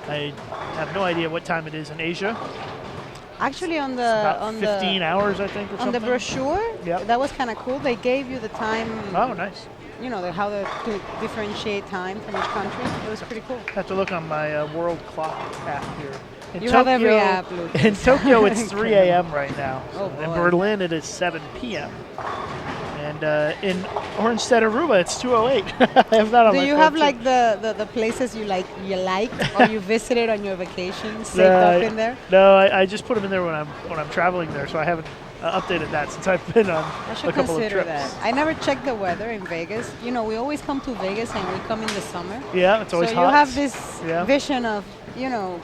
I have no idea what time it is in Asia. Actually, on about 15 hours, I think, or on something. the brochure, that was kind of cool. They gave you the time. Oh, nice. How to differentiate time from each country. It was pretty cool. I have to look on my world clock app here. You have every app, Lucas. In Tokyo, it's 3 a.m. right now. Oh, in boy. Berlin, it is 7 p.m. And in Oranjestad, Aruba, it's 2:08. I have that on my phone. Do you have like the places you like or you visited on your vacation saved up in there? No, I just put them in there when I'm traveling there, so I haven't updated that since I've been on a couple of trips. That. I never checked the weather in Vegas. We always come to Vegas and we come in the summer. Yeah, it's always hot. So you have this vision of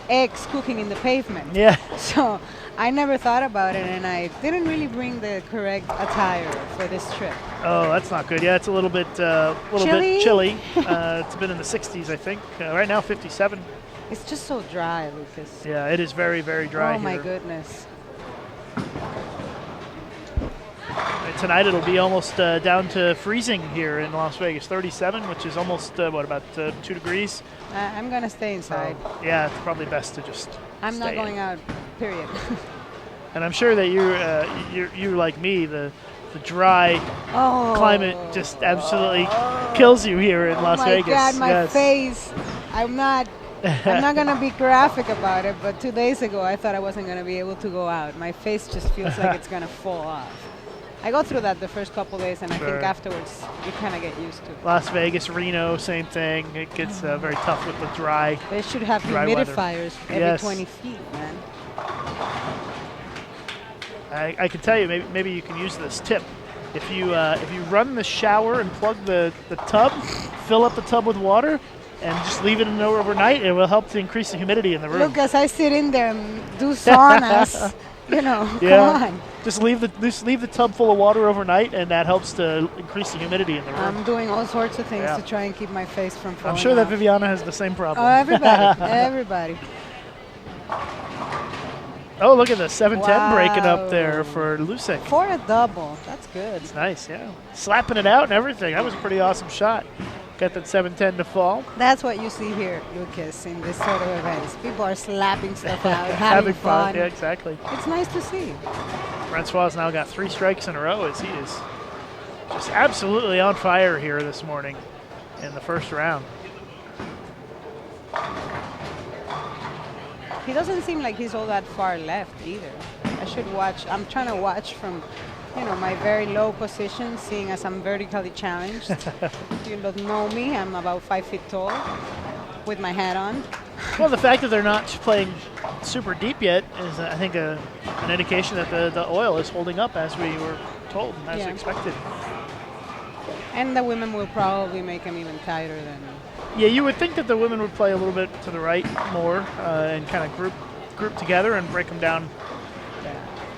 eggs cooking in the pavement. Yeah. So I never thought about it, and I didn't really bring the correct attire for this trip. Oh, that's not good. Yeah, it's a little bit chilly. It's been in the 60s, I think. Right now, 57. It's just so dry, Lucas. Yeah, it is very, very dry here. Oh, my goodness. Tonight it'll be almost down to freezing here in Las Vegas, 37, which is almost, about 2 degrees. I'm going to stay inside. Yeah, it's probably best to just I'm not going out, period. And I'm sure that you're like me, the dry climate just absolutely kills you here in Las Vegas. Oh my God, my face. I'm not going to be graphic about it, but 2 days ago I thought I wasn't going to be able to go out. My face just feels like it's going to fall off. I go through that the first couple days, and I think afterwards you kind of get used to it. Las Vegas, Reno, same thing. It gets very tough with the dry. They should have humidifiers every 20 feet, man. I can tell you, maybe you can use this tip. If you run the shower and plug the tub, fill up the tub with water, and just leave it in there overnight, it will help to increase the humidity in the room. Lucas, I sit in there and do saunas. Come on. Just leave the tub full of water overnight, and that helps to increase the humidity in the room. I'm doing all sorts of things to try and keep my face from falling I'm sure that off. Viviana has the same problem. Oh, everybody. Oh, look at the 710 breaking up there for Lusik. For a double. That's good. It's nice, yeah. Slapping it out and everything. That was a pretty awesome shot. Got that 710 to fall. That's what you see here, Lucas, in this sort of events. People are slapping stuff out, having fun. Yeah, exactly. It's nice to see. Francois now got 3 strikes in a row as he is just absolutely on fire here this morning in the first round. He doesn't seem like he's all that far left either. I should watch. I'm trying to watch from, my very low position, seeing as I'm vertically challenged. You don't know me. I'm about 5 feet tall with my hat on. Well, the fact that they're not playing super deep yet is, I think, an indication that the oil is holding up as we were told, as expected. And the women will probably make them even tighter than... Yeah, you would think that the women would play a little bit to the right more and kind of group together and break them down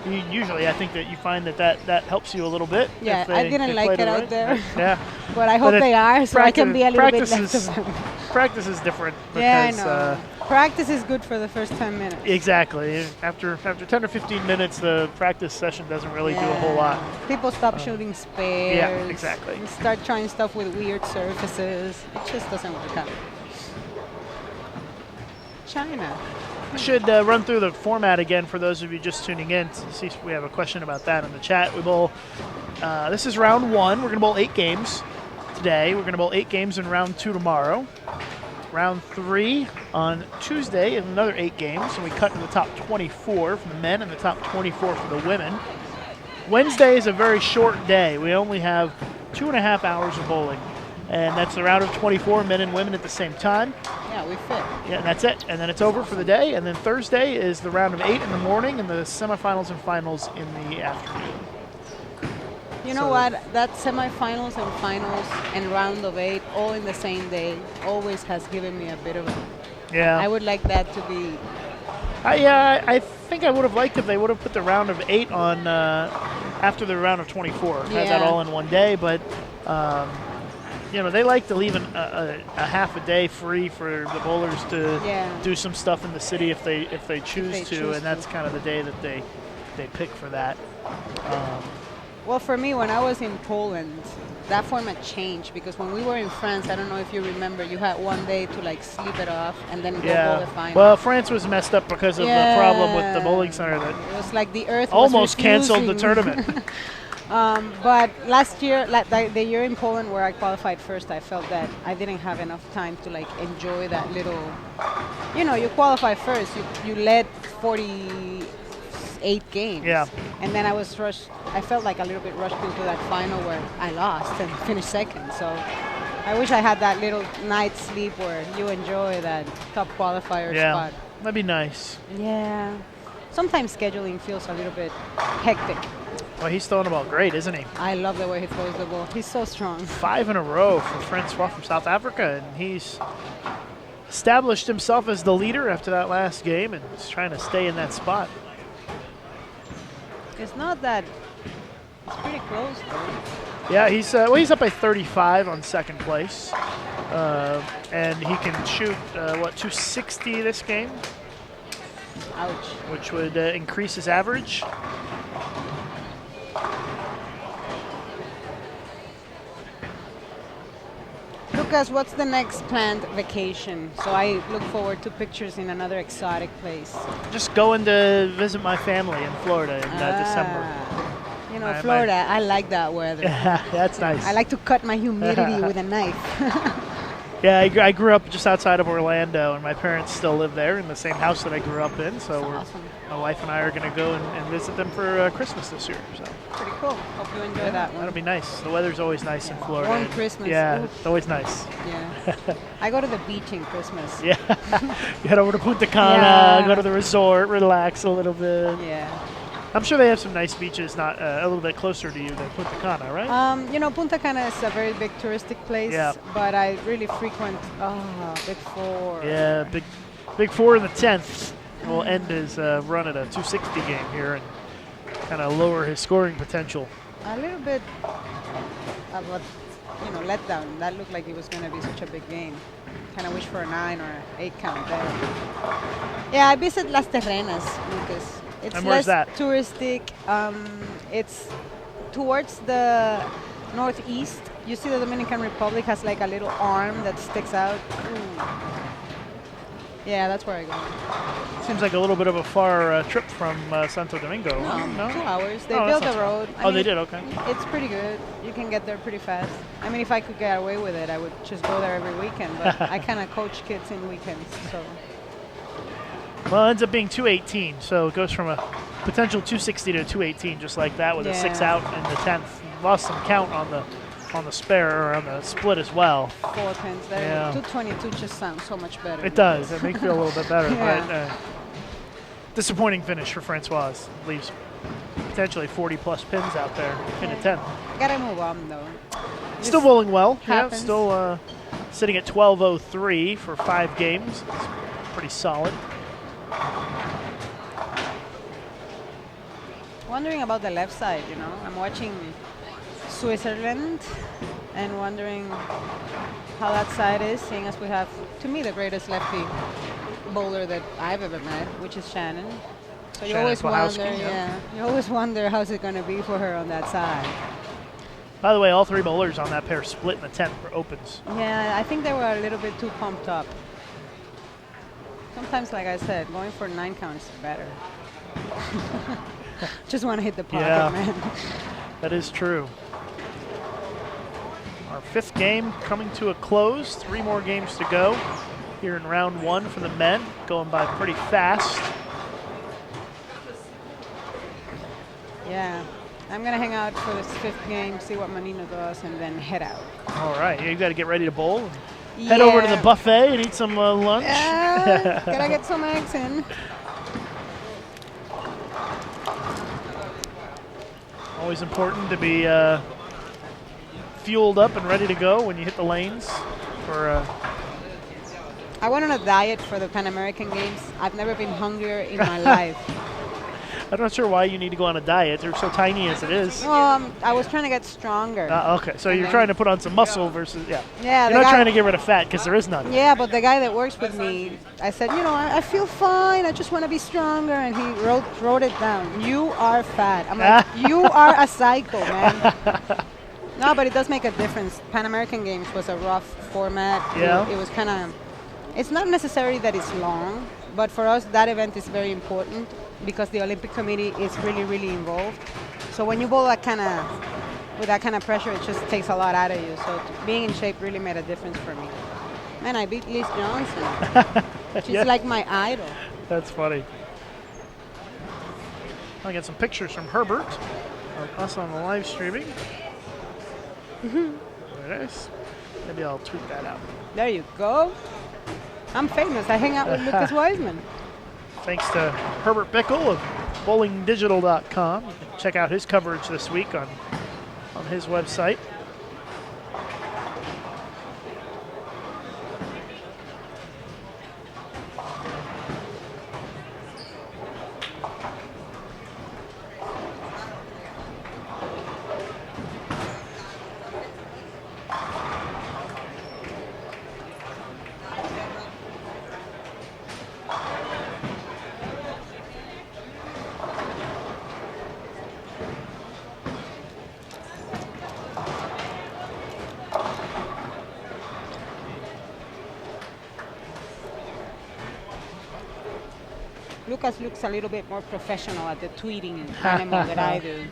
usually I think that you find that helps you a little bit. Yeah, I didn't like it out there. Yeah. But I hope they are, so I can be a little bit less of them. Practice is different. Yeah, I because, know. Practice is good for the first 10 minutes. Exactly. After 10 or 15 minutes, the practice session doesn't really do a whole lot. People stop shooting spares. Yeah, exactly. And start trying stuff with weird surfaces. It just doesn't work out. China. I should run through the format again for those of you just tuning in to see if we have a question about that in the chat. We bowl. This is round 1. We're going to bowl 8 games today. We're going to bowl 8 games in round 2 tomorrow. Round 3 on Tuesday and another 8 games. And we cut to the top 24 for the men and the top 24 for the women. Wednesday is a very short day. We only have 2.5 hours of bowling. And that's the round of 24 men and women at the same time. Yeah, we fit. Yeah, and that's it. And then it's over for the day. And then Thursday is the round of 8 in the morning and the semifinals and finals in the afternoon. You know what? That semifinals and finals and round of 8 all in the same day always has given me a bit of a... Yeah. I would like that to be... I think I would have liked if they would have put the round of 8 on after the round of 24. Had that all in one day, but... they like to leave a half a day free for the bowlers to do some stuff in the city if they choose to, and that's kind of the day that they pick for that. Well, for me, when I was in Poland, that format changed because when we were in France, I don't know if you remember, you had one day to sleep it off and then go bowl the final. Well, France was messed up because of the problem with the bowling center that it was like the earth almost was canceled the tournament. But last year, the year in Poland where I qualified first, I felt that I didn't have enough time to enjoy that little, you qualify first, you led 48 games. Yeah. And then I was rushed, I felt like a little bit rushed into that final where I lost and finished second. So I wish I had that little night's sleep where you enjoy that top qualifier spot. That'd be nice. Yeah. Sometimes scheduling feels a little bit hectic. Well, he's throwing the ball great, isn't he? I love the way he throws the ball. He's so strong. 5 in a row for Francois from South Africa, and he's established himself as the leader after that last game, and he's trying to stay in that spot. It's not that. It's pretty close, though. Yeah, he's up by 35 on second place, and he can shoot 260 this game. Ouch. Which would increase his average. Lucas, what's the next planned vacation? So I look forward to pictures in another exotic place. Just going to visit my family in Florida in December. Florida, I like that weather. That's nice. I like to cut my humidity with a knife. Yeah, I grew up just outside of Orlando, and my parents still live there in the same house that I grew up in. So awesome. My wife and I are going to go and visit them for Christmas this year. So pretty cool. Hope you enjoy that one. That'll be nice. The weather's always nice in Florida. Warm Christmas. Yeah, it's always nice. Yeah. I go to the beach in Christmas. Yeah. You head over to Punta Cana, go to the resort, relax a little bit. Yeah. I'm sure they have some nice beaches not a little bit closer to you than Punta Cana, right? Punta Cana is a very big touristic place, but I really frequent Big Four. Yeah, Big Four in the 10th will end his run at a 260 game here and kind of lower his scoring potential. A little bit of a letdown. That looked like it was going to be such a big game. Kind of wish for a 9 or 8 count there. Yeah, I visit Las Terrenas, Lucas. It's and where's less that? touristic. It's towards the northeast. You see the Dominican Republic has like a little arm that sticks out. Ooh. Yeah, that's where I go. Seems like a little bit of a far trip from Santo Domingo. No, 2 hours. They built the road. They did? Okay. It's pretty good. You can get there pretty fast. I mean, if I could get away with it, I would just go there every weekend. But I kind of coach kids in weekends, so... Well, it ends up being 218, so it goes from a potential 260 to 218 just like that with a 6 out in the 10th. Lost some count on the spare or on the split as well. 4 pins there. Yeah. 222 just sounds so much better. It does. It makes me feel a little bit better. But disappointing finish for Francois. Leaves potentially 40-plus pins out there in a 10th. Gotta move on, though. Still bowling well. Happens. Yeah, still sitting at 12:03 for 5 games. It's pretty solid. wondering about the left side, I'm watching Switzerland and wondering how that side is, seeing as we have, to me, the greatest lefty bowler that I've ever met, which is Shannon. So you always wonder, you always wonder how's it going to be for her on that side. By the way, all 3 bowlers on that pair split in the 10th for opens. Yeah, I think they were a little bit too pumped up. Sometimes, like I said, going for 9 counts is better. Just want to hit the pocket, man. That is true. Our 5th game coming to a close. 3 more games to go here in round 1 for the men. Going by pretty fast. Yeah. I'm going to hang out for this 5th game, see what Manino does, and then head out. All right. You've got to get ready to bowl. Head over to the buffet and eat some lunch. Yeah, gotta get some eggs in. Always important to be fueled up and ready to go when you hit the lanes. I went on a diet for the Pan American Games. I've never been hungrier in my life. I'm not sure why you need to go on a diet. They're so tiny as it is. I was trying to get stronger. Okay, so you're trying to put on some muscle versus, Yeah, you're not trying to get rid of fat because there is none. Yeah, but the guy that works with me, I said, I feel fine. I just want to be stronger. And he wrote it down. You are fat. I'm like, you are a psycho, man. No, but it does make a difference. Pan American Games was a rough format. Yeah. It was kind of, it's not necessarily that it's long, but for us, that event is very important because the Olympic Committee is really, really involved. So when you bowl with that kind of pressure, it just takes a lot out of you. So being in shape really made a difference for me. Man, I beat Liz Johnson. She's like my idol. That's funny. I'll get some pictures from Herbert of us on the live streaming. Very nice. Maybe I'll tweet that out. There you go. I'm famous. I hang out with Lucas Wiseman. Thanks to Herbert Bickle of bowlingdigital.com. You can check out his coverage this week on his website. Lucas looks a little bit more professional at the tweeting animal than I do.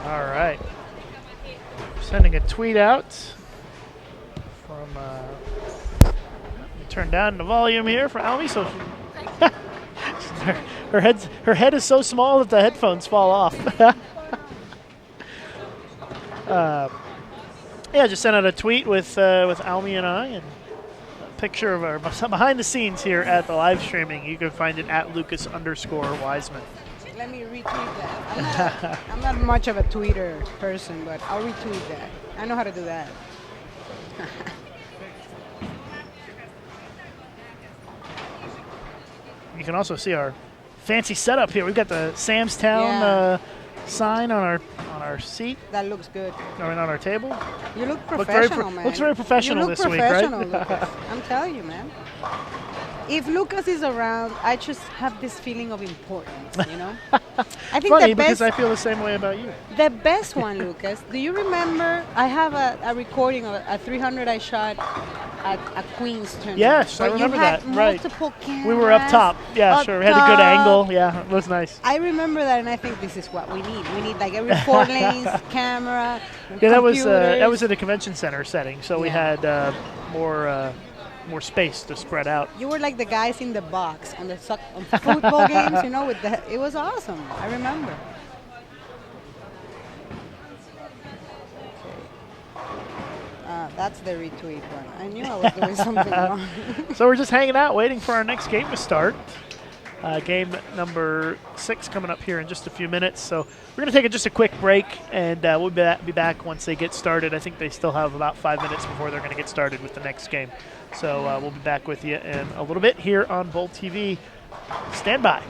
All right. Sending a tweet out from, let me turn down the volume here for Aumi. So her head is so small that the headphones fall off. Yeah, just sent out a tweet with Aumi and I, and picture of our behind the scenes here at the live streaming. You can find it at Lucas_Wiseman. Let me retweet that. I'm not much of a tweeter person, but I'll retweet that. I know how to do that. You can also see our fancy setup here. We've got the Sam's Town sign on our seat. That looks good. Or on our table. You look professional, man. Looks very professional this week, right? Lucas. I'm telling you, man. If Lucas is around, I just have this feeling of importance, you know? I think funny because I feel the same way about you. The best one, Lucas, do you remember? I have a recording of a 300 I shot at Queen's tournament. Yes, I remember that. Multiple cameras. We were up top. Yeah, sure. We had a good angle. Yeah, it was nice. I remmore that, and I think this is what we need. We need like every 4 lanes, camera. Yeah, that was in a convention center setting, so we had more space to spread out. You were like the guys in the box on football games, you know. It was awesome. I remember. That's the retweet one. I knew I was doing something wrong. So we're just hanging out, waiting for our next game to start. Game number 6 coming up here in just a few minutes. So we're going to take just a quick break, and we'll be back once they get started. I think they still have about 5 minutes before they're going to get started with the next game. So we'll be back with you in a little bit here on Bowl TV. Stand by.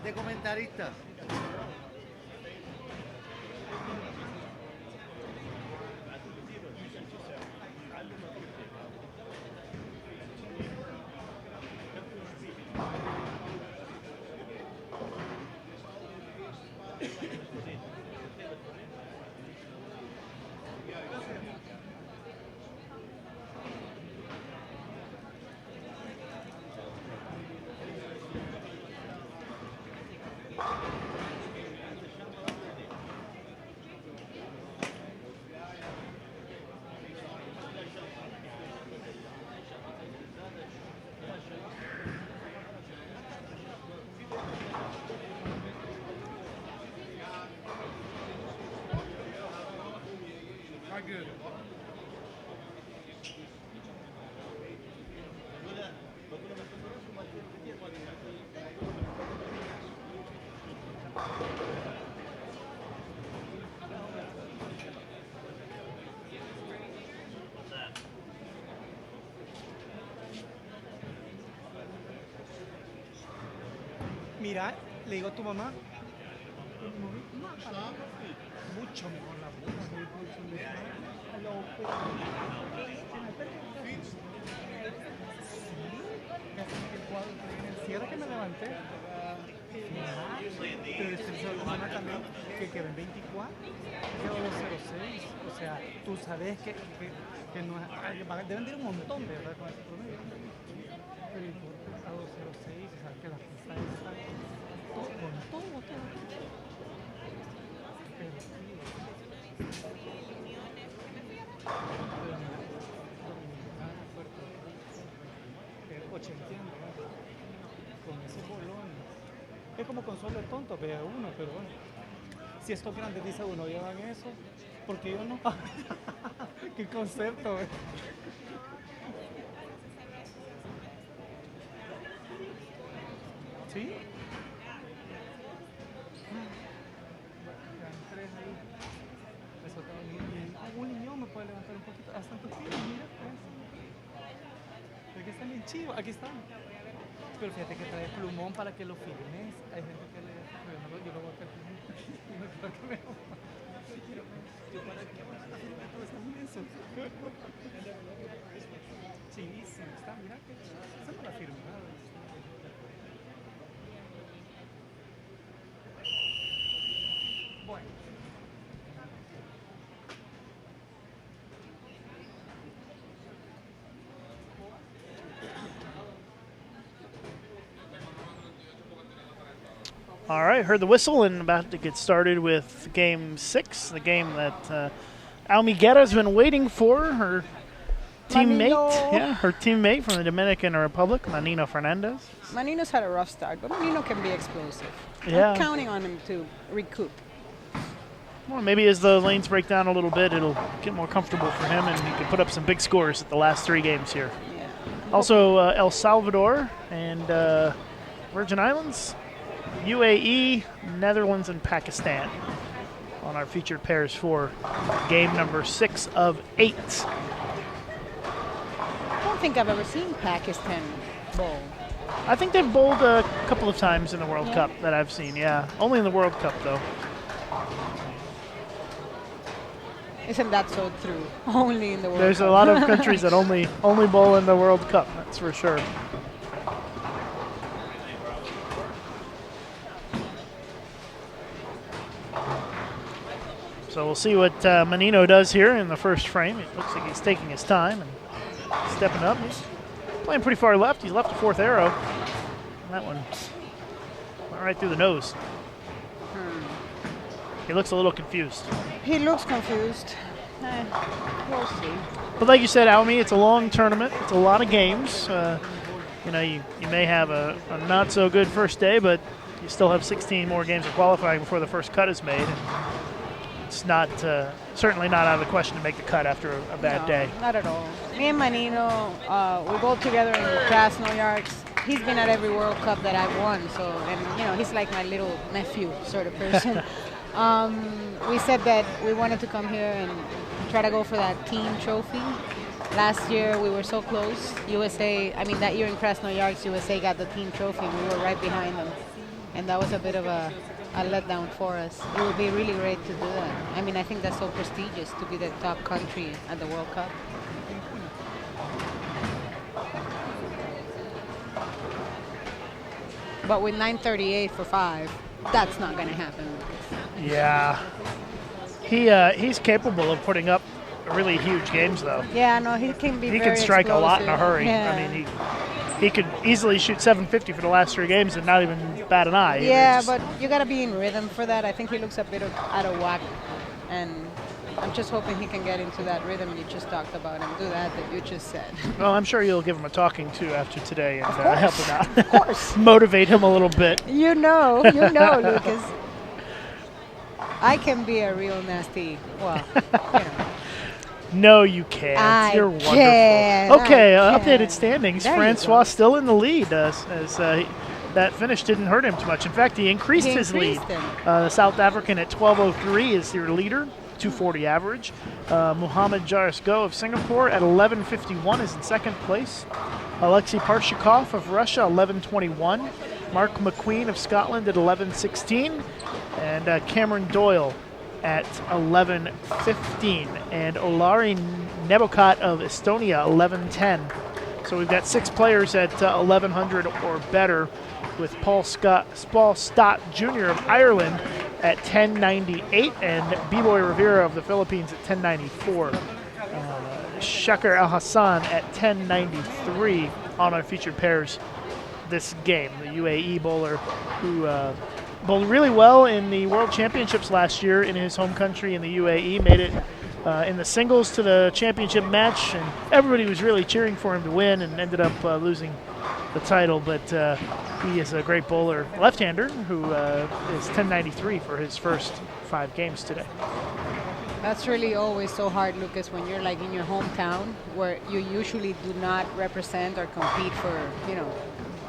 de comentarista. Mira, le digo a tu mamá, mucho mejor la Sí, ahora que me levanté. Pero esa semana también que quedó en 24, quedó 206. O sea, tú sabes que no es, deben de ir un montón de verdad con ese promedio. Pero a 206, o sea, que la pista está con todo. Pero sí. Ochentiano, con ese bolón. Es como con solo el tonto, vea uno, pero bueno. Si estos grandes dice uno llevan eso, porque yo no. Qué concepto, ¿eh? ¿Sí? Quedan 3 ahí. Eso está bien. Un niño me puede levantar un poquito. Hasta tu pie, mira, pues. Aquí están bien chivos, aquí están. Pero fíjate que trae plumón para que lo firmes. Hay gente que le... Yo lo voy a hacer plumón. No creo que me lo... Yo para qué van a firmar todo esto inmenso. Chivísimo, está, mira que se me la firmado. Bueno. All right, heard the whistle and about to get started with Game 6, the game that Aumi Guerra has been waiting for. Her teammate, her teammate from the Dominican Republic, Manino Fernandez. Manino's had a rough start, but Manino can be explosive. Yeah. I'm counting on him to recoup. Well, maybe as the lanes break down a little bit, it'll get more comfortable for him, and he can put up some big scores at the last 3 games here. Yeah. Also, El Salvador and Virgin Islands, UAE, Netherlands, and Pakistan on our featured pairs for game number 6 of 8. I don't think I've ever seen Pakistan bowl. I think they've bowled a couple of times in the World Cup that I've seen, yeah. Only in the World Cup, though. Isn't that so true? Only in the World There's Cup. a lot of countries that only bowl in the World Cup, that's for sure. So we'll see what Manino does here in the first frame. It looks like he's taking his time and stepping up. He's playing pretty far left. He's left the 4th arrow. And that one went right through the nose. He looks a little confused. He looks confused. We'll see. But like you said, Aumi, it's a long tournament. It's a lot of games. You may have a not so good first day, but you still have 16 more games of qualifying before the first cut is made. And it's not certainly not out of the question to make the cut after a bad day. Not at all. Me and Manino, we both together in Krasnoyarsk. He's been at every World Cup that I've won, so, and he's like my little nephew sort of person. We said that we wanted to come here and try to go for that team trophy. Last year we were so close. That year in Krasnoyarsk, USA got the team trophy and we were right behind them. And that was a bit of a letdown for us. It would be really great to do that. I mean, I think that's so prestigious to be the top country at the World Cup. But with 9:38 for 5, that's not going to happen. Yeah. He's capable of putting up really huge games, though. Yeah, no, he can be He very can strike a lot in a explosive. hurry. Yeah. I mean, he could easily shoot 750 for the last 3 games and not even bat an eye. Yeah, It's- but you got to be in rhythm for that. I think he looks a bit out of whack, and I'm just hoping he can get into that rhythm you just talked about and do that you just said. Well, I'm sure you'll give him a talking to after today and course. help him out. Of course. Motivate him a little bit. You know, Lucas. I can be a real nasty, well, you know. No, you can't. I You're wonderful. can, Okay, I updated can. standings. There you Francois go. still in the lead as that finish didn't hurt him too much. In fact, he increased He his lead. increased him. The South African at 12:03 is your leader, 240 average. Muhammad Jarisgo of Singapore at 11:51 is in second place. Alexei Parshikov of Russia, 11:21. Mark McQueen of Scotland at 11:16. And Cameron Doyle at 11:15. And Olari Nebokot of Estonia, 11:10. So we've got 6 players at 1100 or better, with Paul Stott Jr. of Ireland at 1098 and B-Boy Rivera of the Philippines at 1094. Shakir Al Hassan at 1093 on our featured pairs this game. The UAE bowler who bowled really well in the World Championships last year in his home country in the UAE, made it in the singles to the championship match, and everybody was really cheering for him to win and ended up losing the title, but he is a great bowler, left-hander, who is 1093 for his first 5 games today. That's really always so hard, Lucas, when you're like in your hometown where you usually do not represent or compete for,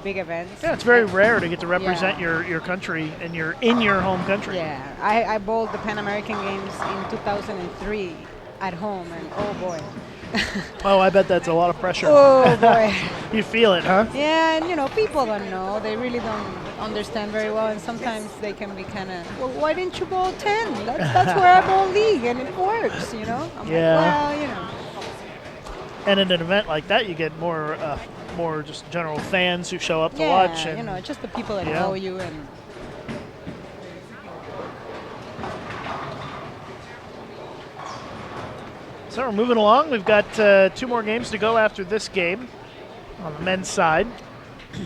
big events. Yeah, it's very rare to get to represent your country and you're in your home country. Yeah, I bowled the Pan American Games in 2003 at home, and oh boy. Oh, I bet that's a lot of pressure. Oh boy. You feel it, huh? Yeah, and people don't know. They really don't understand very well, and sometimes they can be kind of, well, why didn't you bowl 10? That's where I bowl league, and it works, I'm Yeah. like, well, And in an event like that, you get more just general fans who show up to watch. And just the people that Yeah. know you. And so we're moving along. We've got 2 more games to go after this game on the men's side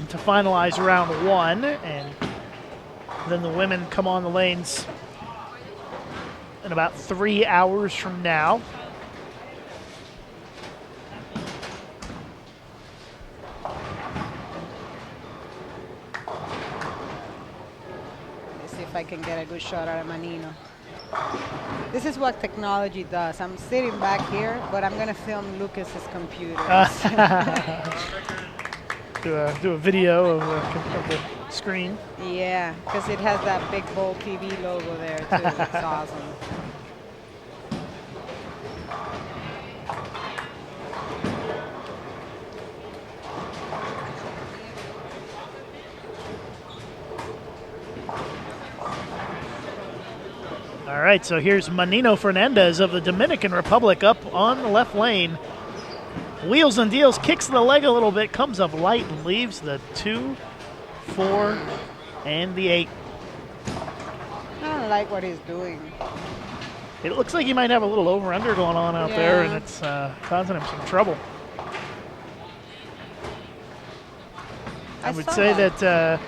to finalize round 1, and then the women come on the lanes in about 3 hours from now. let's see if I can get a good shot out of Manino. This is what technology does. I'm sitting back here, but I'm going to film Lucas's computer. Do a video of the screen. Yeah, because it has that big Bold TV logo there, too. It's awesome. All right, so here's Manino Fernandez of the Dominican Republic up on the left lane. Wheels and deals, kicks the leg a little bit, comes up light and leaves the 2, 4, and the 8. I don't like what he's doing. It looks like he might have a little over-under going on out there, and Yeah. it's causing him some trouble. I would saw say that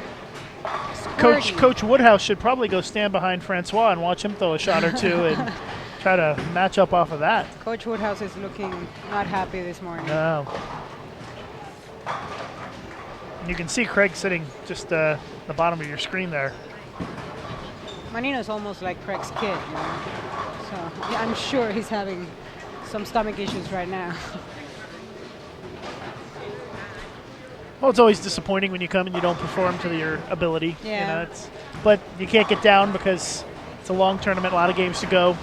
Squirty. Coach Woodhouse should probably go stand behind Francois and watch him throw a shot or two and try to match up off of that. Coach Woodhouse is looking not happy this morning. No. You can see Craig sitting just the bottom of your screen there. Manino's almost like Craig's kid, So yeah, I'm sure he's having some stomach issues right now. Well, it's always disappointing when you come and you don't perform to your ability. Yeah. But you can't get down because it's a long tournament, a lot of games to go.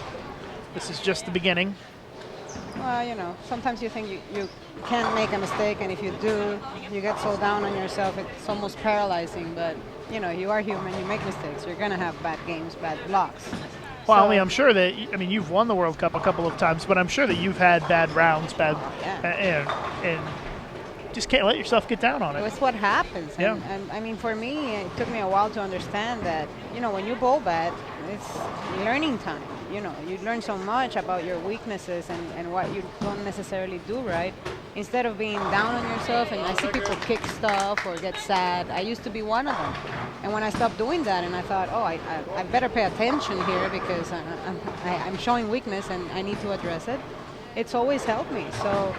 This is just the beginning. Well, sometimes you think you can't make a mistake, and if you do, you get so down on yourself, it's almost paralyzing. But you know, you are human, you make mistakes. You're going to have bad games, bad blocks. Well, So- I mean, I'm sure that you've won the World Cup a couple of times, but I'm sure that you've had bad rounds, and just can't let yourself get down on it. It's what happens. Yeah. And I mean, for me, it took me a while to understand that, you know, when you bowl bad, it's learning time. You know, you learn so much about your weaknesses and what you don't necessarily do right. Instead of being down on yourself, and I see people kick stuff or get sad, I used to be one of them. And when I stopped doing that and I thought, oh, I better pay attention here because I'm showing weakness and I need to address it, it's always helped me. So,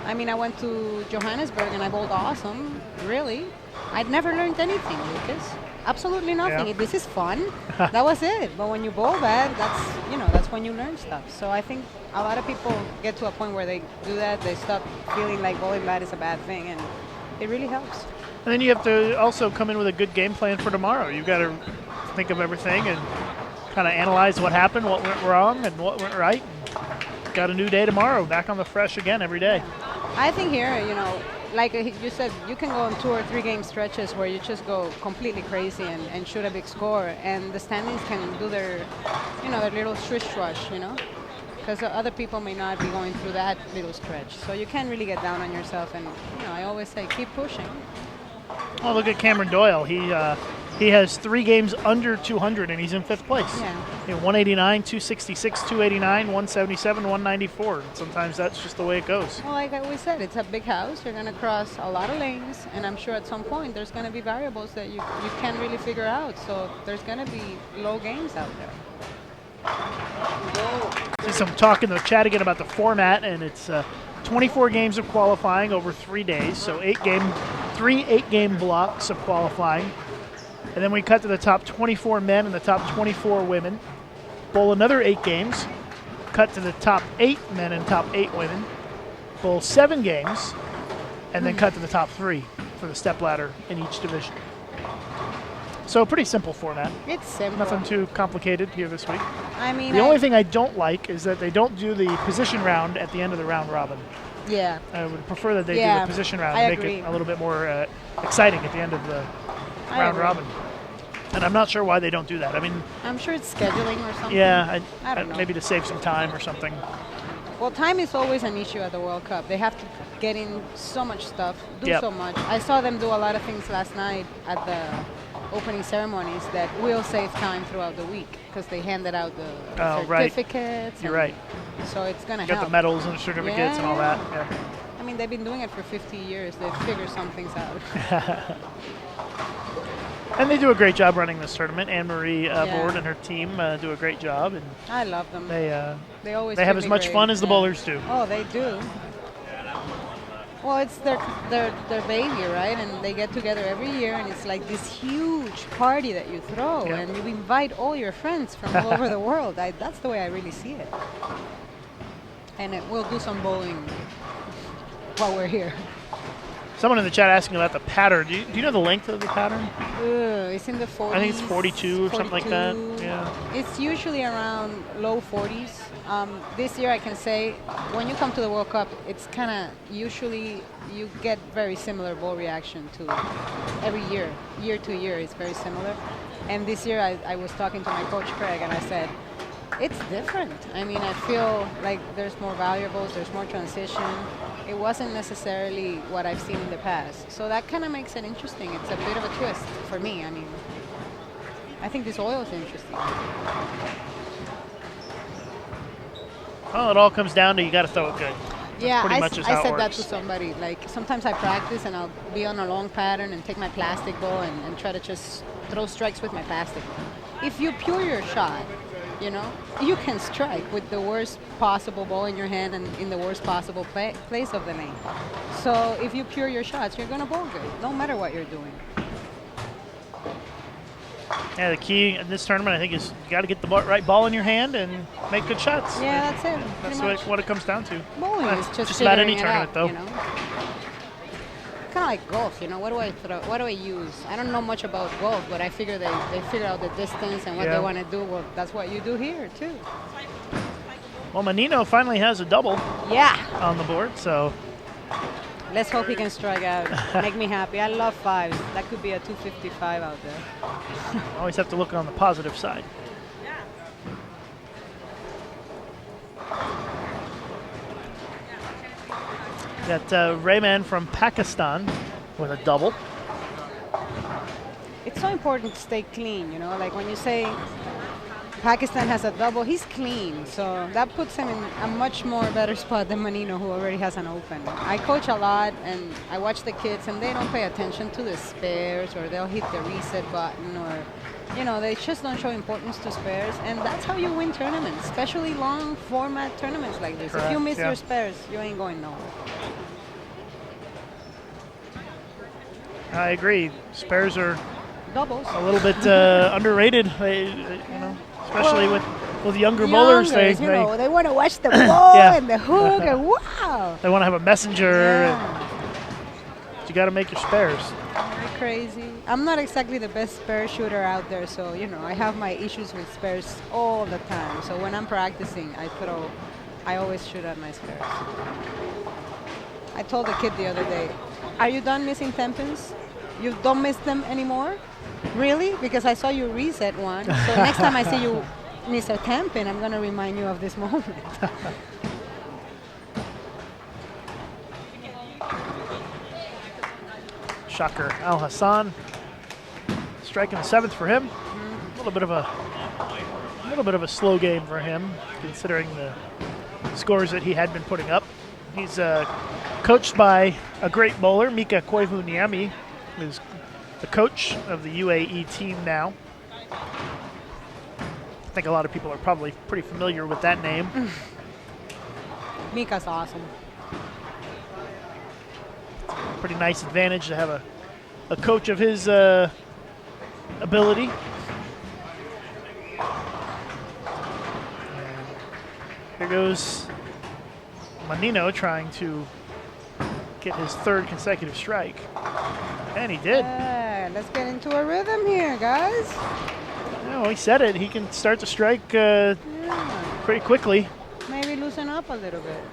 I mean, I went to Johannesburg and I bowled awesome, really. I'd never learned anything, Lucas. Absolutely nothing. Yeah. This is fun. That was it. But when you bowl bad, that's when you learn stuff. So I think a lot of people get to a point where they do that. They stop feeling like bowling bad is a bad thing, and it really helps. And then you have to also come in with a good game plan for tomorrow. You've got to think of everything and kind of analyze what happened, what went wrong, and what went right. Got a new day tomorrow, back on the fresh again every day. I think here, you know, like you said, you can go on 2 or 3 game stretches where you just go completely crazy and shoot a big score, and the standings can do their, you know, their little swish-swash, you know, because other people may not be going through that little stretch. So you can't really get down on yourself, and, you know, I always say keep pushing. Oh, look at Cameron Doyle. He has 3 games under 200, and he's in 5th place. Yeah. 189, 266, 289, 177, 194. Sometimes that's just the way it goes. Well, like we said, it's a big house. You're going to cross a lot of lanes, and I'm sure at some point there's going to be variables that you can't really figure out. So there's going to be low games out there. See some talk in the chat again about the format, and it's 24 games of qualifying over 3 days. So 3 8-game blocks of qualifying. And then we cut to the top 24 men and the top 24 women. Bowl another 8 games. Cut to the top 8 men and top 8 women. Bowl 7 games. And then cut to the top 3 for the step ladder in each division. So a pretty simple format. It's simple. Nothing too complicated here this week. I mean, The only thing I don't like is that they don't do the position round at the end of the round robin. Yeah. I would prefer that they do Yeah, the position round I and make agree. it a little bit more exciting at the end of the I round agree. robin. And I'm not sure why they don't do that. I mean, I'm sure it's scheduling or something. yeah, I don't know. maybe to save some time or something. Well, time is always an issue at the World Cup. They have to get in so much stuff, do Yep. so much. I saw them do a lot of things last night at the opening ceremonies that will save time throughout the week because they handed out the Oh, right. certificates. You're and right. So it's going to You got help. the medals and the certificates and all that. Yeah. I mean, they've been doing it for 50 years. They've figured some things out. And they do a great job running this tournament. Anne-Marie Yeah. Board and her team do a great job, and I love them. they always have treat as me much great. fun as the Yeah. bowlers do. Oh, they do. Well, it's their baby, right? And they get together every year, and it's like this huge party that you throw, Yeah. and you invite all your friends from all over the world. That's the way I really see it. And we'll do some bowling while we're here. Someone in the chat asking about the pattern. Do you know the length of the pattern? It's in the 40s. I think it's 42 or something like that. 42. Yeah. It's usually around low 40s. This year I can say when you come to the World Cup, it's kind of usually you get very similar ball reaction to every year. Year to year it's very similar. And this year I was talking to my coach Craig and I said, it's different. I mean, I feel like there's more variables, there's more transition. It wasn't necessarily what I've seen in the past. So that kind of makes it interesting. It's a bit of a twist for me. I mean, I think this oil is interesting. Well, it all comes down to you got to throw it good. Yeah, pretty much is how I it said that works. to somebody. Like, sometimes I practice and I'll be on a long pattern and take my plastic ball and try to just throw strikes with my plastic ball. If you pure your shot, you know, you can strike with the worst possible ball in your hand and in the worst possible place of the lane. So if you pure your shots, you're going to bowl good, no matter what you're doing. Yeah, the key in this tournament, I think, is you got to get the right ball in your hand and make good shots. Yeah, that's it. That's pretty much. what it comes down to. Bowling is Just about any figuring it tournament, out, though. You know? Kind of like golf, you know. What do I throw? What do I use? I don't know much about golf, but I figure they figure out the distance and what Yeah. they want to do. Well, that's what you do here too. Well, Menino finally has a double Yeah, on the board, so Let's hope he can strike out. Make me happy. I love fives. That could be a 255 out there. Always have to look on the positive side. Got Rayman from Pakistan with a double. It's so important to stay clean, you know, like when you say Pakistan has a double, he's clean, so that puts him in a much more better spot than Manino, who already has an open. I coach a lot, and I watch the kids, and they don't pay attention to the spares, or they'll hit the reset button, or, you know, they just don't show importance to spares, and that's how you win tournaments, especially long format tournaments like this. Correct, If you miss yeah. your spares, you ain't going nowhere. I agree. Spares are Doubles. a little bit underrated, you know, especially with younger bowlers. Youngers, you know, they want to watch the ball Yeah. and the hook, and wow. They want to have a messenger. Yeah. And you got to make your spares. Very crazy. I'm not exactly the best spare shooter out there, so you know I have my issues with spares all the time. So when I'm practicing, I always shoot at my spares. I told the kid the other day, "Are you done missing 10-pins? You don't miss them anymore? Really? Because I saw you reset one. So next time I see you miss a 10-pin, I'm gonna remind you of this moment." Shocker. Al Hassan striking the 7th for him. A little bit of a slow game for him, considering the scores that he had been putting up. He's coached by a great bowler, Mika Koivu-Niemi, who's the coach of the UAE team now. I think a lot of people are probably pretty familiar with that name. Mika's awesome. Pretty nice advantage to have a coach of his ability. And here goes Manino trying to get his 3rd consecutive strike. And he did. Let's get into a rhythm here, guys. No, he said it. He can start to strike Yeah. pretty quickly. Maybe loosen up a little bit.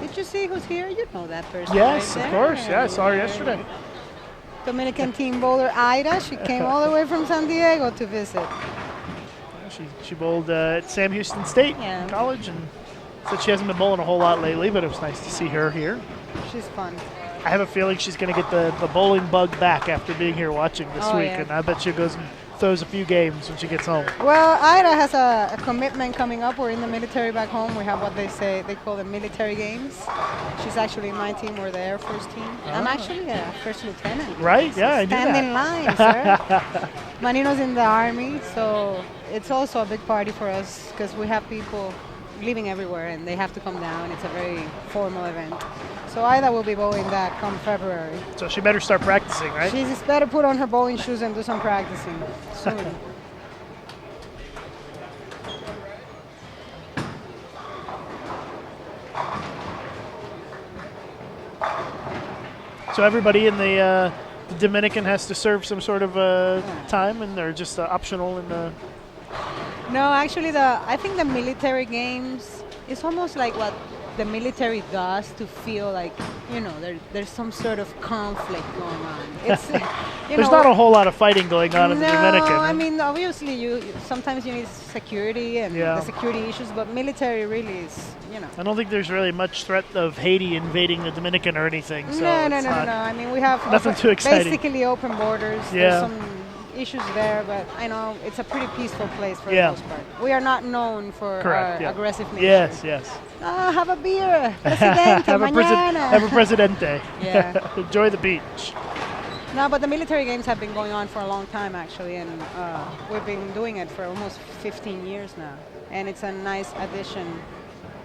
Did you see who's here? You know that person. Yes, right of there. course. Yeah, I saw her yesterday. Dominican team bowler Ida. She came all the way from San Diego to visit. She bowled at Sam Houston State Yeah. College and said she hasn't been bowling a whole lot lately, but it was nice to see her here. She's fun. I have a feeling she's going to get the bowling bug back after being here watching this Oh, week, yeah. and I bet she goes and throws a few games when she gets home. Well, Ida has a commitment coming up. We're in the military back home. We have what they call the military games. She's actually in my team. We're the Air Force team. I'm actually a first lieutenant. Right? Yeah, I knew Stand that. in line, sir. Manino's in the Army, so it's also a big party for us because we have people leaving everywhere and they have to come down. It's a very formal event. So Ida will be bowling that come February. So she better start practicing, right? She's better put on her bowling shoes and do some practicing soon. So everybody in the Dominican has to serve some sort of time, and they're just optional in the. No, actually, I think the military games is almost like what the military does to feel like, you know, there's some sort of conflict going on. It's, There's not a whole lot of fighting going on in the Dominican. No, I mean, obviously, sometimes you need security and Yeah. the security issues, but military really is, you know. I don't think there's really much threat of Haiti invading the Dominican or anything. So No. it's not- I mean, we have nothing too exciting. basically open borders. Yeah. There's some issues there, but I know it's a pretty peaceful place for Yeah. the most part. We are not known for Correct, our yeah. aggressive nature. Yes. Have a beer. Presidente, have mañana. a presidente. Yeah. Enjoy the beach. No, but the military games have been going on for a long time, actually, and we've been doing it for almost 15 years now. And it's a nice addition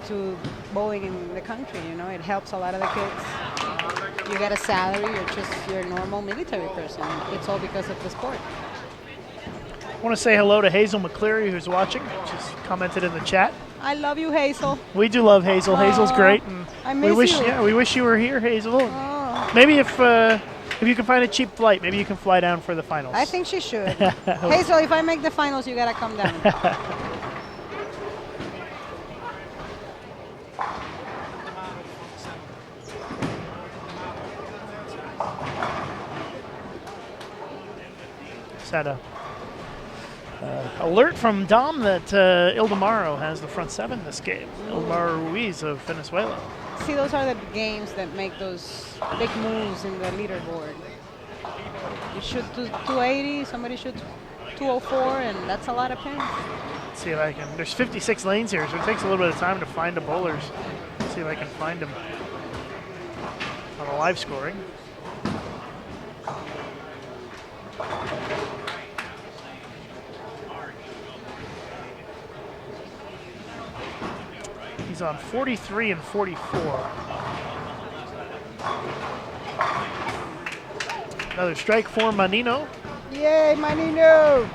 to bowling in the country, you know. It helps a lot of the kids. You get a salary, you're a normal military person. It's all because of the sport. I want to say hello to Hazel McCleary, who's watching. She's commented in the chat. I love you, Hazel. We do love Hazel. Hazel's great, and I we miss wish you. we wish you were here, Hazel. Oh. Maybe if you can find a cheap flight, maybe you can fly down for the finals. I think she should. Hazel, if I make the finals, you gotta come down. Just had a alert from Dom that Ildemaro has the front 7 this game. Ildemaro Ruiz of Venezuela. See, those are the games that make those big moves in the leaderboard. You shoot 280, somebody shoots 204, and that's a lot of pins. Let's see if I can. There's 56 lanes here, so it takes a little bit of time to find the bowlers. Let's see if I can find them on the live scoring. He's on 43 and 44. Another strike for Manino. Yay, Manino!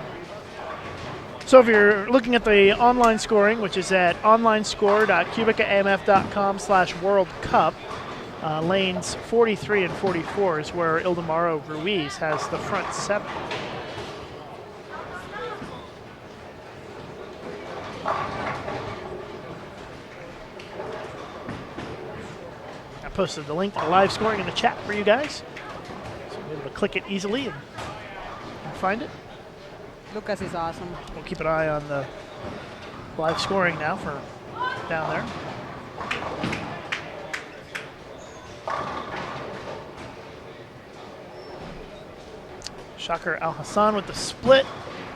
So if you're looking at the online scoring, which is at onlinescore.QubicaAMF.com/World Cup, lanes 43 and 44 is where Ildemaro Ruiz has the front 7. I posted the link to the live scoring in the chat for you guys, so you'll be able to click it easily and find it. Lucas is awesome. We'll keep an eye on the live scoring now for down there. Shakir Al Hassan with the split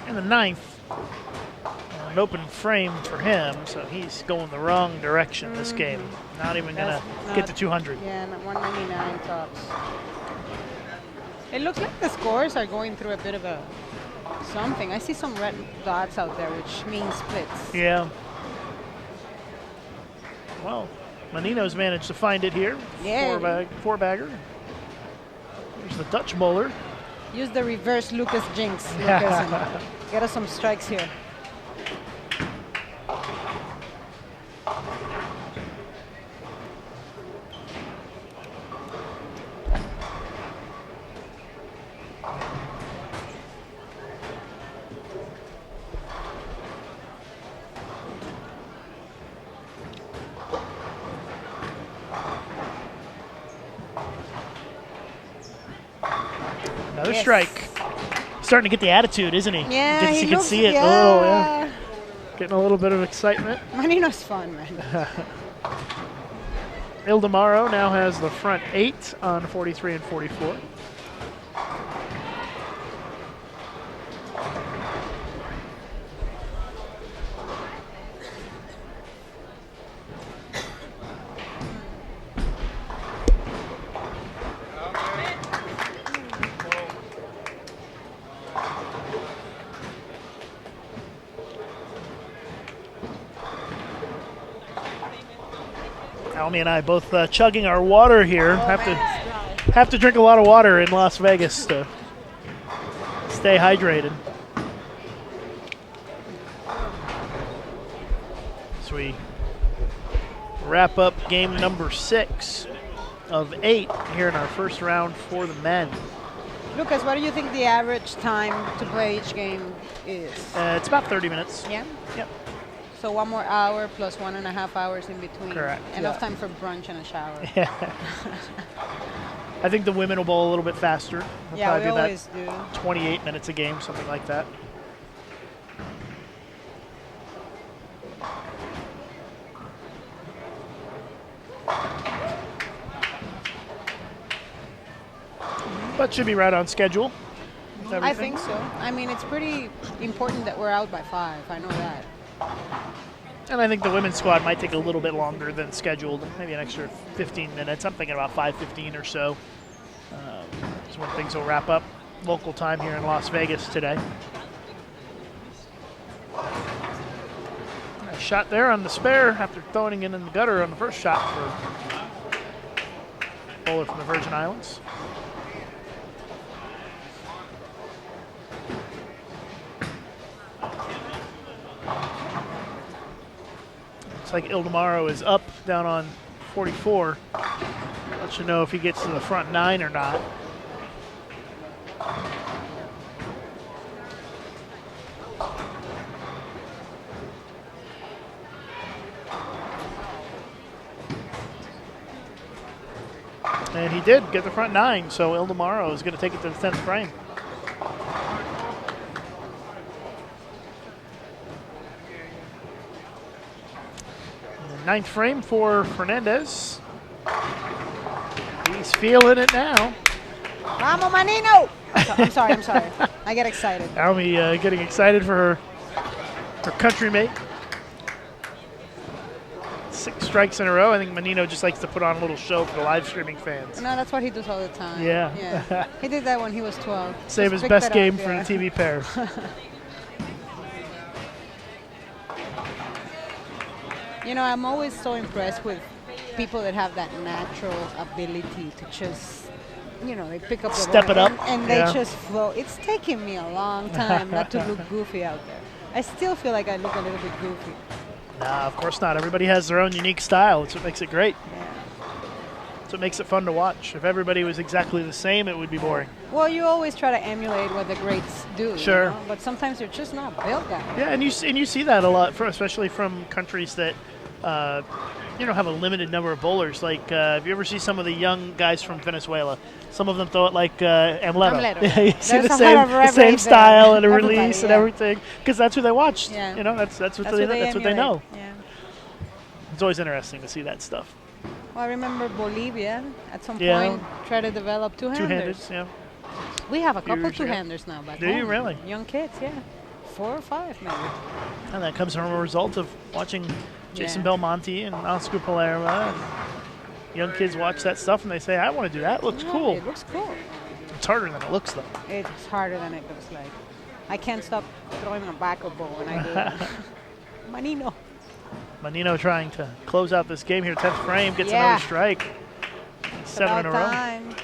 in the 9th. An open frame for him, so he's going the wrong direction this game. Not even going to get to 200. Yeah, 199 tops. It looks like the scores are going through a bit of a something. I see some red dots out there, which means splits. Yeah. Well, Manino's managed to find it here. Yeah. Four bagger. There's the Dutch bowler. Use the reverse Lucas jinx, Lucas, and get us some strikes here. Another strike. Starting to get the attitude, isn't he? Yeah, you can see it. Yeah. Oh, yeah. Getting a little bit of excitement. Manino's fun, man. Ildemaro now has the front 8 on 43 and 44. Aumi and I both chugging our water here. Have to drink a lot of water in Las Vegas to stay hydrated. As we wrap up game number 6 of 8 here in our first round for the men. Lucas, what do you think the average time to play each game is? It's about 30 minutes. Yeah? Yep. So 1 more hour plus 1.5 hours in between. Correct. Enough time for brunch and a shower. Yeah. I think the women will bowl a little bit faster. We'll Yeah, we probably always do. 28 minutes a game, something like that. But should be right on schedule. with I everything. think so. I mean, it's pretty important that we're out by 5. I know that. And I think the women's squad might take a little bit longer than scheduled, maybe an extra 15 minutes. I'm thinking about 5:15 or so. Is when things will wrap up local time here in Las Vegas today. Nice shot there on the spare after throwing it in the gutter on the first shot for bowler from the Virgin Islands. Looks like Ildemaro is up down on 44. Let you know if he gets to the front 9 or not. And he did get the front 9, so Ildemaro is going to take it to the 10th frame. Ninth frame for Fernandez. He's feeling it now. Vamos, Manino! I'm sorry. I get excited. Aumi getting excited for her country mate. 6 strikes in a row. I think Manino just likes to put on a little show for the live streaming fans. No, that's what he does all the time. Yeah. He did that when he was 12. Save his Just picked best that game up, for yeah. the TV pair. You know, I'm always so impressed with people that have that natural ability to just, they pick up the Step ball it up. and they Yeah. just flow. It's taken me a long time not to look goofy out there. I still feel like I look a little bit goofy. Nah, of course not. Everybody has their own unique style. It's what makes it great. Yeah. It's what makes it fun to watch. If everybody was exactly the same, it would be boring. Well, you always try to emulate what the greats do. Sure. You know? But sometimes you're just not built that way. Yeah, and you see that a lot, especially from countries that have a limited number of bowlers. Like, if you ever see some of the young guys from Venezuela, some of them throw it like Amleto. Amleto. You see There's the a same, lot of the reverence same there. style and a Everybody, release and yeah. everything, because that's who they watched. Yeah. That's what That's they what they know. emulate. Yeah. It's always interesting to see that stuff. Well, I remember Bolivia at some Yeah. point tried to develop Two-handed, two-handers. yeah. We have a couple Huge, yeah. two-handers now back Do you home. really? Young kids, yeah. 4 or 5 maybe. And that comes from a result of watching Jason Yeah. Belmonte and Oscar Palermo. And young kids watch that stuff and they say, I want to do that. Looks Yeah, cool. It looks cool. It's harder than it looks, though. It's harder than it looks like. I can't stop throwing a back of ball when I do it. Manino. Manino trying to close out this game here. 10th frame, gets Yeah. another strike. 7 in a row. Time.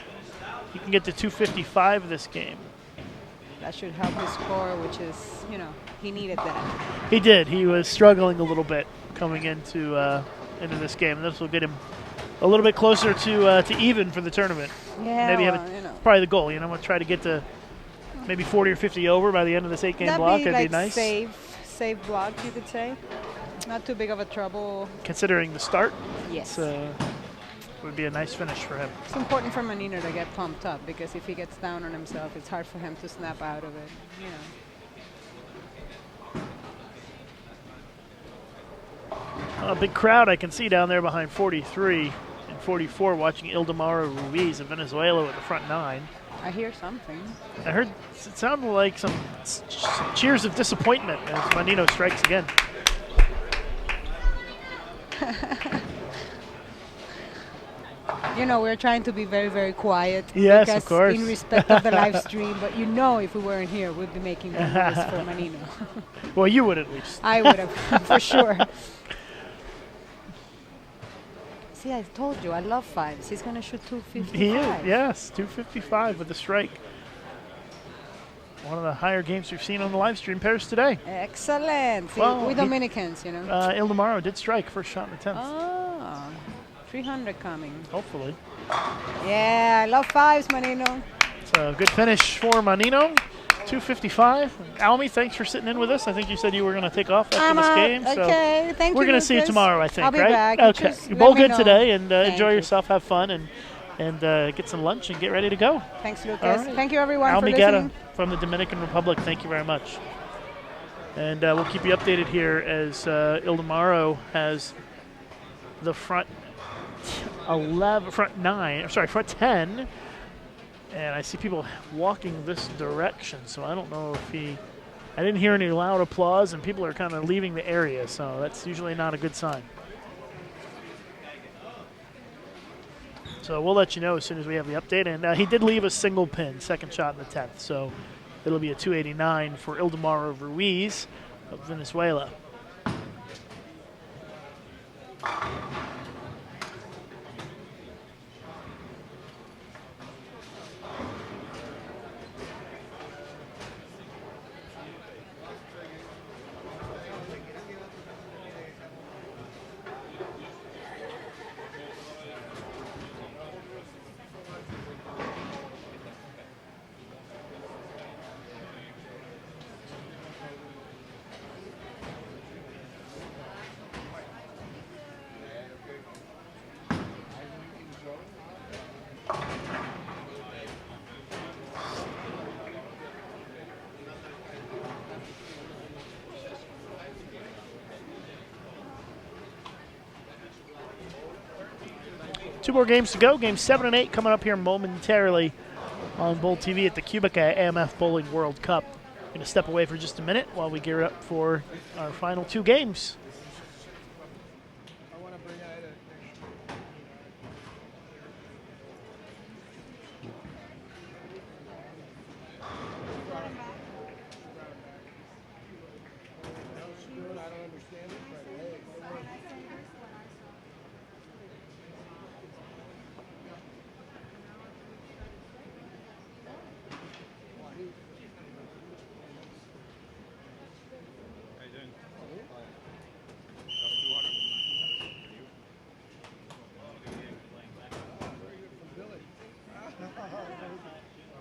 He can get to 255 this game. That should help his score, which is, he needed that. He did. He was struggling a little bit coming into this game. And this will get him a little bit closer to even for the tournament. Yeah, Maybe well, have probably the goal. We'll try to get to maybe 40 or 50 over by the end of this 8-game That'd block. be That'd like be nice. Save block, you could say. Not too big of a trouble. Considering the start, Yes. would be a nice finish for him. It's important for Manino to get pumped up because if he gets down on himself, it's hard for him to snap out of it. A big crowd I can see down there behind 43 and 44 watching Ildemaro Ruiz of Venezuela with the front 9. I hear something. I heard it sounded like some cheers of disappointment as Manino strikes again. We're trying to be very, very quiet. Yes, because of course. in respect of the live stream, but if we weren't here, we'd be making noise for Manino. Well, you would at least. I would have, for sure. See, I told you, I love 5s. He's going to shoot 255. He is, yes, 255 with the strike. One of the higher games we've seen on the live stream pairs today. Excellent. See, Well, we Dominicans, Ildemaro did strike first shot in the 10th. Oh, 300 coming. Hopefully. Yeah, I love 5s, Manino. It's a good finish for Manino. 255. Aumi, thanks for sitting in with us. I think you said you were going to take off after this game. So okay, thank you. we're going to see you Lucas. tomorrow, I think, I'll be right? back. Okay. Just You let bowl me good know. today and Thank enjoy you. yourself, have fun, and get some lunch and get ready to go. Thanks, Lucas. All right. Thank you, everyone, for Aumi Guerra listening. from the Dominican Republic, thank you very much. And we'll keep you updated here as Ildemaro has the front 10. And I see people walking this direction, so I don't know if I didn't hear any loud applause, and people are kind of leaving the area, so that's usually not a good sign. So we'll let you know as soon as we have the update. And he did leave a single pin, second shot in the 10th, so it'll be a 289 for Ildemaro Ruiz of Venezuela. 2 more games to go. Games 7 and 8 coming up here momentarily on Bowl TV at the QubicaAMF Bowling World Cup. Going to step away for just a minute while we gear up for our final 2 games.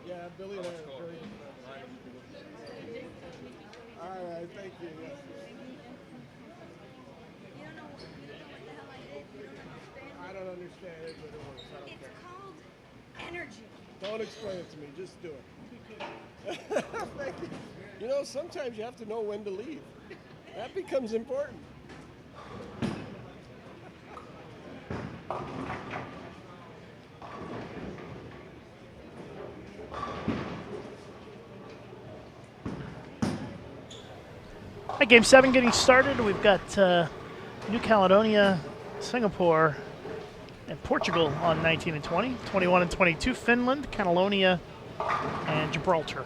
Yeah, Billy there. All right, thank you. Yes. I don't understand it, but it works. I don't care. It's called energy. Don't explain it to me. Just do it. Thank you. You know, sometimes you have to know when to leave. That becomes important. Right, Game 7 getting started. We've got New Caledonia, Singapore, and Portugal on 19 and 20. 21 and 22, Finland, Catalonia, and Gibraltar.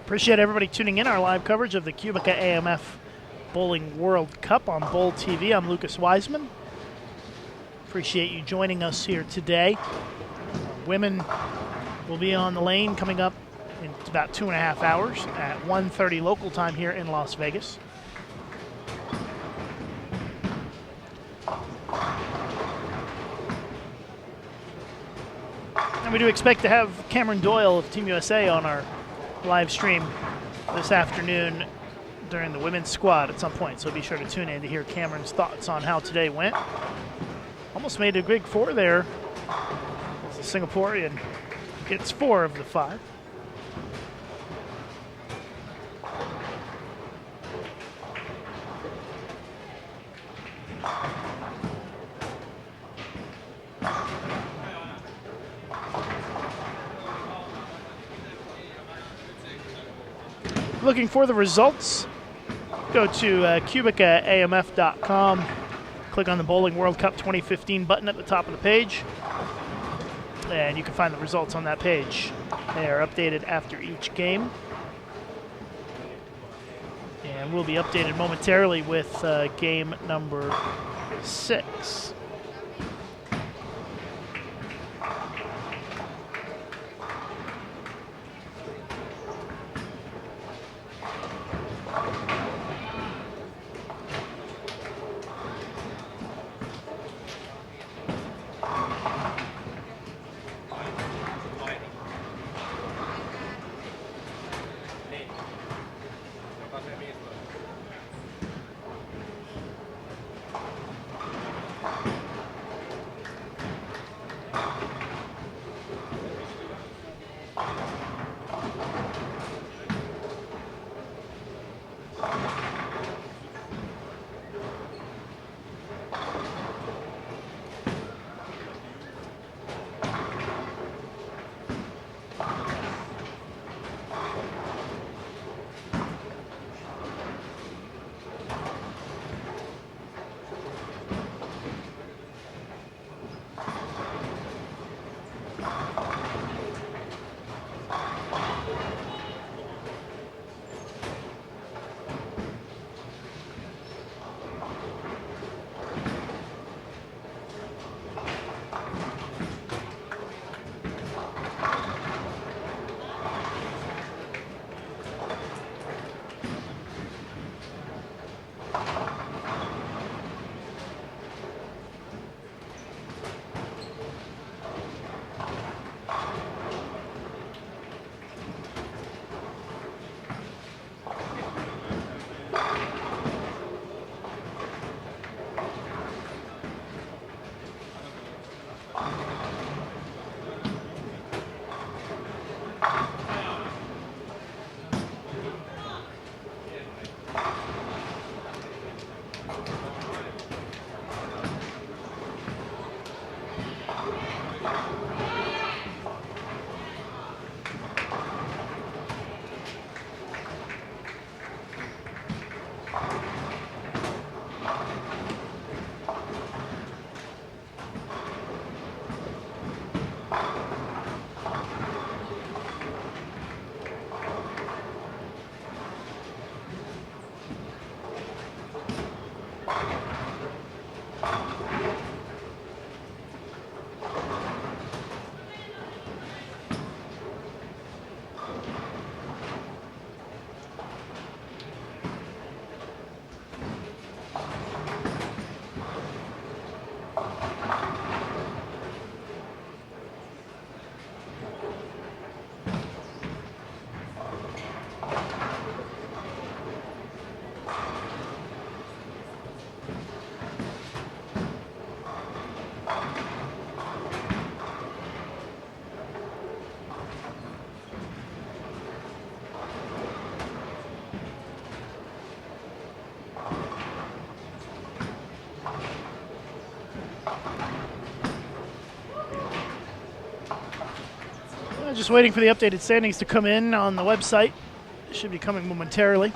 Appreciate everybody tuning in our live coverage of the QubicaAMF Bowling World Cup on Bowl TV. I'm Lucas Wiseman. Appreciate you joining us here today. Women will be on the lane coming up in about 2.5 hours at 1:30 local time here in Las Vegas. And we do expect to have Cameron Doyle of Team USA on our live stream this afternoon during the women's squad at some point, so be sure to tune in to hear Cameron's thoughts on how today went. Almost made a big 4 there. The Singaporean gets 4 of the 5. Looking for the results, go to QubicaAMF.com, click on the Bowling World Cup 2015 button at the top of the page, and you can find the results on that page. They are updated after each game, and will be updated momentarily with game number 6. Just waiting for the updated standings to come in on the website. It should be coming momentarily.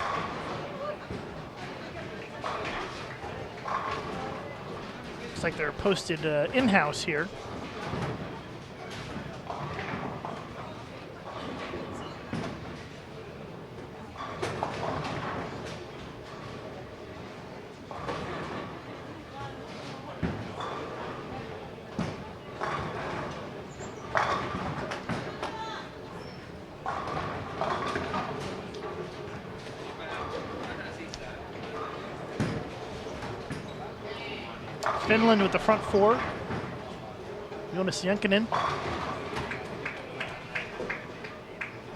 Looks like they're posted in-house here. Finland with the front four. Jonas Jankinen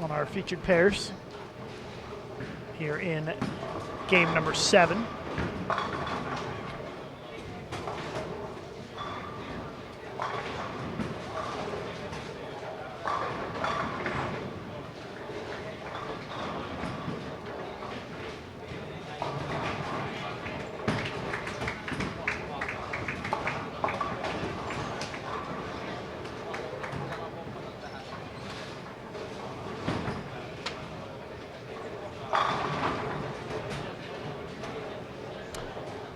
on our featured pairs here in game number 7.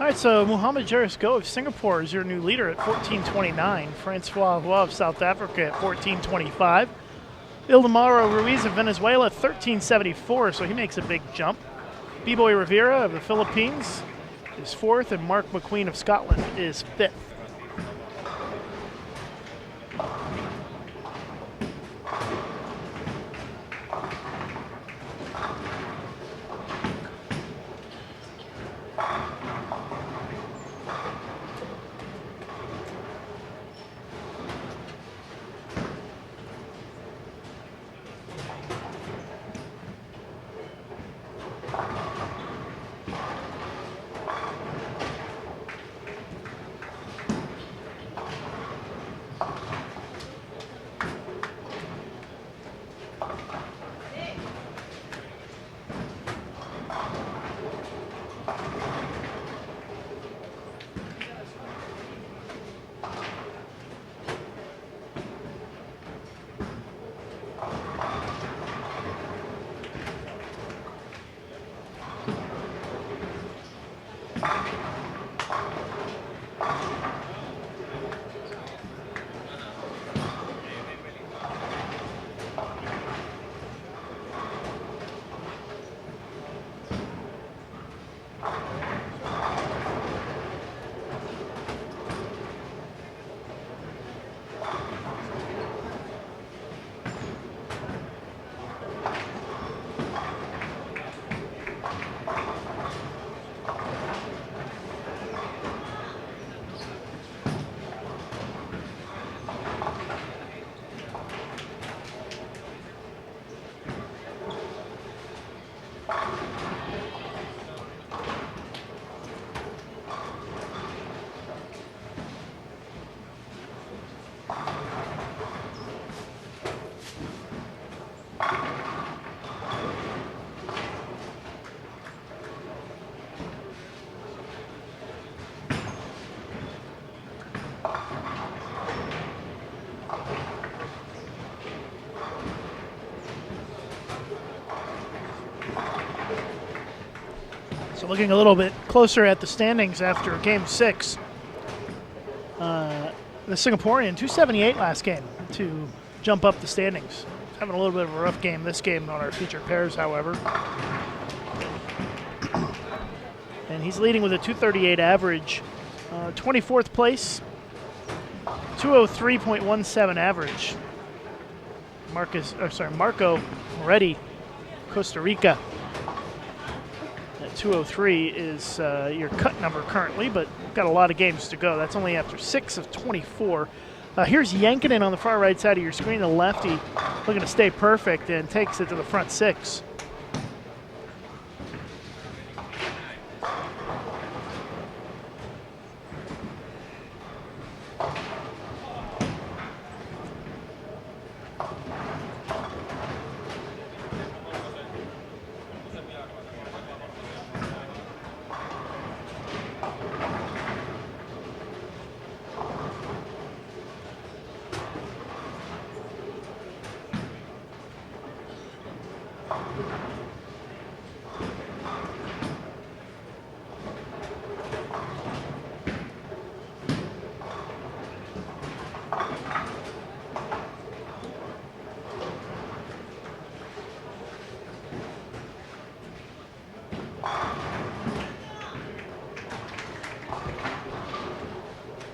All right, so Mohamed Jerisko of Singapore is your new leader at 14:29. Francois Hua of South Africa at 14:25. Ildemaro Ruiz of Venezuela at 13:74, so he makes a big jump. B-Boy Rivera of the Philippines is 4th, and Mark McQueen of Scotland is 5th. So looking a little bit closer at the standings after Game 6. The Singaporean, 278 last game to jump up the standings. Having a little bit of a rough game this game on our featured pairs, however. And he's leading with a 238 average. 24th place, 203.17 average. Marco Moretti, Costa Rica. At 203 is your cut number currently, but got a lot of games to go. That's only after 6 of 24. Here's Yankinen on the far right side of your screen, the lefty, looking to stay perfect and takes it to the front 6.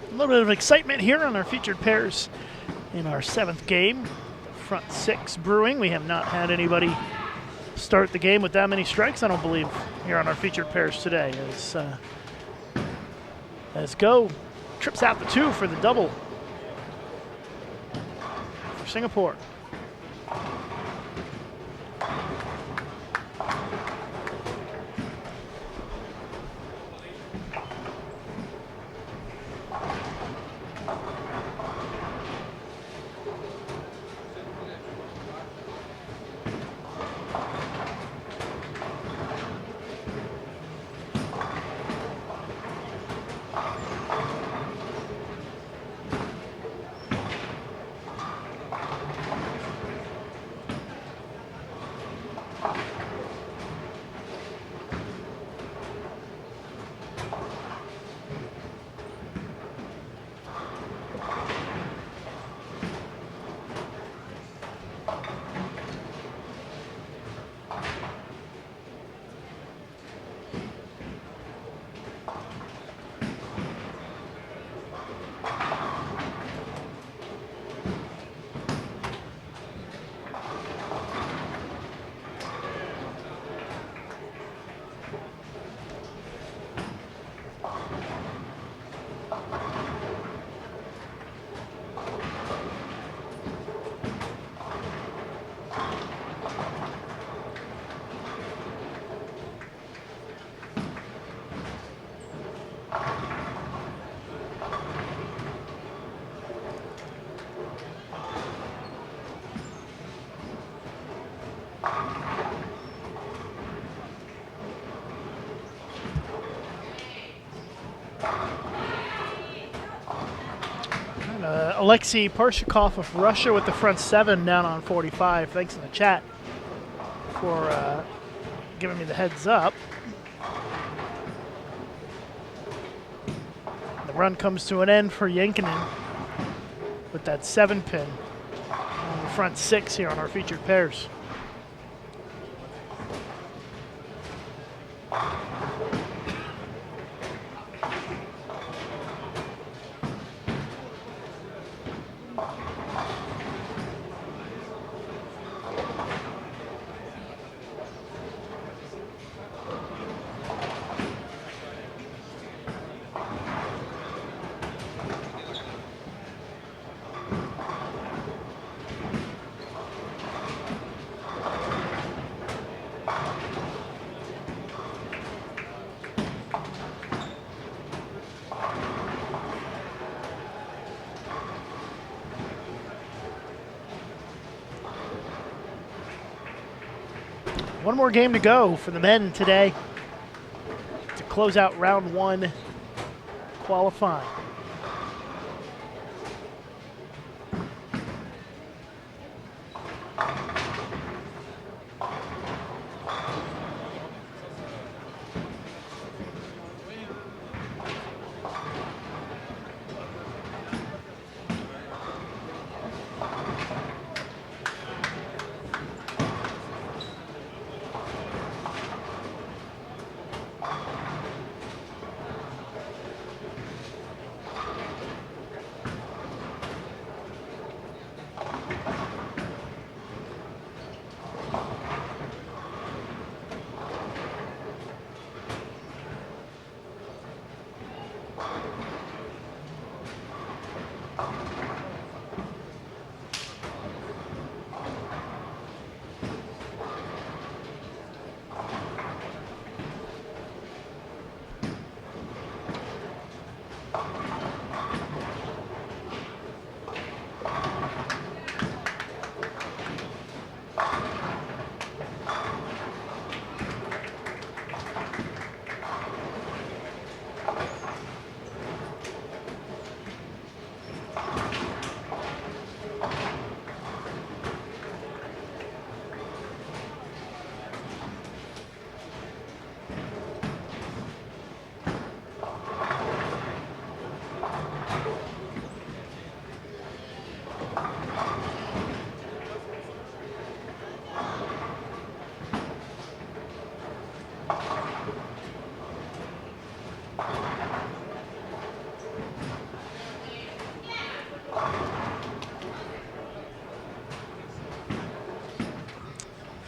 A little bit of excitement here on our featured pairs in our 7th game. Front 6 brewing. We have not had anybody start the game with that many strikes, I don't believe, here on our featured pairs today. As Go trips out the 2 for the double for Singapore. Alexei Parshikov of Russia with the front 7 down on 45. Thanks in the chat for giving me the heads up. The run comes to an end for Yankinen with that 7 pin on the front 6 here on our featured pairs. One more game to go for the men today to close out round 1 qualifying.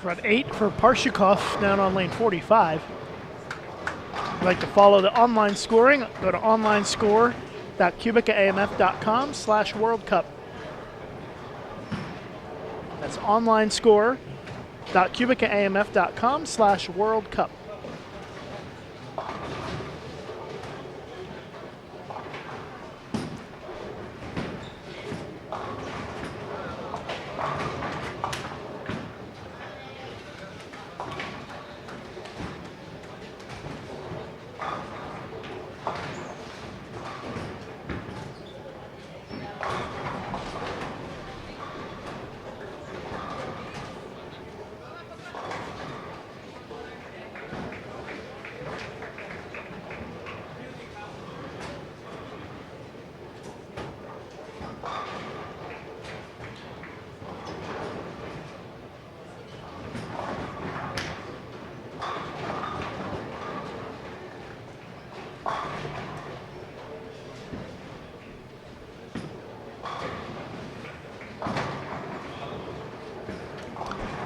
Front 8 for Parshikov down on lane 45. If you'd like to follow the online scoring, go to onlinescore.QubicaAMF.com/World Cup. That's onlinescore.QubicaAMF.com/World Cup.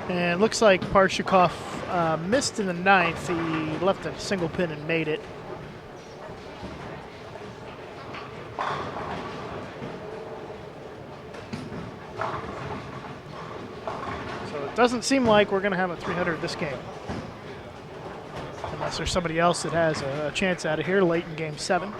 And looks like Parshikov missed in the 9th. He left a single pin and made it. So it doesn't seem like we're going to have a 300 this game. Unless there's somebody else that has a chance out of here late in game 7.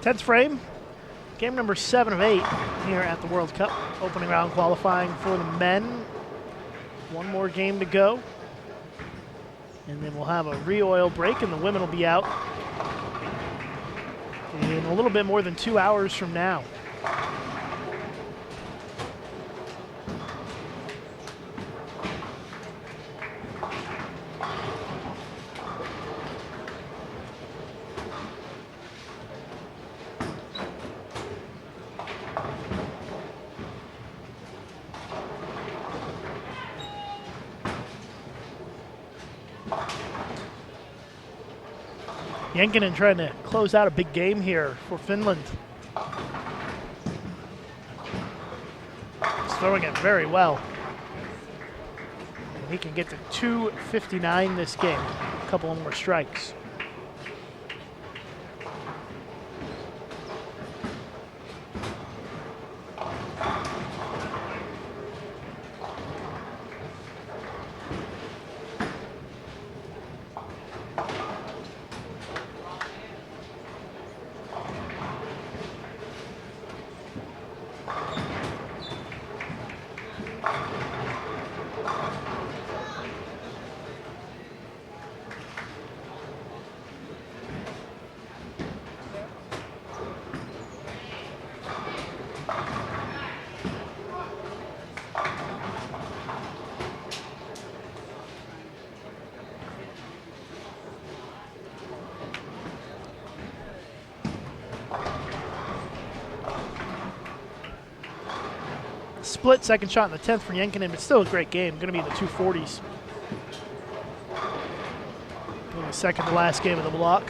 Tenth frame, game number 7 of 8 here at the World Cup. Opening round qualifying for the men. One more game to go. And then we'll have a re-oil break and the women will be out in a little bit more than 2 hours from now. Jenkinen trying to close out a big game here for Finland. He's throwing it very well. And he can get to 259 this game. A couple more strikes. Split second shot in the 10th for Jenkinen, but still a great game. Going to be in the 240s. The second to last game of the block.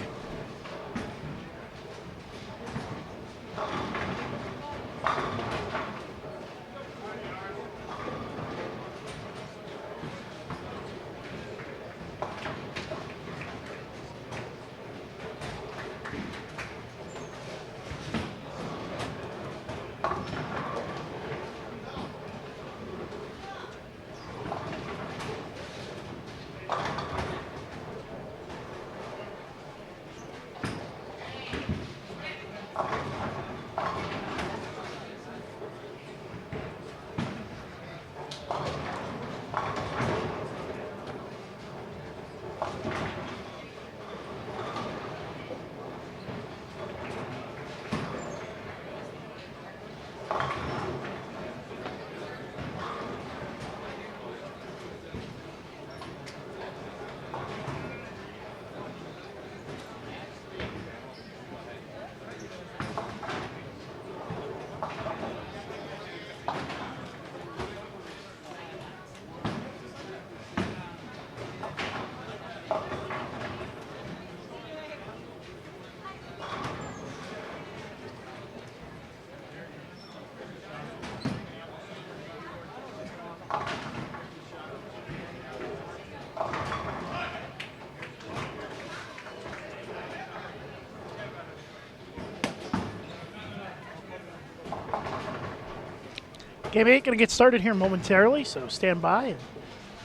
Game 8 going to get started here momentarily, so stand by. And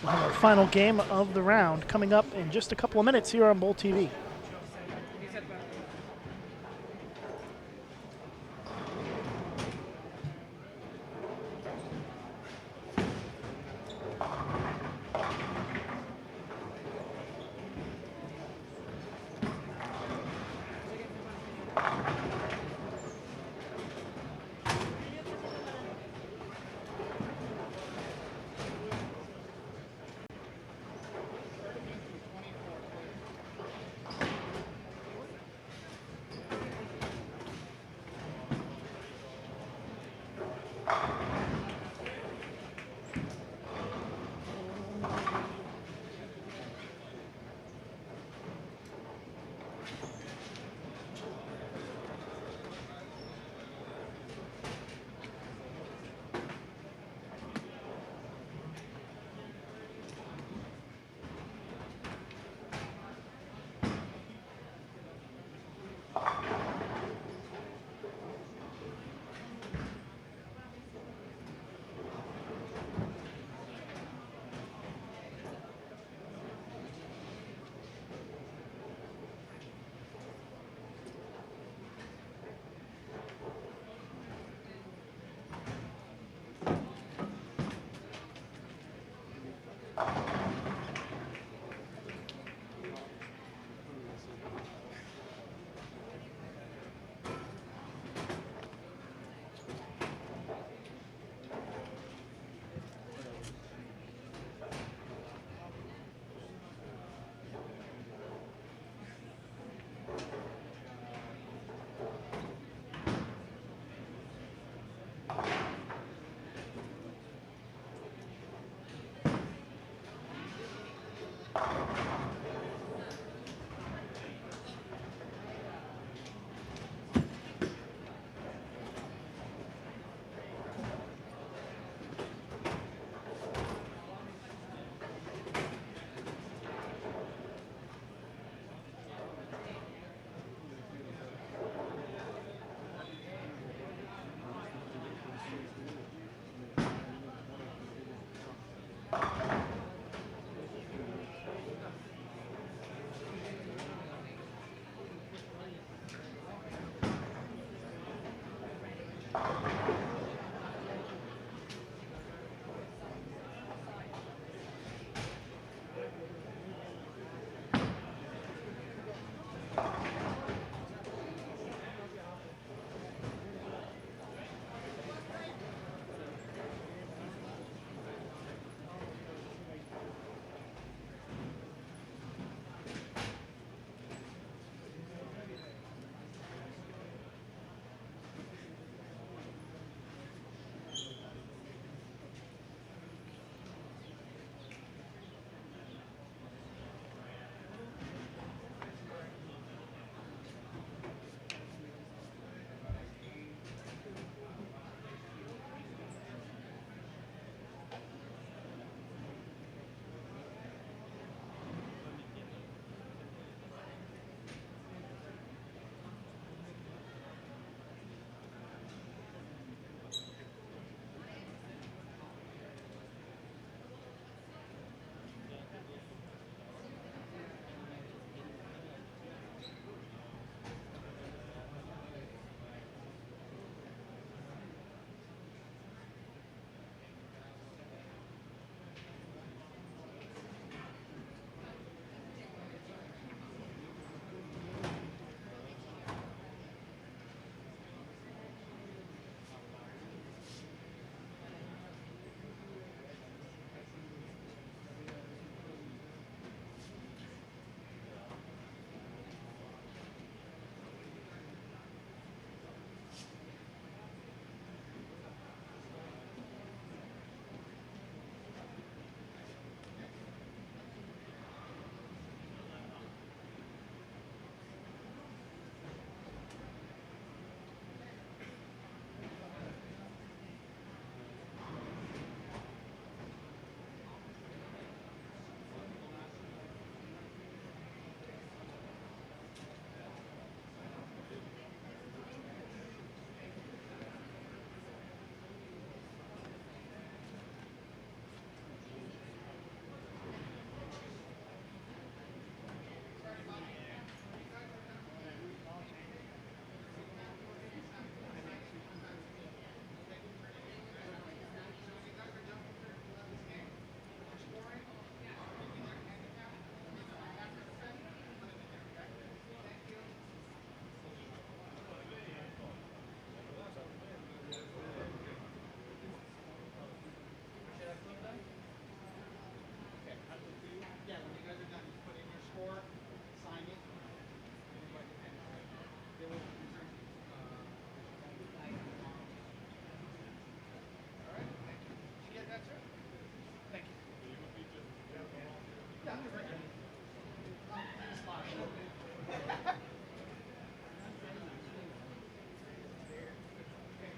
we'll have our final game of the round coming up in just a couple of minutes here on Bowl TV.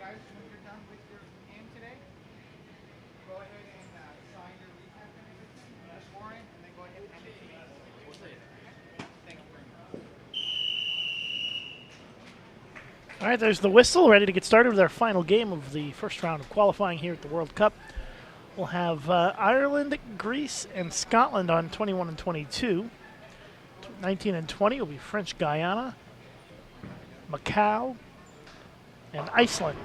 guys, when you're done with your game today, go ahead and sign your recap and everything, the scoring, and then go ahead and hand it to me. We'll see it. Thank you very much. All right, there's the whistle, ready to get started with our final game of the first round of qualifying here at the World Cup. We'll have Ireland, Greece, and Scotland on 21 and 22. 19 and 20 will be French Guyana, Macau, and Iceland.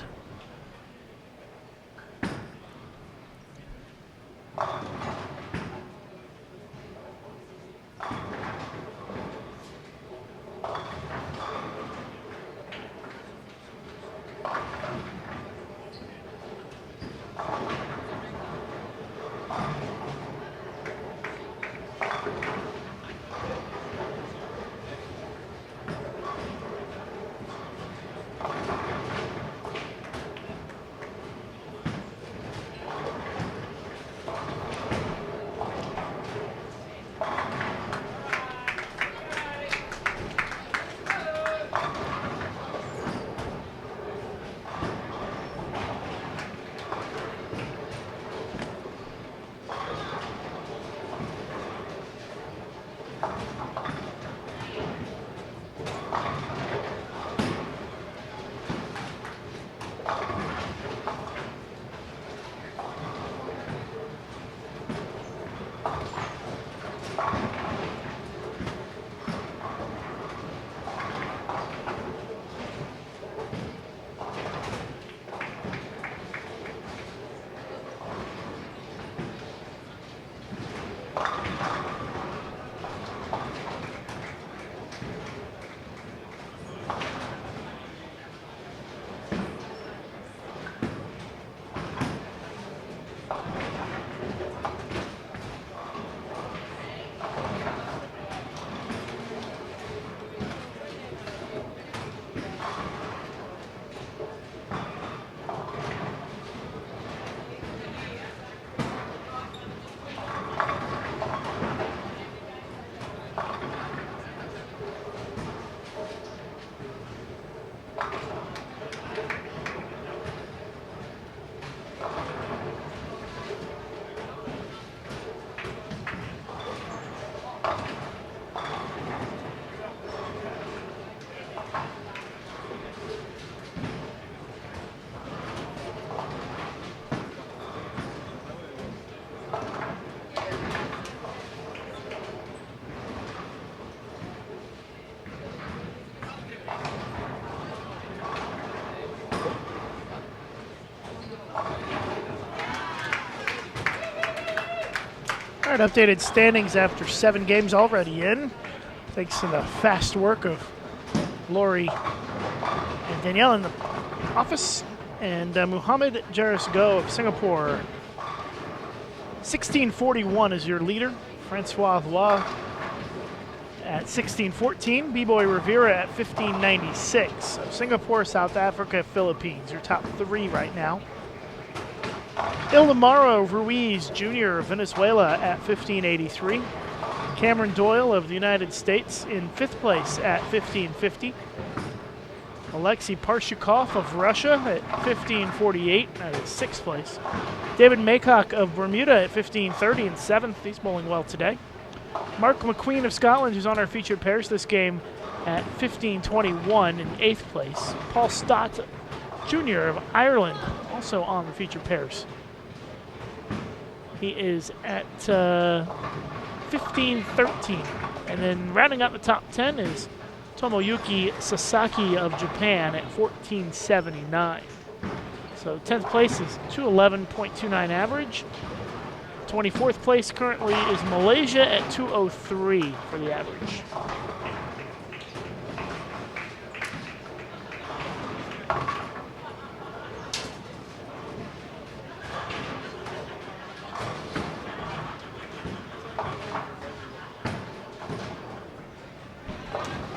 All right, updated standings after 7 games already in. Thanks to the fast work of Lori and Danielle in the office. And Muhammad Jaris Go of Singapore. 1641 is your leader. Francois Lois at 1614. B-Boy Rivera at 1596. So Singapore, South Africa, Philippines, your top 3 right now. Ildemaro Ruiz Jr. of Venezuela at 1583. Cameron Doyle of the United States in 5th place at 1550. Alexei Parshukov of Russia at 1548, that is 6th place. David Maycock of Bermuda at 1530 and 7th. He's bowling well today. Mark McQueen of Scotland, who's on our featured pairs this game, at 1521 in 8th place. Paul Stott Jr. of Ireland, also on the featured pairs. He is at 1513. And then rounding out the top 10 is Tomoyuki Sasaki of Japan at 1479. So 10th place is 211.29 average. 24th place currently is Malaysia at 203 for the average.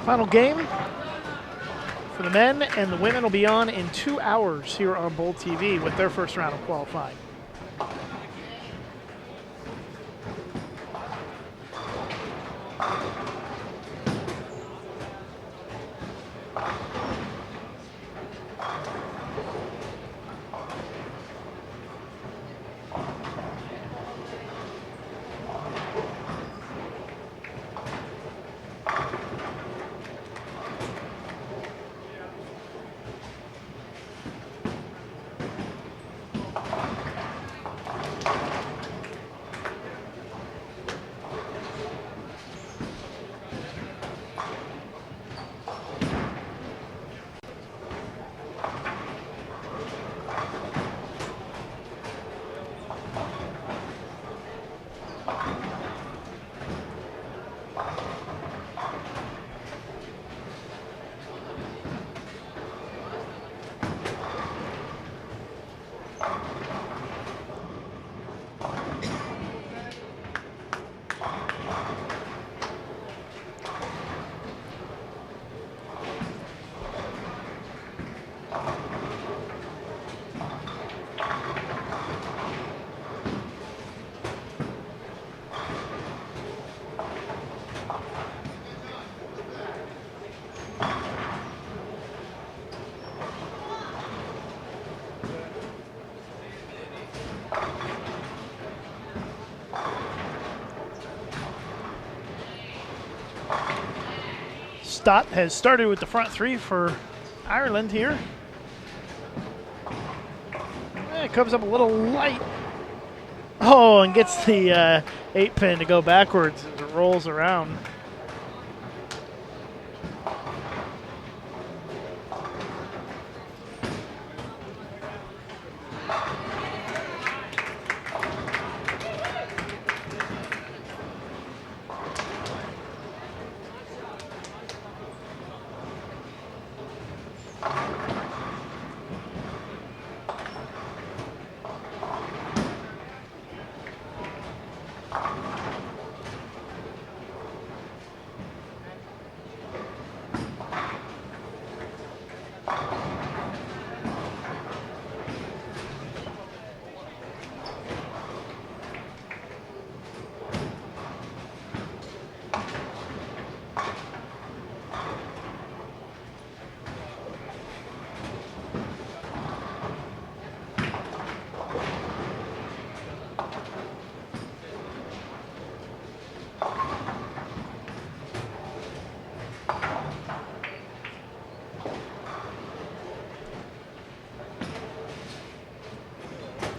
Final game for the men, and the women will be on in 2 hours here on Bowl TV with their first round of qualifying. Stott has started with the front three for Ireland here. It comes up a little light. Oh, and gets the 8-pin to go backwards as it rolls around.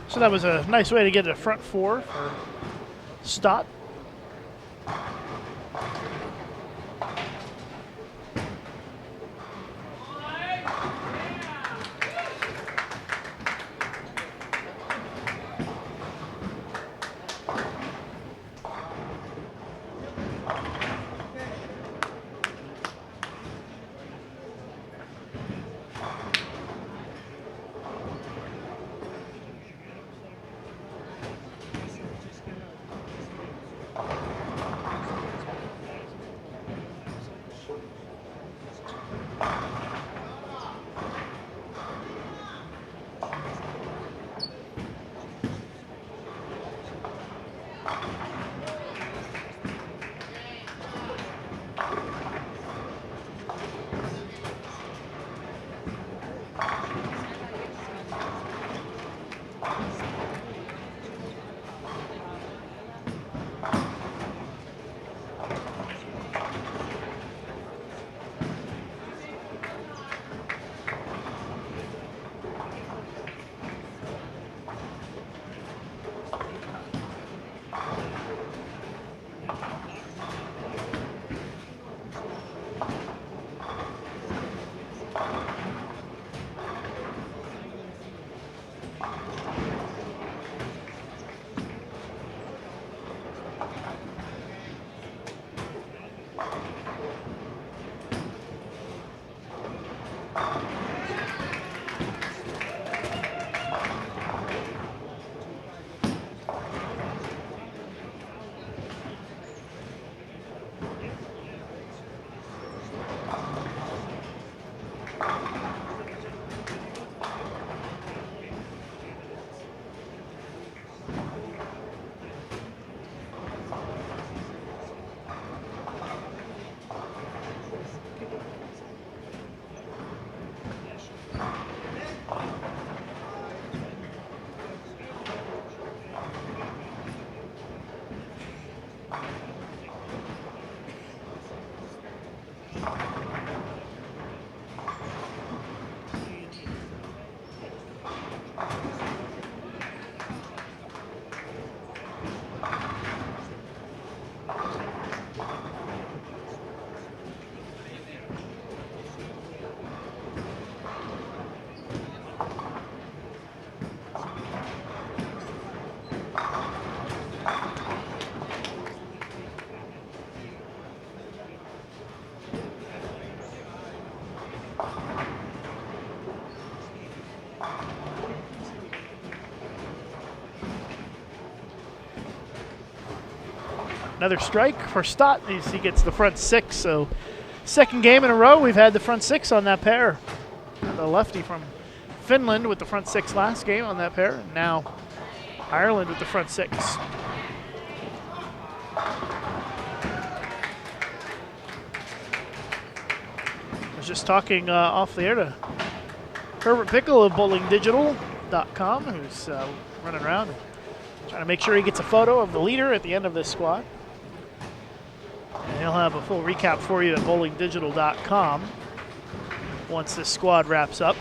So that was a nice way to get a front four for Stott. Another strike for Stott as he gets the front six. So second game in a row we've had the front six on that pair. The lefty from Finland with the front six last game on that pair. And now Ireland with the front six. I was just talking off the air to Herbert Pickle of bowlingdigital.com, who's running around trying to make sure he gets a photo of the leader at the end of this squad. And they'll have a full recap for you at bowlingdigital.com once this squad wraps up.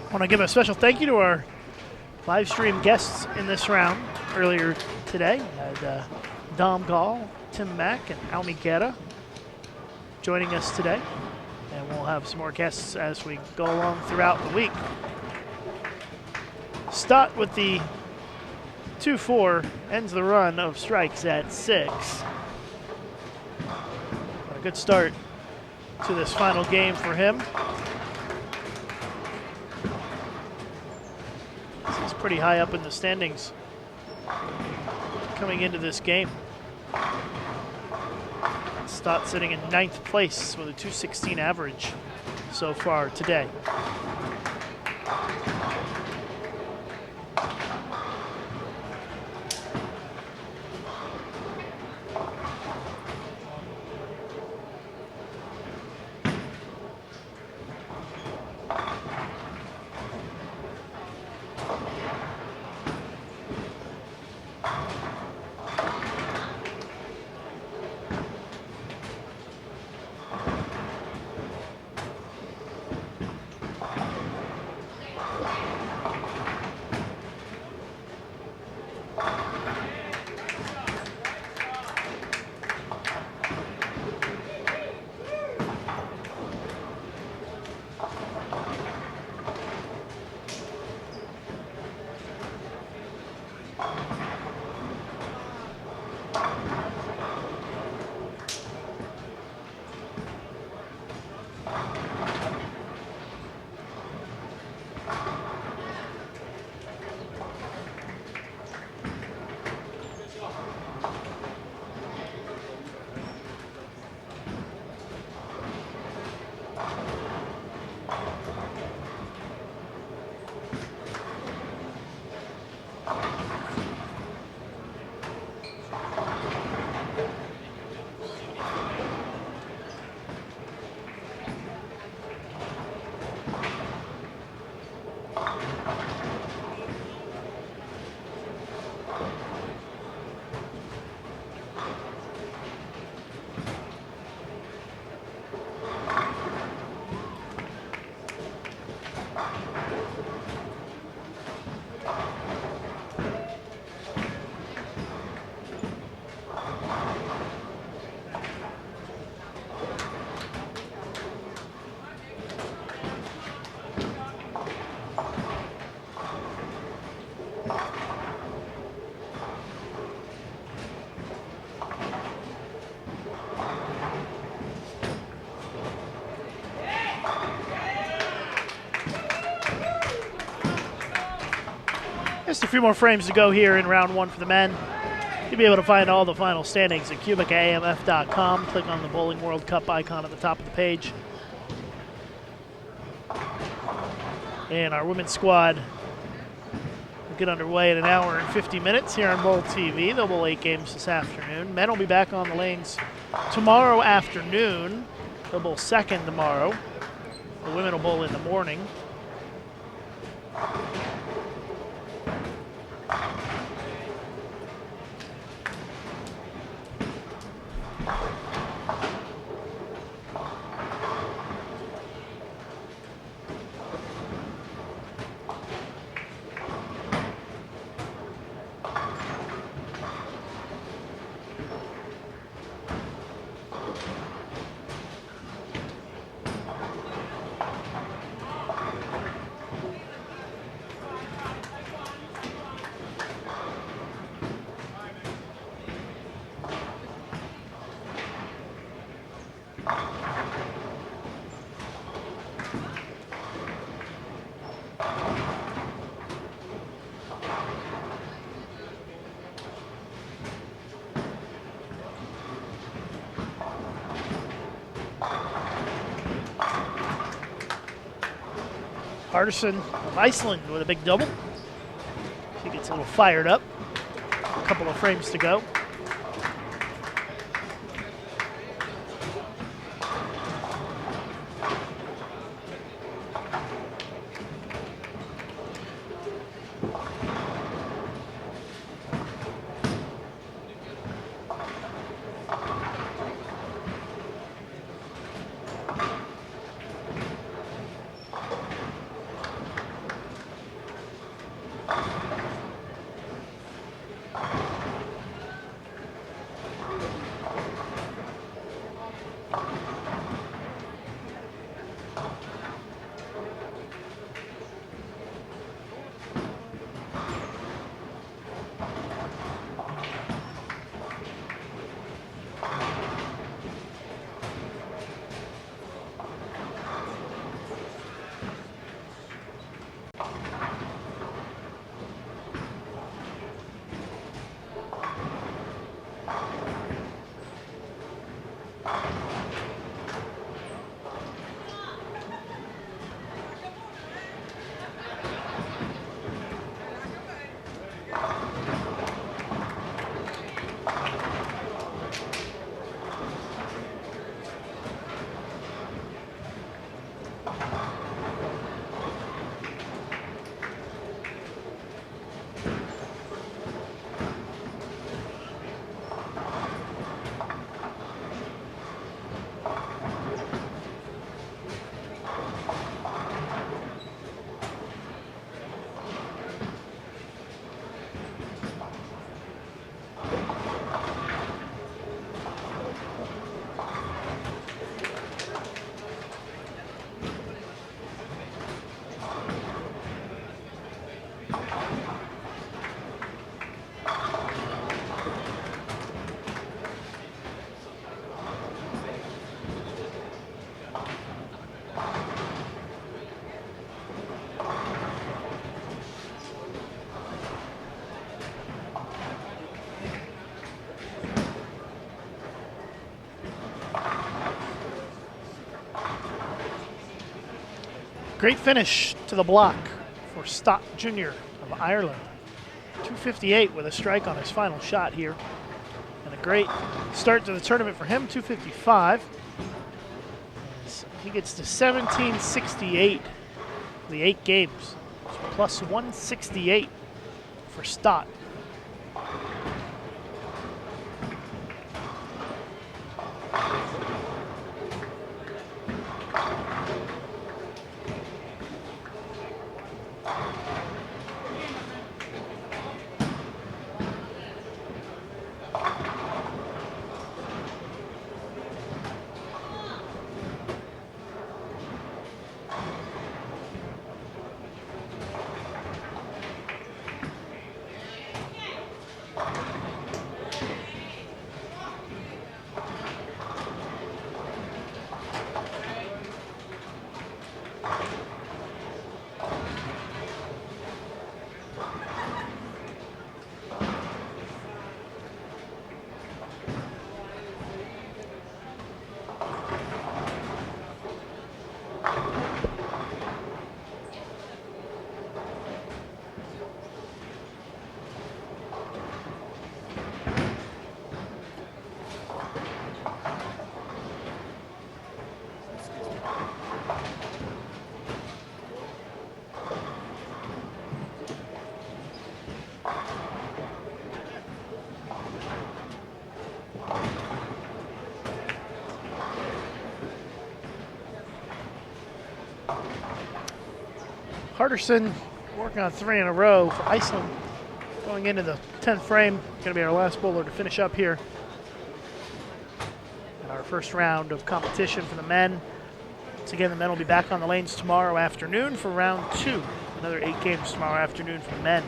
I want to give a special thank you to our live stream guests in this round earlier today. We had Dom Gall, Tim Mack, and Aumi Guerra joining us today. And we'll have some more guests as we go along throughout the week. Stott with the 2-4 ends the run of strikes at 6. A good start to this final game for him. He's pretty high up in the standings coming into this game. Stott sitting in 9th place with a 216 average so far today. Just a few more frames to go here in round 1 for the men. You'll be able to find all the final standings at QubicaAMF.com. Click on the Bowling World Cup icon at the top of the page. And our women's squad will get underway in an hour and 50 minutes here on Bowl TV. They'll bowl 8 games this afternoon. Men will be back on the lanes tomorrow afternoon. They'll bowl second tomorrow. The women will bowl in the morning. Hardison of Iceland with a big double. He gets a little fired up. A couple of frames to go. Great finish to the block for Stott Jr. of Ireland. 258 with a strike on his final shot here. And a great start to the tournament for him, 255. As he gets to 1768 the 8 games, plus 168 for Stott. Hardison working on 3 in a row for Iceland. Going into the 10th frame, going to be our last bowler to finish up here. And our first round of competition for the men. Once again, the men will be back on the lanes tomorrow afternoon for round 2. Another 8 games tomorrow afternoon for the men.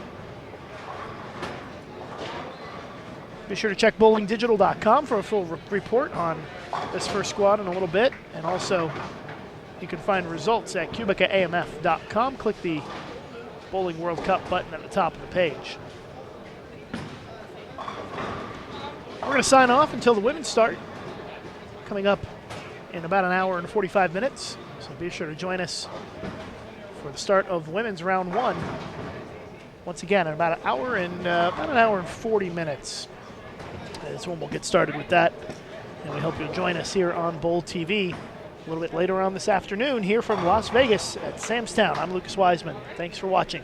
Be sure to check bowlingdigital.com for a full report on this first squad in a little bit. And also, you can find results at QubicaAMF.com. Click the Bowling World Cup button at the top of the page. We're going to sign off until the women start, coming up in about an hour and 45 minutes. So be sure to join us for the start of women's round 1. Once again, in about an hour and 40 minutes. That's when we'll get started with that. And we hope you'll join us here on Bowl TV a little bit later on this afternoon here from Las Vegas at Sam's Town. I'm Lucas Wiseman. Thanks for watching.